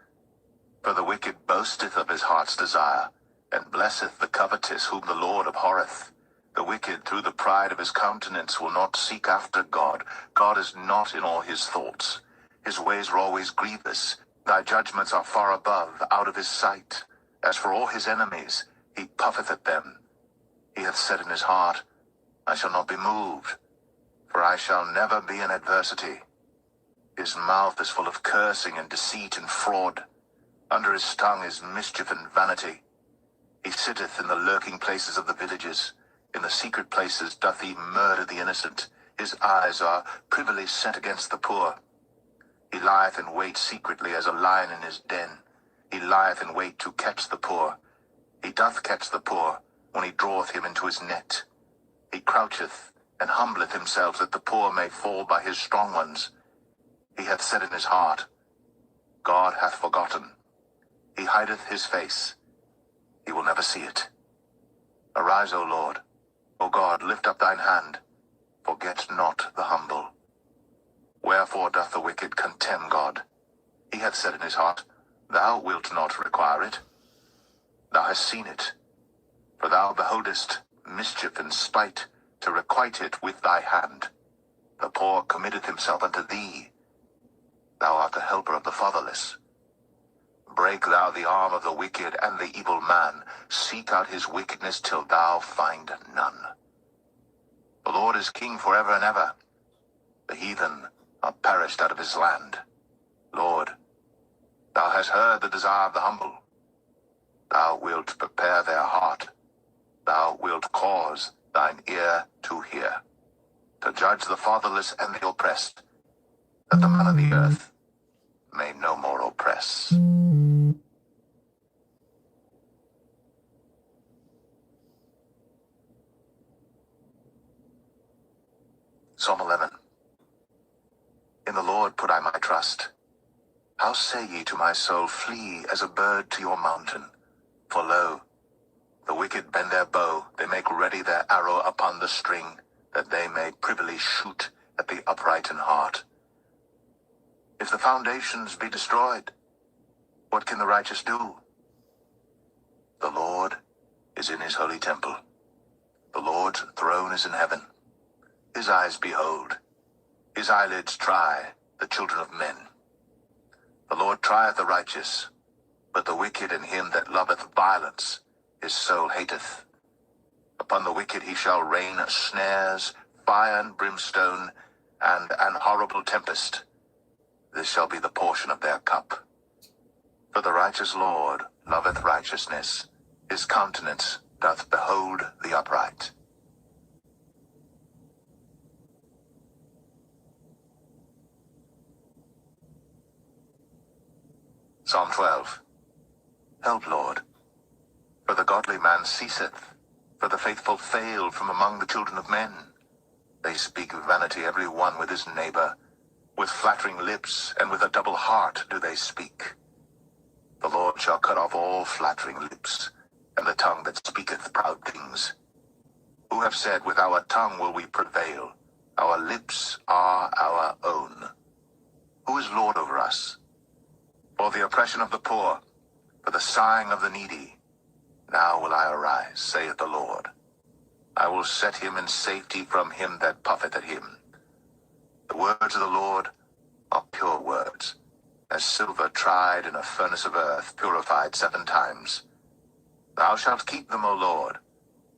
For the wicked boasteth of his heart's desire, and blesseth the covetous whom the Lord abhorreth. The wicked through the pride of his countenance will not seek after God. God is not in all his thoughts. His ways are always grievous. Thy judgments are far above, out of his sight. As for all his enemies, he puffeth at them. He hath said in his heart, I shall not be moved, for I shall never be in adversity. His mouth is full of cursing and deceit and fraud. Under his tongue is mischief and vanity. He sitteth in the lurking places of the villages. In the secret places doth he murder the innocent. His eyes are privily set against the poor. He lieth in wait secretly as a lion in his den. He lieth in wait to catch the poor. He doth catch the poor when he draweth him into his net. He croucheth and humbleth himself that the poor may fall by his strong ones. He hath said in his heart, God hath forgotten. He hideth his face. He will never see it. Arise, O Lord. O God, lift up thine hand. Forget not the humble. Wherefore doth the wicked contemn God? He hath said in his heart, Thou wilt not require it. Thou hast seen it, for thou beholdest mischief and spite, to requite it with thy hand. The poor committeth himself unto thee. Thou art the helper of the fatherless. Break thou the arm of the wicked and the evil man. Seek out his wickedness till thou find none. The Lord is king forever and ever. The heathen are perished out of his land. Lord, thou hast heard the desire of the humble. Thou wilt prepare their heart. Thou wilt cause thine ear to hear, to judge the fatherless and the oppressed, that the man of the earth may no more oppress. Psalm 11. In the Lord put I my trust. How say ye to my soul, flee as a bird to your mountain? For lo, the wicked bend their bow, they make ready their arrow upon the string, that they may privily shoot at the upright in heart. If the foundations be destroyed, what can the righteous do? The Lord is in his holy temple. The Lord's throne is in heaven. His eyes behold, his eyelids try the children of men. The Lord trieth the righteous, but the wicked and him that loveth violence his soul hateth. Upon the wicked he shall rain snares, fire and brimstone, and an horrible tempest. This shall be the portion of their cup. For the righteous Lord loveth righteousness. His countenance doth behold the upright. Psalm 12. Help, Lord, for the godly man ceaseth, for the faithful fail from among the children of men. They speak vanity every one with his neighbor. With flattering lips and with a double heart do they speak. The Lord shall cut off all flattering lips, and the tongue that speaketh proud things. Who have said, with our tongue will we prevail? Our lips are our own. Who is Lord over us? For the oppression of the poor, for the sighing of the needy. Now will I arise, saith the Lord. I will set him in safety from him that puffeth at him. The words of the Lord are pure words, as silver tried in a furnace of earth, purified 7 times. Thou shalt keep them, O Lord.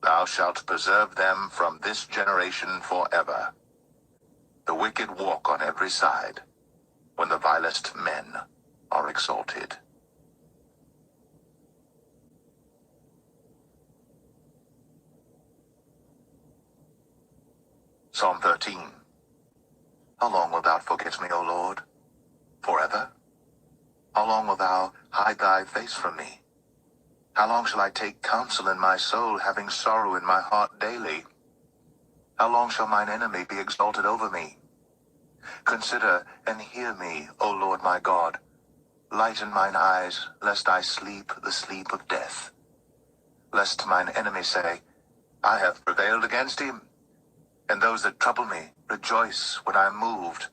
Thou shalt preserve them from this generation forever. The wicked walk on every side, when the vilest men are exalted. Psalm 13. How long wilt thou forget me, O Lord? Forever? How long wilt thou hide thy face from me? How long shall I take counsel in my soul, having sorrow in my heart daily? How long shall mine enemy be exalted over me? Consider and hear me, O Lord my God. Lighten mine eyes, lest I sleep the sleep of death. Lest mine enemy say, I have prevailed against him. And those that trouble me rejoice when I am moved.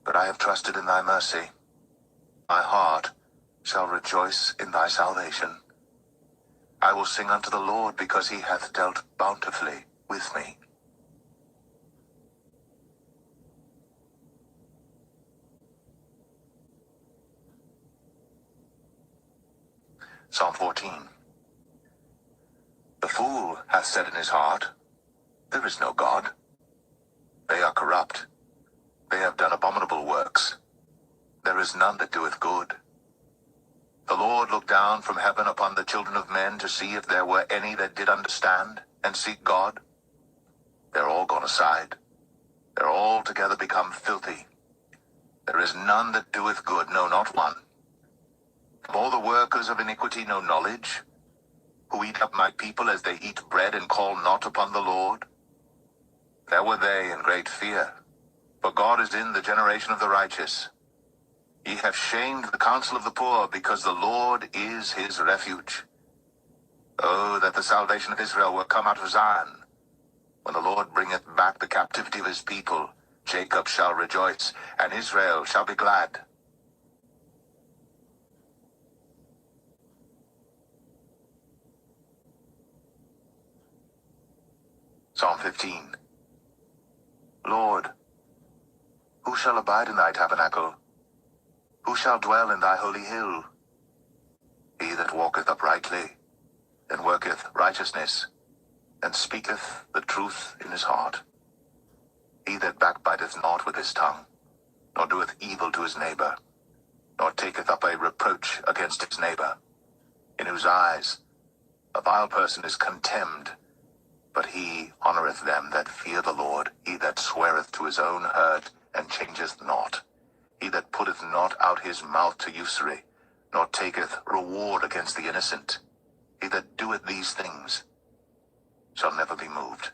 But I have trusted in thy mercy. My heart shall rejoice in thy salvation. I will sing unto the Lord, because he hath dealt bountifully with me. Psalm 14. The fool hath said in his heart, there is no God. They are corrupt. They have done abominable works. There is none that doeth good. The Lord looked down from heaven upon the children of men to see if there were any that did understand and seek God. They're all gone aside. They're all together become filthy. There is none that doeth good, no, not one. Of all the workers of iniquity no knowledge, who eat up my people as they eat bread and call not upon the Lord. There were they in great fear, for God is in the generation of the righteous. Ye have shamed the counsel of the poor, because the Lord is his refuge. Oh, that the salvation of Israel were come out of Zion. When the Lord bringeth back the captivity of his people, Jacob shall rejoice, and Israel shall be glad. Psalm 15. Lord, who shall abide in thy tabernacle? Who shall dwell in thy holy hill? He that walketh uprightly, and worketh righteousness, and speaketh the truth in his heart. He that backbiteth not with his tongue, nor doeth evil to his neighbor, nor taketh up a reproach against his neighbor, in whose eyes a vile person is contemned, but he honoureth them that fear the Lord. He that sweareth to his own hurt, and changeth not. He that putteth not out his mouth to usury, nor taketh reward against the innocent. He that doeth these things shall never be moved.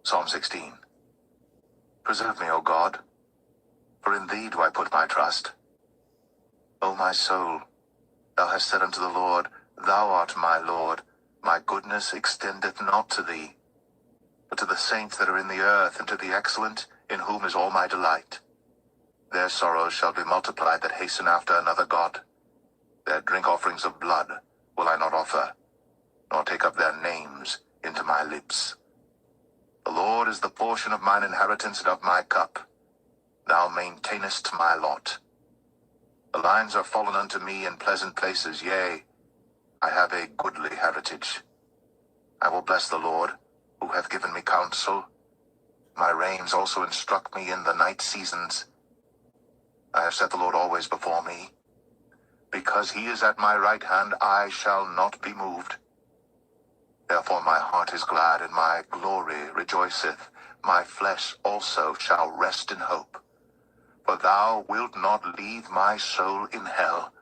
Psalm 16. Preserve me, O God, for in thee do I put my trust. O my soul, thou hast said unto the Lord, Thou art my Lord. My goodness extendeth not to thee, but to the saints that are in the earth, and to the excellent, in whom is all my delight. Their sorrows shall be multiplied that hasten after another God. Their drink offerings of blood will I not offer, nor take up their names into my lips. The Lord is the portion of mine inheritance and of my cup. Thou maintainest my lot. The lines are fallen unto me in pleasant places, yea, I have a goodly heritage. I will bless the Lord, who hath given me counsel. My reins also instruct me in the night seasons. I have set the Lord always before me. Because he is at my right hand, I shall not be moved. Therefore my heart is glad, and my glory rejoiceth. My flesh also shall rest in hope. For thou wilt not leave my soul in hell,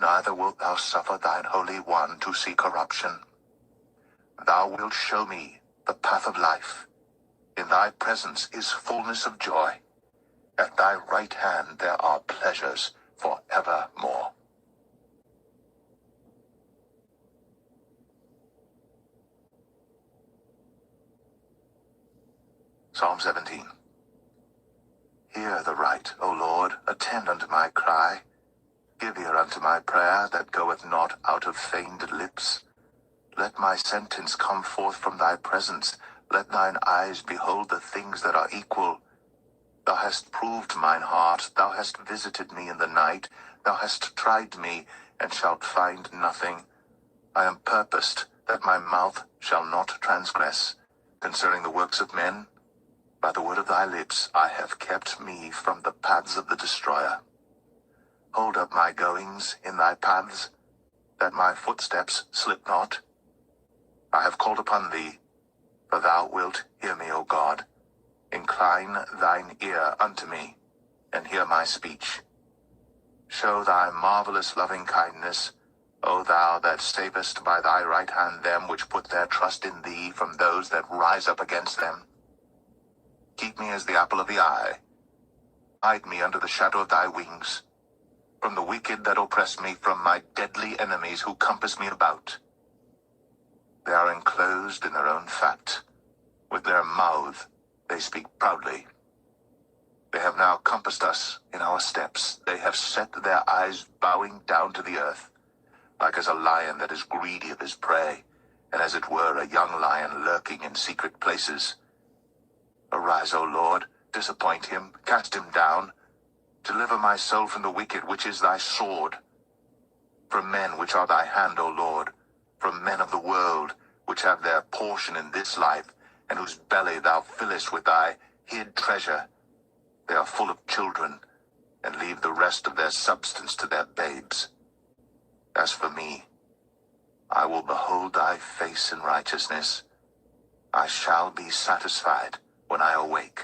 neither wilt thou suffer thine Holy One to see corruption. Thou wilt show me the path of life. In thy presence is fullness of joy. At thy right hand there are pleasures for evermore. Psalm 17. Hear the right, O Lord, attend unto my cry. Give ear unto my prayer that goeth not out of feigned lips. Let my sentence come forth from thy presence. Let thine eyes behold the things that are equal. Thou hast proved mine heart. Thou hast visited me in the night. Thou hast tried me, and shalt find nothing. I am purposed that my mouth shall not transgress. Concerning the works of men, by the word of thy lips I have kept me from the paths of the destroyer. Hold up my goings in thy paths, that my footsteps slip not. I have called upon thee, for thou wilt hear me, O God. Incline thine ear unto me, and hear my speech. Show thy marvelous loving kindness, O thou that savest by thy right hand them which put their trust in thee from those that rise up against them. Keep me as the apple of the eye. Hide me under the shadow of thy wings, from the wicked that oppress me, from my deadly enemies who compass me about. They are enclosed in their own fat. With their mouth they speak proudly. They have now compassed us in our steps. They have set their eyes bowing down to the earth, like as a lion that is greedy of his prey, and as it were a young lion lurking in secret places. Arise, O Lord, disappoint him, cast him down. Deliver my soul from the wicked, which is thy sword. From men which are thy hand, O Lord, from men of the world, which have their portion in this life, and whose belly thou fillest with thy hid treasure. They are full of children, and leave the rest of their substance to their babes. As for me, I will behold thy face in righteousness. I shall be satisfied when I awake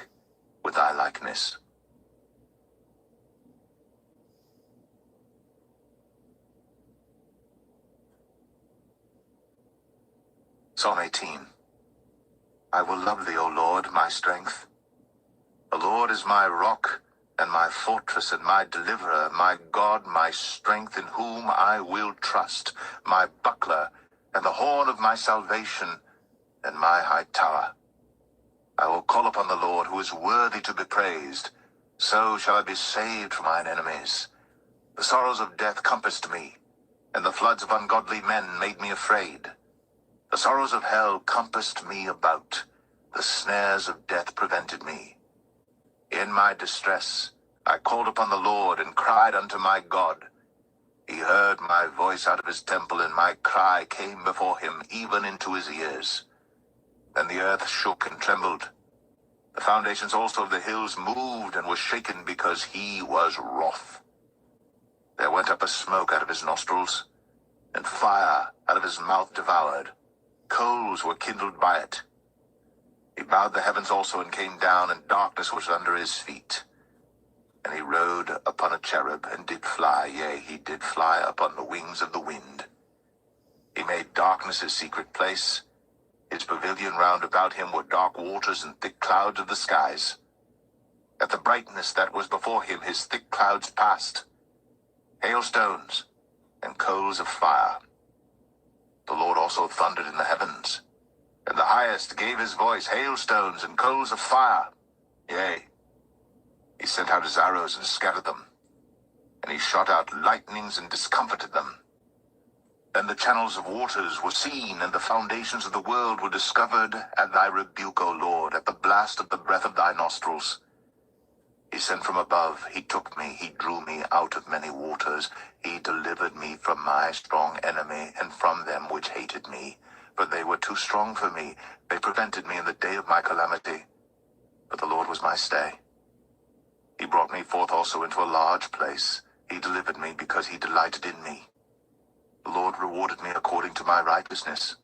with thy likeness. Psalm 18. I will love thee, O Lord, my strength. The Lord is my rock and my fortress and my deliverer, my God, my strength, in whom I will trust, my buckler and the horn of my salvation and my high tower. I will call upon the Lord, who is worthy to be praised. So shall I be saved from mine enemies. The sorrows of death compassed me, and the floods of ungodly men made me afraid. The sorrows of hell compassed me about. The snares of death prevented me. In my distress I called upon the Lord and cried unto my God. He heard my voice out of his temple, and my cry came before him, even into his ears. Then the earth shook and trembled. The foundations also of the hills moved and were shaken, because he was wroth. There went up a smoke out of his nostrils, and fire out of his mouth devoured. Coals were kindled by it. He bowed the heavens also and came down, and darkness was under his feet. And he rode upon a cherub, and did fly, yea, he did fly upon the wings of the wind. He made darkness his secret place. His pavilion round about him were dark waters and thick clouds of the skies. At the brightness that was before him his thick clouds passed, hailstones and coals of fire. The Lord also thundered in the heavens, and the highest gave his voice, hailstones and coals of fire. Yea, he sent out his arrows and scattered them, and he shot out lightnings and discomfited them. Then the channels of waters were seen, and the foundations of the world were discovered at thy rebuke, O Lord, at the blast of the breath of thy nostrils. He sent from above, he took me, he drew me out of many waters. He delivered me from my strong enemy, and from them which hated me. For they were too strong for me. They prevented me in the day of my calamity. But the Lord was my stay. He brought me forth also into a large place. He delivered me because he delighted in me. The Lord rewarded me according to my righteousness.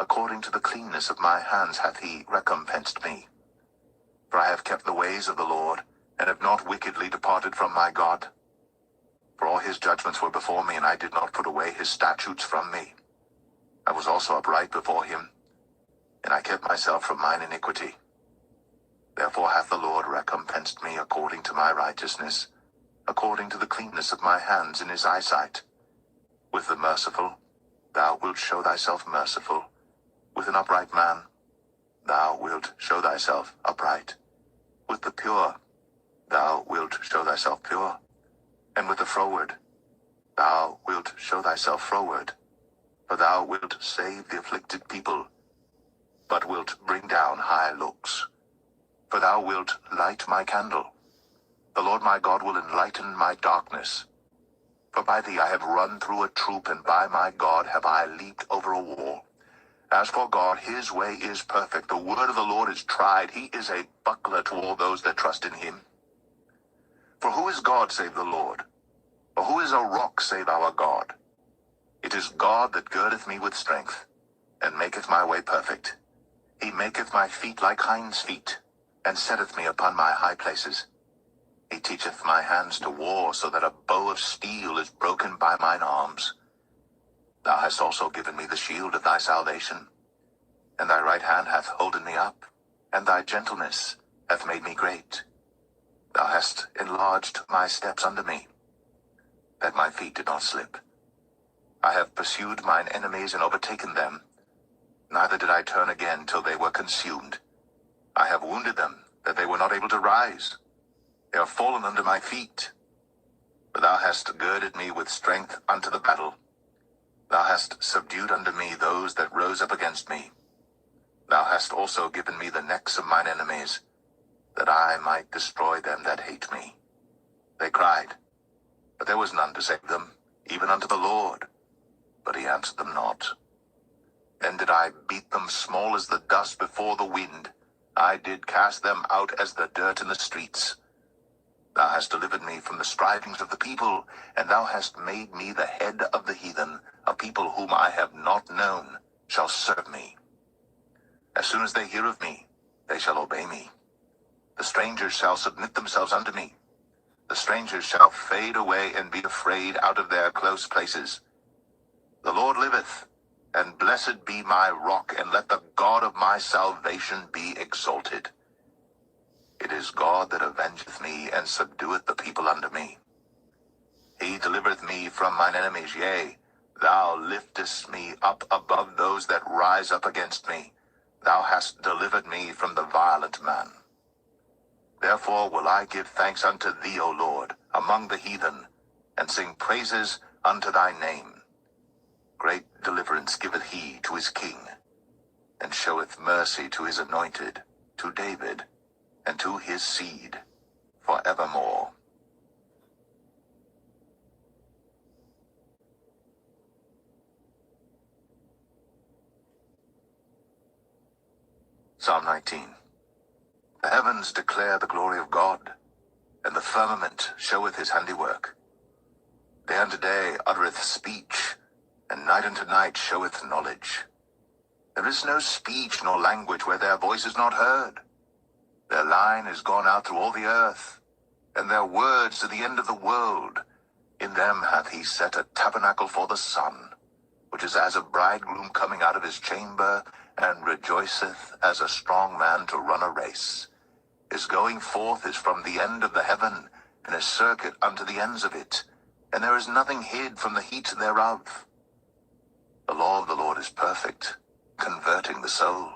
According to the cleanness of my hands hath he recompensed me. For I have kept the ways of the Lord, and have not wickedly departed from my God. For all his judgments were before me, and I did not put away his statutes from me. I was also upright before him, and I kept myself from mine iniquity. Therefore hath the Lord recompensed me according to my righteousness, according to the cleanness of my hands in his eyesight. With the merciful, thou wilt show thyself merciful. With an upright man, thou wilt show thyself upright. With the pure, thou wilt show thyself pure. And with the froward, thou wilt show thyself froward. For thou wilt save the afflicted people, but wilt bring down high looks. For thou wilt light my candle. The Lord my God will enlighten my darkness. For by thee I have run through a troop, and by my God have I leaped over a wall. As for God, his way is perfect. The word of the Lord is tried. He is a buckler to all those that trust in him. For who is God save the Lord? Or who is a rock save our God? It is God that girdeth me with strength, and maketh my way perfect. He maketh my feet like hinds' feet, and setteth me upon my high places. He teacheth my hands to war, so that a bow of steel is broken by mine arms. Thou hast also given me the shield of thy salvation, and thy right hand hath holden me up, and thy gentleness hath made me great. Thou hast enlarged my steps under me, that my feet did not slip. I have pursued mine enemies and overtaken them, neither did I turn again till they were consumed. I have wounded them, that they were not able to rise. They are fallen under my feet. For thou hast girded me with strength unto the battle. Thou hast subdued unto me those that rose up against me. Thou hast also given me the necks of mine enemies, that I might destroy them that hate me. They cried, but there was none to save them, even unto the Lord. But he answered them not. Then did I beat them small as the dust before the wind. I did cast them out as the dirt in the streets. Thou hast delivered me from the strivings of the people, and thou hast made me the head of the heathen. A people whom I have not known shall serve me. As soon as they hear of me, they shall obey me. The strangers shall submit themselves unto me. The strangers shall fade away and be afraid out of their close places. The Lord liveth, and blessed be my rock, and let the God of my salvation be exalted. It is God that avengeth me, and subdueth the people under me. He delivereth me from mine enemies, yea, thou liftest me up above those that rise up against me. Thou hast delivered me from the violent man. Therefore will I give thanks unto thee, O Lord, among the heathen, and sing praises unto thy name. Great deliverance giveth he to his king, and showeth mercy to his anointed, to David, and to his seed forevermore. Psalm 19. The heavens declare the glory of God, and the firmament showeth his handiwork. Day unto day uttereth speech, and night unto night showeth knowledge. There is no speech nor language where their voice is not heard. Their line is gone out through all the earth, and their words to the end of the world. In them hath he set a tabernacle for the sun, which is as a bridegroom coming out of his chamber, and rejoiceth as a strong man to run a race. His going forth is from the end of the heaven, and his circuit unto the ends of it, and there is nothing hid from the heat thereof. The law of the Lord is perfect, converting the soul.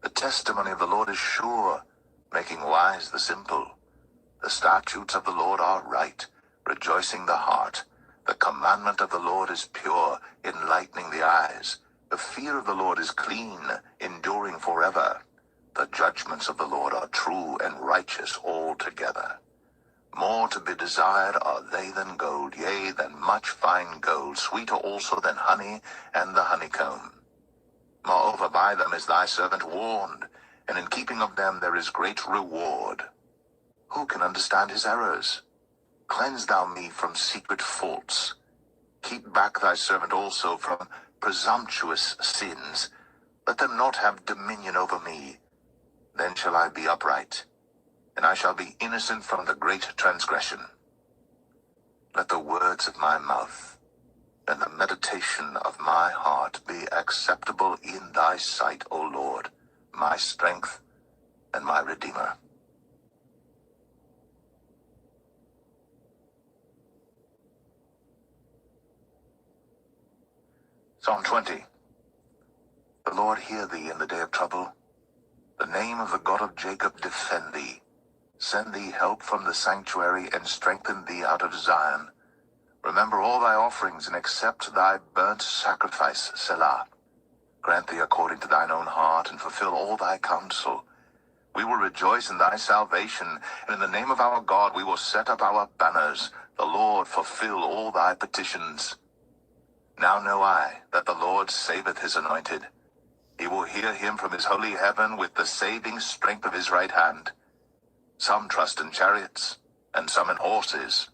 The testimony of the Lord is sure, making wise the simple. The statutes of the Lord are right, rejoicing the heart. The commandment of the Lord is pure, enlightening the eyes. The fear of the Lord is clean, enduring forever. The judgments of the Lord are true and righteous altogether. More to be desired are they than gold, yea, than much fine gold, sweeter also than honey and the honeycomb. Moreover, by them is thy servant warned, and in keeping of them there is great reward. Who can understand his errors? Cleanse thou me from secret faults. Keep back thy servant also from presumptuous sins. Let them not have dominion over me. Then shall I be upright, and I shall be innocent from the great transgression. Let the words of my mouth and the meditation of my heart be acceptable in thy sight, O Lord, my strength and my Redeemer. Psalm 20. The Lord hear thee in the day of trouble. The name of the God of Jacob defend thee. Send thee help from the sanctuary, and strengthen thee out of Zion. Remember all thy offerings, and accept thy burnt sacrifice, Selah. Grant thee according to thine own heart, and fulfill all thy counsel. We will rejoice in thy salvation, and in the name of our God we will set up our banners. The Lord fulfill all thy petitions. Now know I that the Lord saveth his anointed. He will hear him from his holy heaven with the saving strength of his right hand. Some trust in chariots, and some in horses.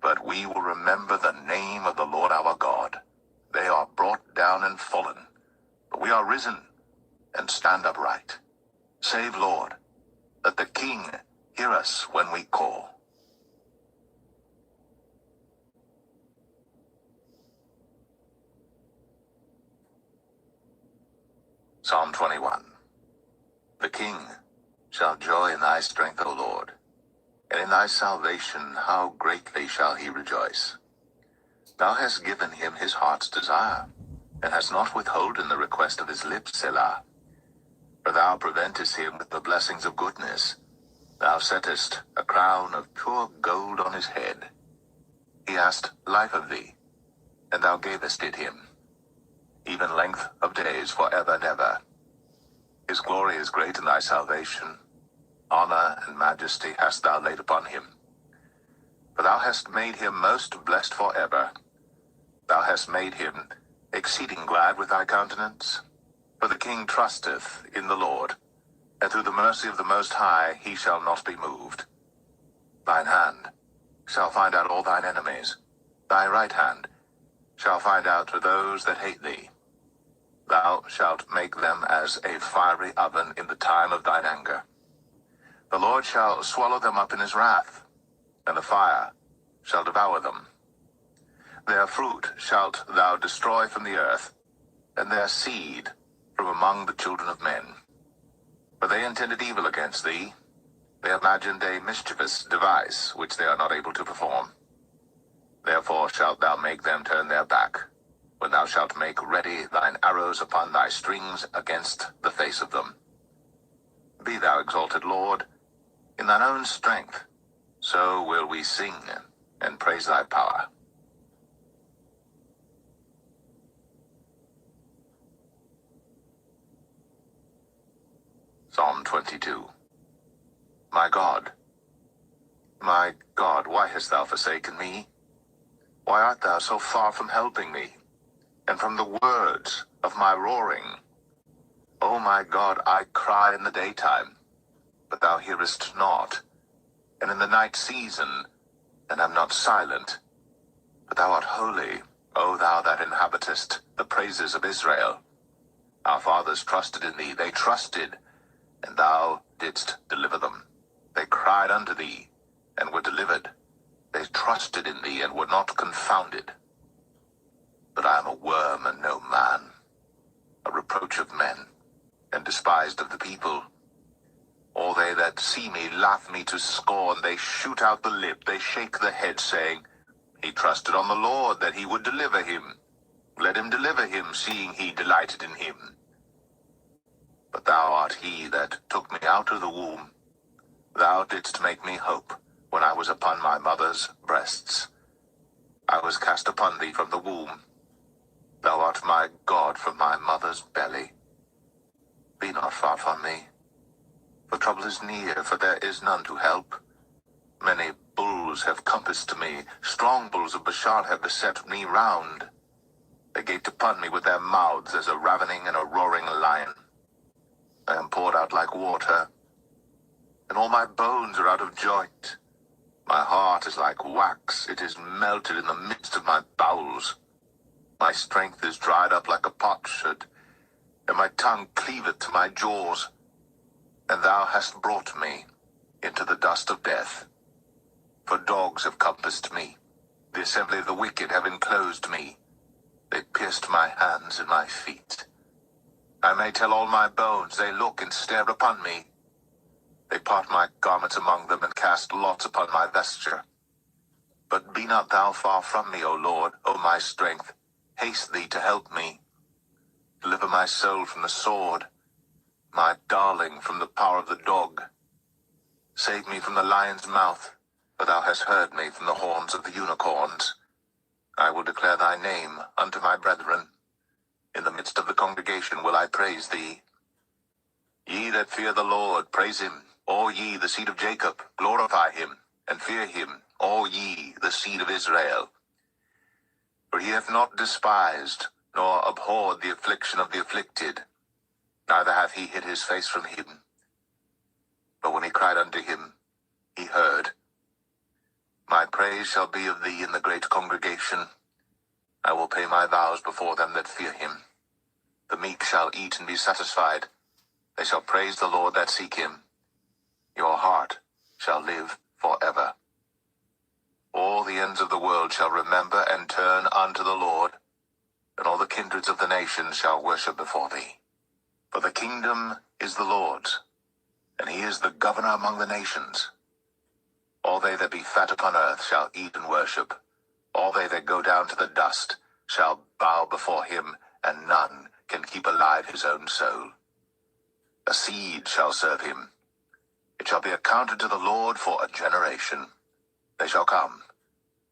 But we will remember the name of the Lord our God. They are brought down and fallen, but we are risen and stand upright. Save, Lord, that the King hear us when we call. Psalm 21. The King shall joy in thy strength, O Lord, and in thy salvation how greatly shall he rejoice. Thou hast given him his heart's desire, and hast not withholden the request of his lips, Selah. For thou preventest him with the blessings of goodness. Thou settest a crown of pure gold on his head. He asked life of thee, and thou gavest it him, even length of days forever and ever. His glory is great in thy salvation. Honor and majesty hast thou laid upon him. For thou hast made him most blessed forever. Thou hast made him exceeding glad with thy countenance. For the king trusteth in the Lord, and through the mercy of the Most High he shall not be moved. Thine hand shall find out all thine enemies. Thy right hand shall find out those that hate thee. Thou shalt make them as a fiery oven in the time of thine anger. The Lord shall swallow them up in his wrath, and the fire shall devour them. Their fruit shalt thou destroy from the earth, and their seed from among the children of men. For they intended evil against thee. They imagined a mischievous device which they are not able to perform. Therefore shalt thou make them turn their back, when thou shalt make ready thine arrows upon thy strings against the face of them. Be thou exalted, Lord, in thine own strength, so will we sing and praise thy power. Psalm 22. My God, why hast thou forsaken me? Why art thou so far from helping me, and from the words of my roaring? O my God, I cry in the daytime, but thou hearest not, and in the night season, and am not silent. But thou art holy, O thou that inhabitest the praises of Israel. Our fathers trusted in thee, they trusted, and thou didst deliver them. They cried unto thee, and were delivered. They trusted in thee, and were not confounded. But I am a worm and no man, a reproach of men, and despised of the people. All they that see me laugh me to scorn. They shoot out the lip, they shake the head, saying, He trusted on the Lord, that he would deliver him. Let him deliver him, seeing he delighted in him. But thou art he that took me out of the womb. Thou didst make me hope when I was upon my mother's breasts. I was cast upon thee from the womb. Thou art my God from my mother's belly. Be not far from me, for trouble is near, for there is none to help. Many bulls have compassed me, strong bulls of Bashan have beset me round. They gaped upon me with their mouths as a ravening and a roaring lion. I am poured out like water, and all my bones are out of joint. My heart is like wax, it is melted in the midst of my bowels. My strength is dried up like a potsherd, and my tongue cleaveth to my jaws. And thou hast brought me into the dust of death. For dogs have compassed me, the assembly of the wicked have enclosed me. They pierced my hands and my feet. I may tell all my bones, they look and stare upon me. They part my garments among them, and cast lots upon my vesture. But be not thou far from me, O Lord, O my strength. Haste thee to help me. Deliver my soul from the sword, my darling from the power of the dog. Save me from the lion's mouth, for thou hast heard me from the horns of the unicorns. I will declare thy name unto my brethren. In the midst of the congregation will I praise thee. Ye that fear the Lord, praise him. All ye, the seed of Jacob, glorify him, and fear him, all ye, the seed of Israel. For he hath not despised, nor abhorred the affliction of the afflicted, neither hath he hid his face from him. But when he cried unto him, he heard. My praise shall be of thee in the great congregation. I will pay my vows before them that fear him. The meek shall eat and be satisfied. They shall praise the Lord that seek him. Your heart shall live forever. All the ends of the world shall remember and turn unto the Lord, and all the kindreds of the nations shall worship before thee. For the kingdom is the Lord's, and he is the governor among the nations. All they that be fat upon earth shall eat and worship. All they that go down to the dust shall bow before him, and none can keep alive his own soul. A seed shall serve him. It shall be accounted to the Lord for a generation. They shall come,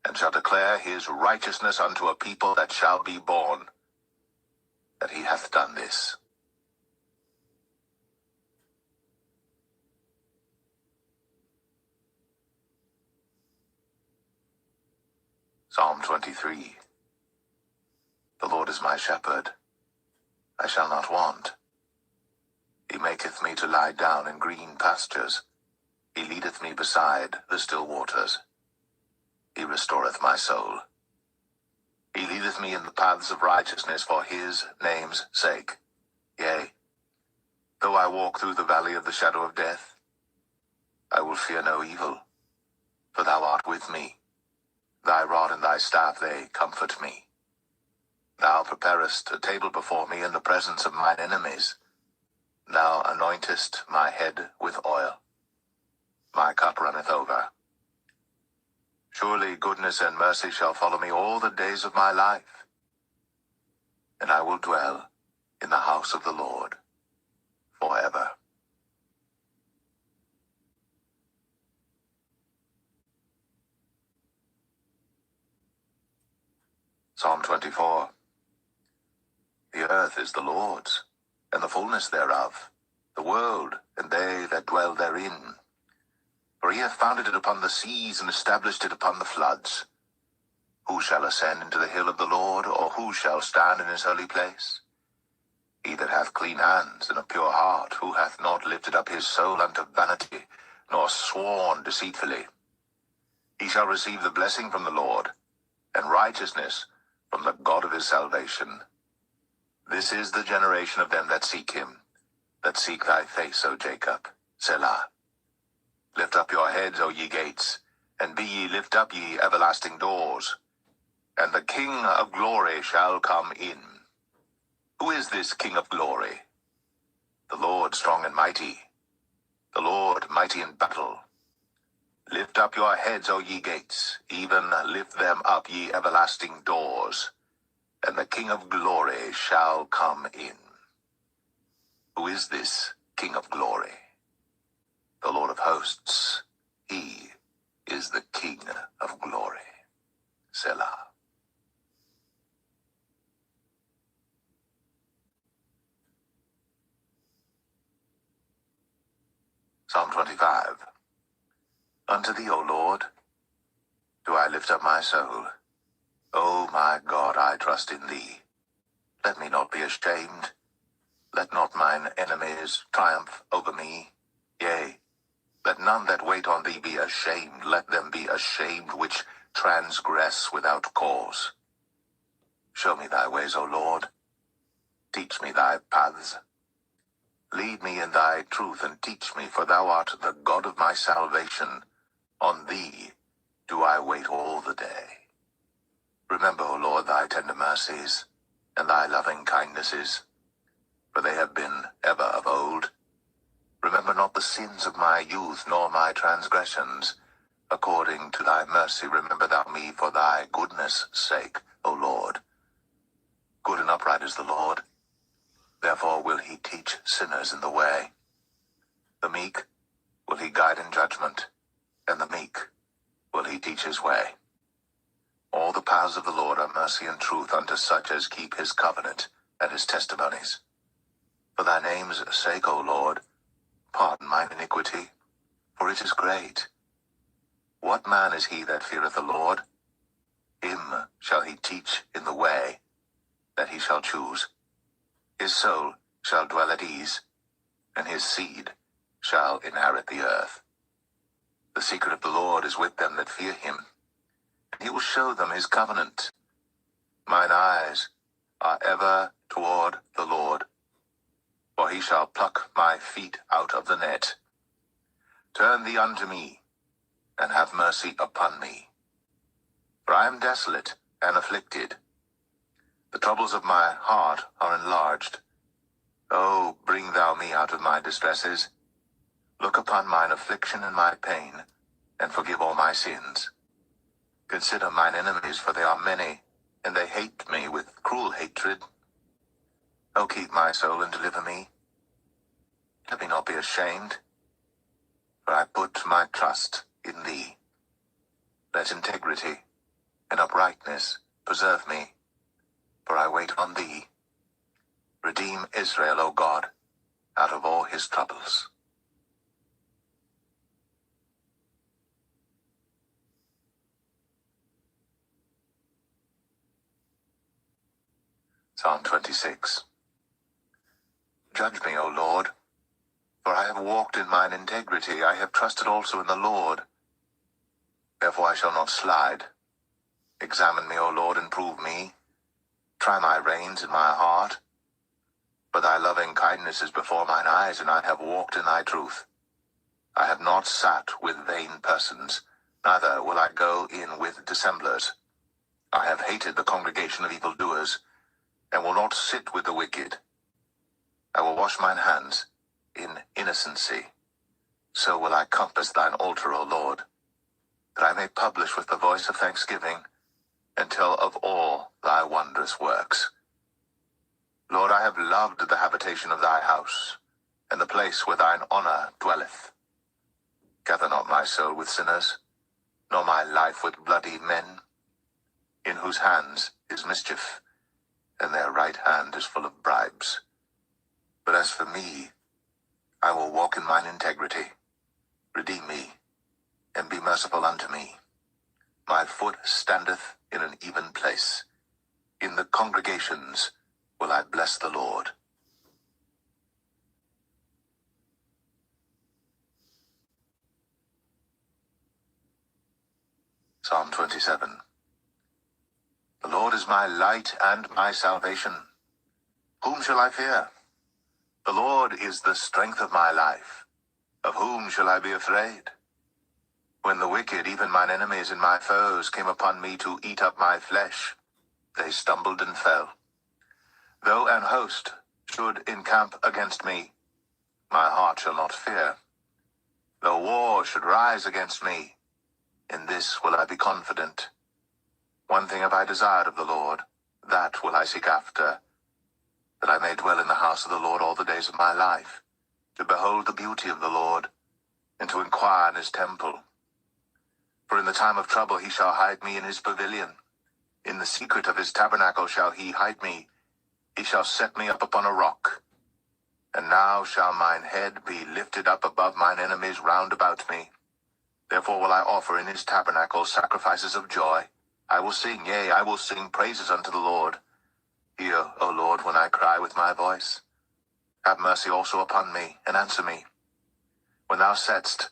and shall declare his righteousness unto a people that shall be born, that he hath done this. Psalm 23. The Lord is my shepherd. I shall not want. He maketh me to lie down in green pastures. He leadeth me beside the still waters. He restoreth my soul. He leadeth me in the paths of righteousness for his name's sake. Yea, though I walk through the valley of the shadow of death, I will fear no evil, for thou art with me. Thy rod and thy staff, they comfort me. Thou preparest a table before me in the presence of mine enemies. Thou anointest my head with oil. My cup runneth over. Surely goodness and mercy shall follow me all the days of my life, and I will dwell in the house of the Lord forever. Psalm 24. The earth is the Lord's, and the fullness thereof, the world, and they that dwell therein. For he hath founded it upon the seas, and established it upon the floods. Who shall ascend into the hill of the Lord, or who shall stand in his holy place? He that hath clean hands and a pure heart, who hath not lifted up his soul unto vanity, nor sworn deceitfully. He shall receive the blessing from the Lord, and righteousness from the God of his salvation. This is the generation of them that seek him, that seek thy face, O Jacob. Selah. Lift up your heads, O ye gates, and be ye lift up, ye everlasting doors, and the King of glory shall come in. Who is this King of glory? The Lord strong and mighty, the Lord mighty in battle. Lift up your heads, O ye gates, even lift them up, ye everlasting doors, and the King of glory shall come in. Who is this King of glory? The Lord of hosts, he is the King of glory. Selah. Psalm 25. Unto thee, O Lord, do I lift up my soul. O my God, I trust in thee. Let me not be ashamed. Let not mine enemies triumph over me. Yea, let none that wait on thee be ashamed. Let them be ashamed which transgress without cause. Show me thy ways, O Lord. Teach me thy paths. Lead me in thy truth and teach me, for thou art the God of my salvation. On thee do I wait all the day. Remember, O Lord, thy tender mercies and thy loving kindnesses, for they have been ever of old. Remember not the sins of my youth, nor my transgressions. According to thy mercy remember thou me for thy goodness' sake, O Lord. Good and upright is the Lord. Therefore will he teach sinners in the way. The meek will he guide in judgment, and the meek will he teach his way. All the paths of the Lord are mercy and truth unto such as keep his covenant and his testimonies. For thy name's sake, O Lord, pardon mine iniquity, for it is great. What man is he that feareth the Lord? Him shall he teach in the way that he shall choose. His soul shall dwell at ease, and his seed shall inherit the earth. The secret of the Lord is with them that fear him, and he will show them his covenant. Mine eyes are ever toward the Lord, for he shall pluck my feet out of the net. Turn thee unto me, and have mercy upon me. For I am desolate and afflicted. The troubles of my heart are enlarged. Oh, bring thou me out of my distresses. Look upon mine affliction and my pain, and forgive all my sins. Consider mine enemies, for they are many, and they hate me with cruel hatred. O keep my soul and deliver me. Let me not be ashamed, for I put my trust in thee. Let integrity and uprightness preserve me, for I wait on thee. Redeem Israel, O God, out of all his troubles. Psalm 26. Judge me, O Lord, for I have walked in mine integrity. I have trusted also in the Lord. Therefore I shall not slide. Examine me, O Lord, and prove me. Try my reins and my heart. For thy loving kindness is before mine eyes, and I have walked in thy truth. I have not sat with vain persons, neither will I go in with dissemblers. I have hated the congregation of evildoers, and will not sit with the wicked. I will wash mine hands in innocency. So will I compass thine altar, O Lord, that I may publish with the voice of thanksgiving, and tell of all thy wondrous works. Lord, I have loved the habitation of thy house, and the place where thine honor dwelleth. Gather not my soul with sinners, nor my life with bloody men, in whose hands is mischief, and their right hand is full of bribes. But as for me, I will walk in mine integrity. Redeem me, and be merciful unto me. My foot standeth in an even place. In the congregations will I bless the Lord. Psalm 27. The Lord is my light and my salvation. Whom shall I fear? The Lord is the strength of my life. Of whom shall I be afraid? When the wicked, even mine enemies and my foes, came upon me to eat up my flesh, they stumbled and fell. Though an host should encamp against me, my heart shall not fear. Though war should rise against me, in this will I be confident. One thing have I desired of the Lord, that will I seek after, that I may dwell in the house of the Lord all the days of my life, to behold the beauty of the Lord, and to inquire in his temple. For in the time of trouble he shall hide me in his pavilion. In the secret of his tabernacle shall he hide me. He shall set me up upon a rock. And now shall mine head be lifted up above mine enemies round about me. Therefore will I offer in his tabernacle sacrifices of joy. I will sing, yea, I will sing praises unto the Lord. Hear, O Lord, when I cry with my voice. Have mercy also upon me, and answer me. When thou saidst,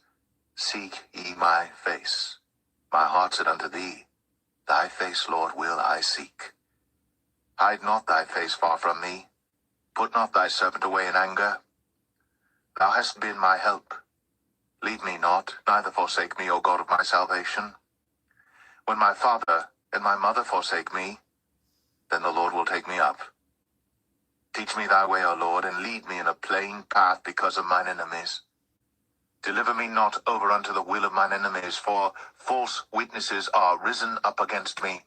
seek ye my face, my heart said unto thee, thy face, Lord, will I seek. Hide not thy face far from me. Put not thy servant away in anger. Thou hast been my help. Leave me not, neither forsake me, O God of my salvation. When my father and my mother forsake me, then the Lord will take me up. Teach me thy way, O Lord, and lead me in a plain path because of mine enemies. Deliver me not over unto the will of mine enemies, for false witnesses are risen up against me,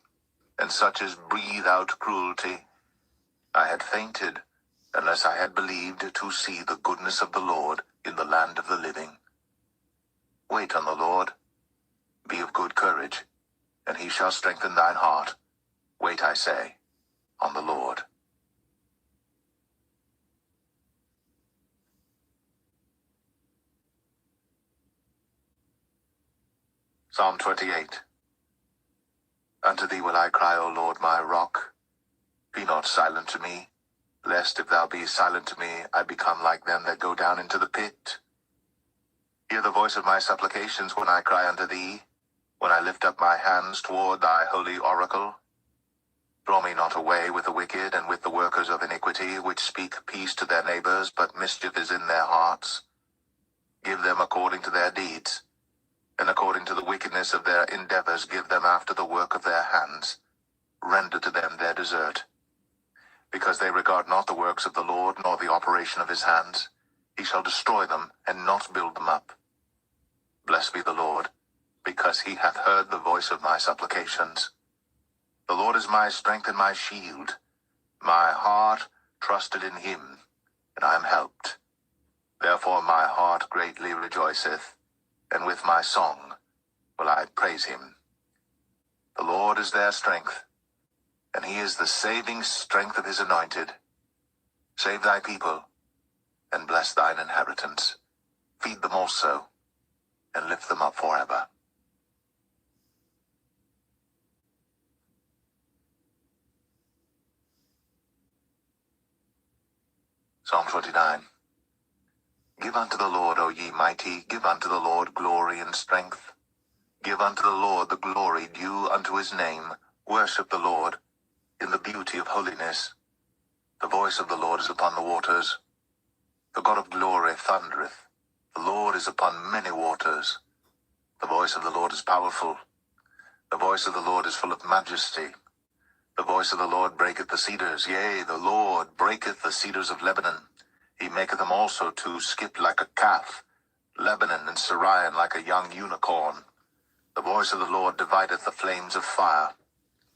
and such as breathe out cruelty. I had fainted, unless I had believed to see the goodness of the Lord in the land of the living. Wait on the Lord. Be of good courage, and he shall strengthen thine heart. Wait, I say, on the Lord. Psalm 28. Unto thee will I cry, O Lord, my rock. Be not silent to me, lest if thou be silent to me, I become like them that go down into the pit. Hear the voice of my supplications when I cry unto thee, when I lift up my hands toward thy holy oracle. Draw me not away with the wicked and with the workers of iniquity, which speak peace to their neighbors, but mischief is in their hearts. Give them according to their deeds, and according to the wickedness of their endeavors give them after the work of their hands. Render to them their desert. Because they regard not the works of the Lord, nor the operation of his hands, he shall destroy them, and not build them up. Blessed be the Lord, because he hath heard the voice of my supplications. The Lord is my strength and my shield. My heart trusted in him, and I am helped. Therefore my heart greatly rejoiceth, and with my song will I praise him. The Lord is their strength, and he is the saving strength of his anointed. Save thy people, and bless thine inheritance. Feed them also, and lift them up forever. Psalm 29. Give unto the Lord, O ye mighty, give unto the Lord glory and strength. Give unto the Lord the glory due unto his name. Worship the Lord in the beauty of holiness. The voice of the Lord is upon the waters. The God of glory thundereth. The Lord is upon many waters. The voice of the Lord is powerful. The voice of the Lord is full of majesty. The voice of the Lord breaketh the cedars. Yea, the Lord breaketh the cedars of Lebanon. He maketh them also to skip like a calf, Lebanon and Sirion like a young unicorn. The voice of the Lord divideth the flames of fire.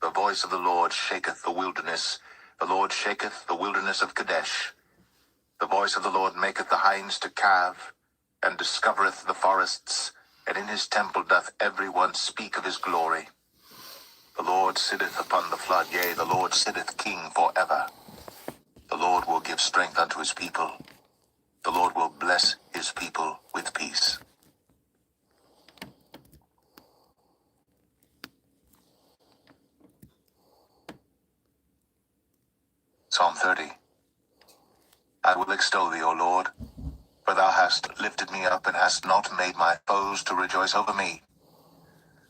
The voice of the Lord shaketh the wilderness. The Lord shaketh the wilderness of Kadesh. The voice of the Lord maketh the hinds to calve, and discovereth the forests, and in his temple doth every one speak of his glory. The Lord sitteth upon the flood, yea, the Lord sitteth king forever. The Lord will give strength unto his people. The Lord will bless his people with peace. Psalm 30. I will extol thee, O Lord, for thou hast lifted me up, and hast not made my foes to rejoice over me.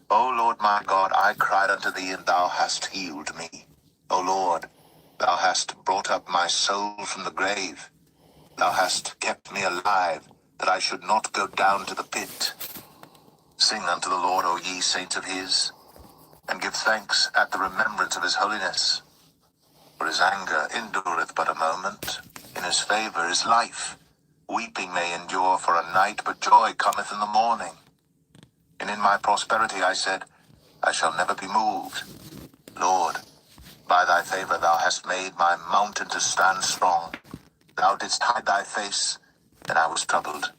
O Lord my God, I cried unto thee, and thou hast healed me. O Lord, thou hast brought up my soul from the grave. Thou hast kept me alive, that I should not go down to the pit. Sing unto the Lord, O ye saints of his, and give thanks at the remembrance of his holiness. For his anger endureth but a moment. In his favor is life. Weeping may endure for a night, but joy cometh in the morning. And in my prosperity I said, I shall never be moved. Lord, by thy favor thou hast made my mountain to stand strong. Thou didst hide thy face, and I was troubled.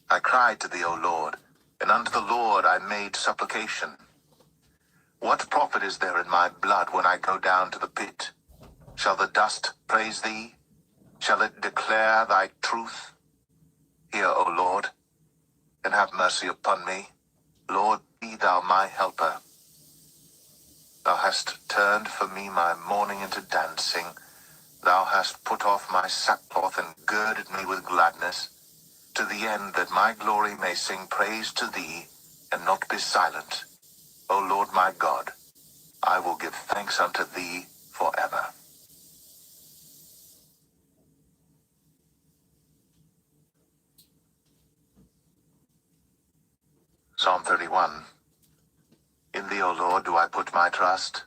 I cried to thee, O Lord, and unto the Lord I made supplication. What profit is there in my blood when I go down to the pit? Shall the dust praise thee? Shall it declare thy truth? Hear, O Lord, and have mercy upon me. Lord, be thou my helper. Thou hast turned for me my mourning into dancing. Thou hast put off my sackcloth and girded me with gladness, to the end that my glory may sing praise to thee, and not be silent. O Lord my God, I will give thanks unto thee forever. Psalm 31. In thee, O Lord, do I put my trust.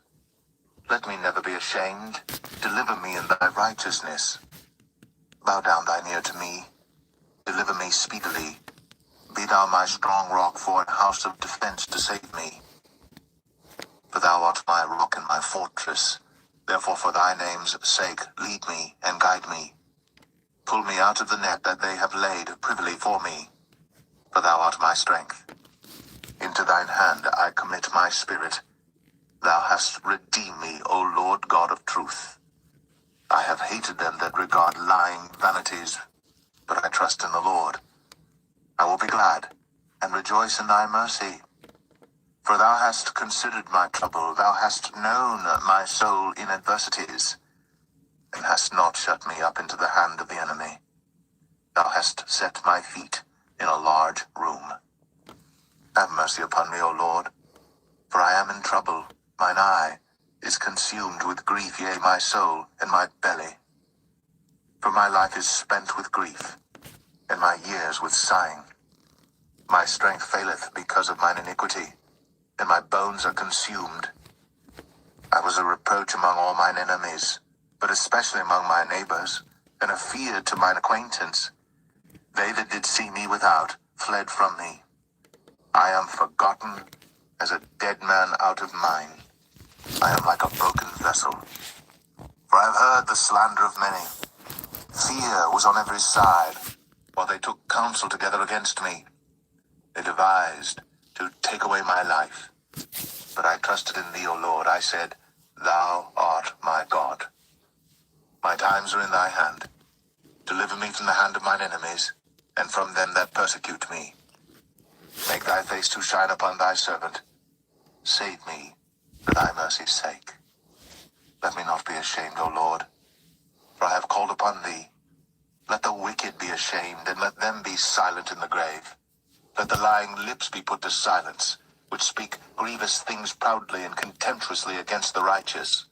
Let me never be ashamed. Deliver me in thy righteousness. Bow down thine ear to me. Deliver me speedily. Be thou my strong rock for an house of defense to save me. For thou art my rock and my fortress. Therefore for thy name's sake lead me and guide me. Pull me out of the net that they have laid privily for me. For thou art my strength. Into thine hand I commit my spirit. Thou hast redeemed me, O Lord God of truth. I have hated them that regard lying vanities, but I trust in the Lord. I will be glad and rejoice in thy mercy. For thou hast considered my trouble, thou hast known my soul in adversities, and hast not shut me up into the hand of the enemy. Thou hast set my feet in a large room. Have mercy upon me, O Lord, for I am in trouble. Mine eye is consumed with grief, yea, my soul and my belly. For my life is spent with grief, and my years with sighing. My strength faileth because of mine iniquity, and my bones are consumed. I was a reproach among all mine enemies, but especially among my neighbors, and a fear to mine acquaintance. They that did see me without fled from me. I am forgotten as a dead man out of mind. I am like a broken vessel. For I have heard the slander of many. Fear was on every side, while they took counsel together against me. They devised to take away my life. But I trusted in thee, O Lord. I said, Thou art my God. My times are in thy hand. Deliver me from the hand of mine enemies, and from them that persecute me. Make thy face to shine upon thy servant. Save me for thy mercy's sake. Let me not be ashamed, O Lord, for I have called upon thee. Let the wicked be ashamed, and let them be silent in the grave. Let the lying lips be put to silence, which speak grievous things proudly and contemptuously against the righteous.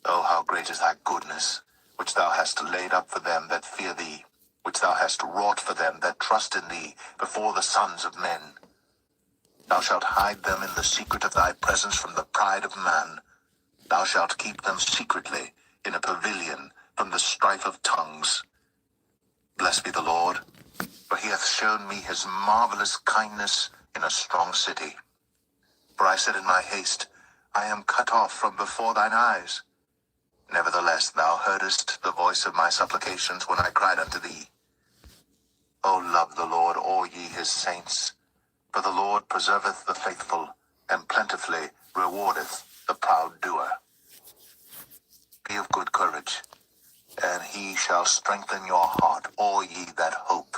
Oh, how great is thy goodness, which thou hast laid up for them that fear thee, which thou hast wrought for them that trust in thee before the sons of men. Thou shalt hide them in the secret of thy presence from the pride of man. Thou shalt keep them secretly in a pavilion from the strife of tongues. Blessed be the Lord, for he hath shown me his marvelous kindness in a strong city. For I said in my haste, I am cut off from before thine eyes. Nevertheless, thou heardest the voice of my supplications when I cried unto thee. O love the Lord, all ye his saints, for the Lord preserveth the faithful, and plentifully rewardeth the proud doer. Be of good courage, and he shall strengthen your heart, all ye that hope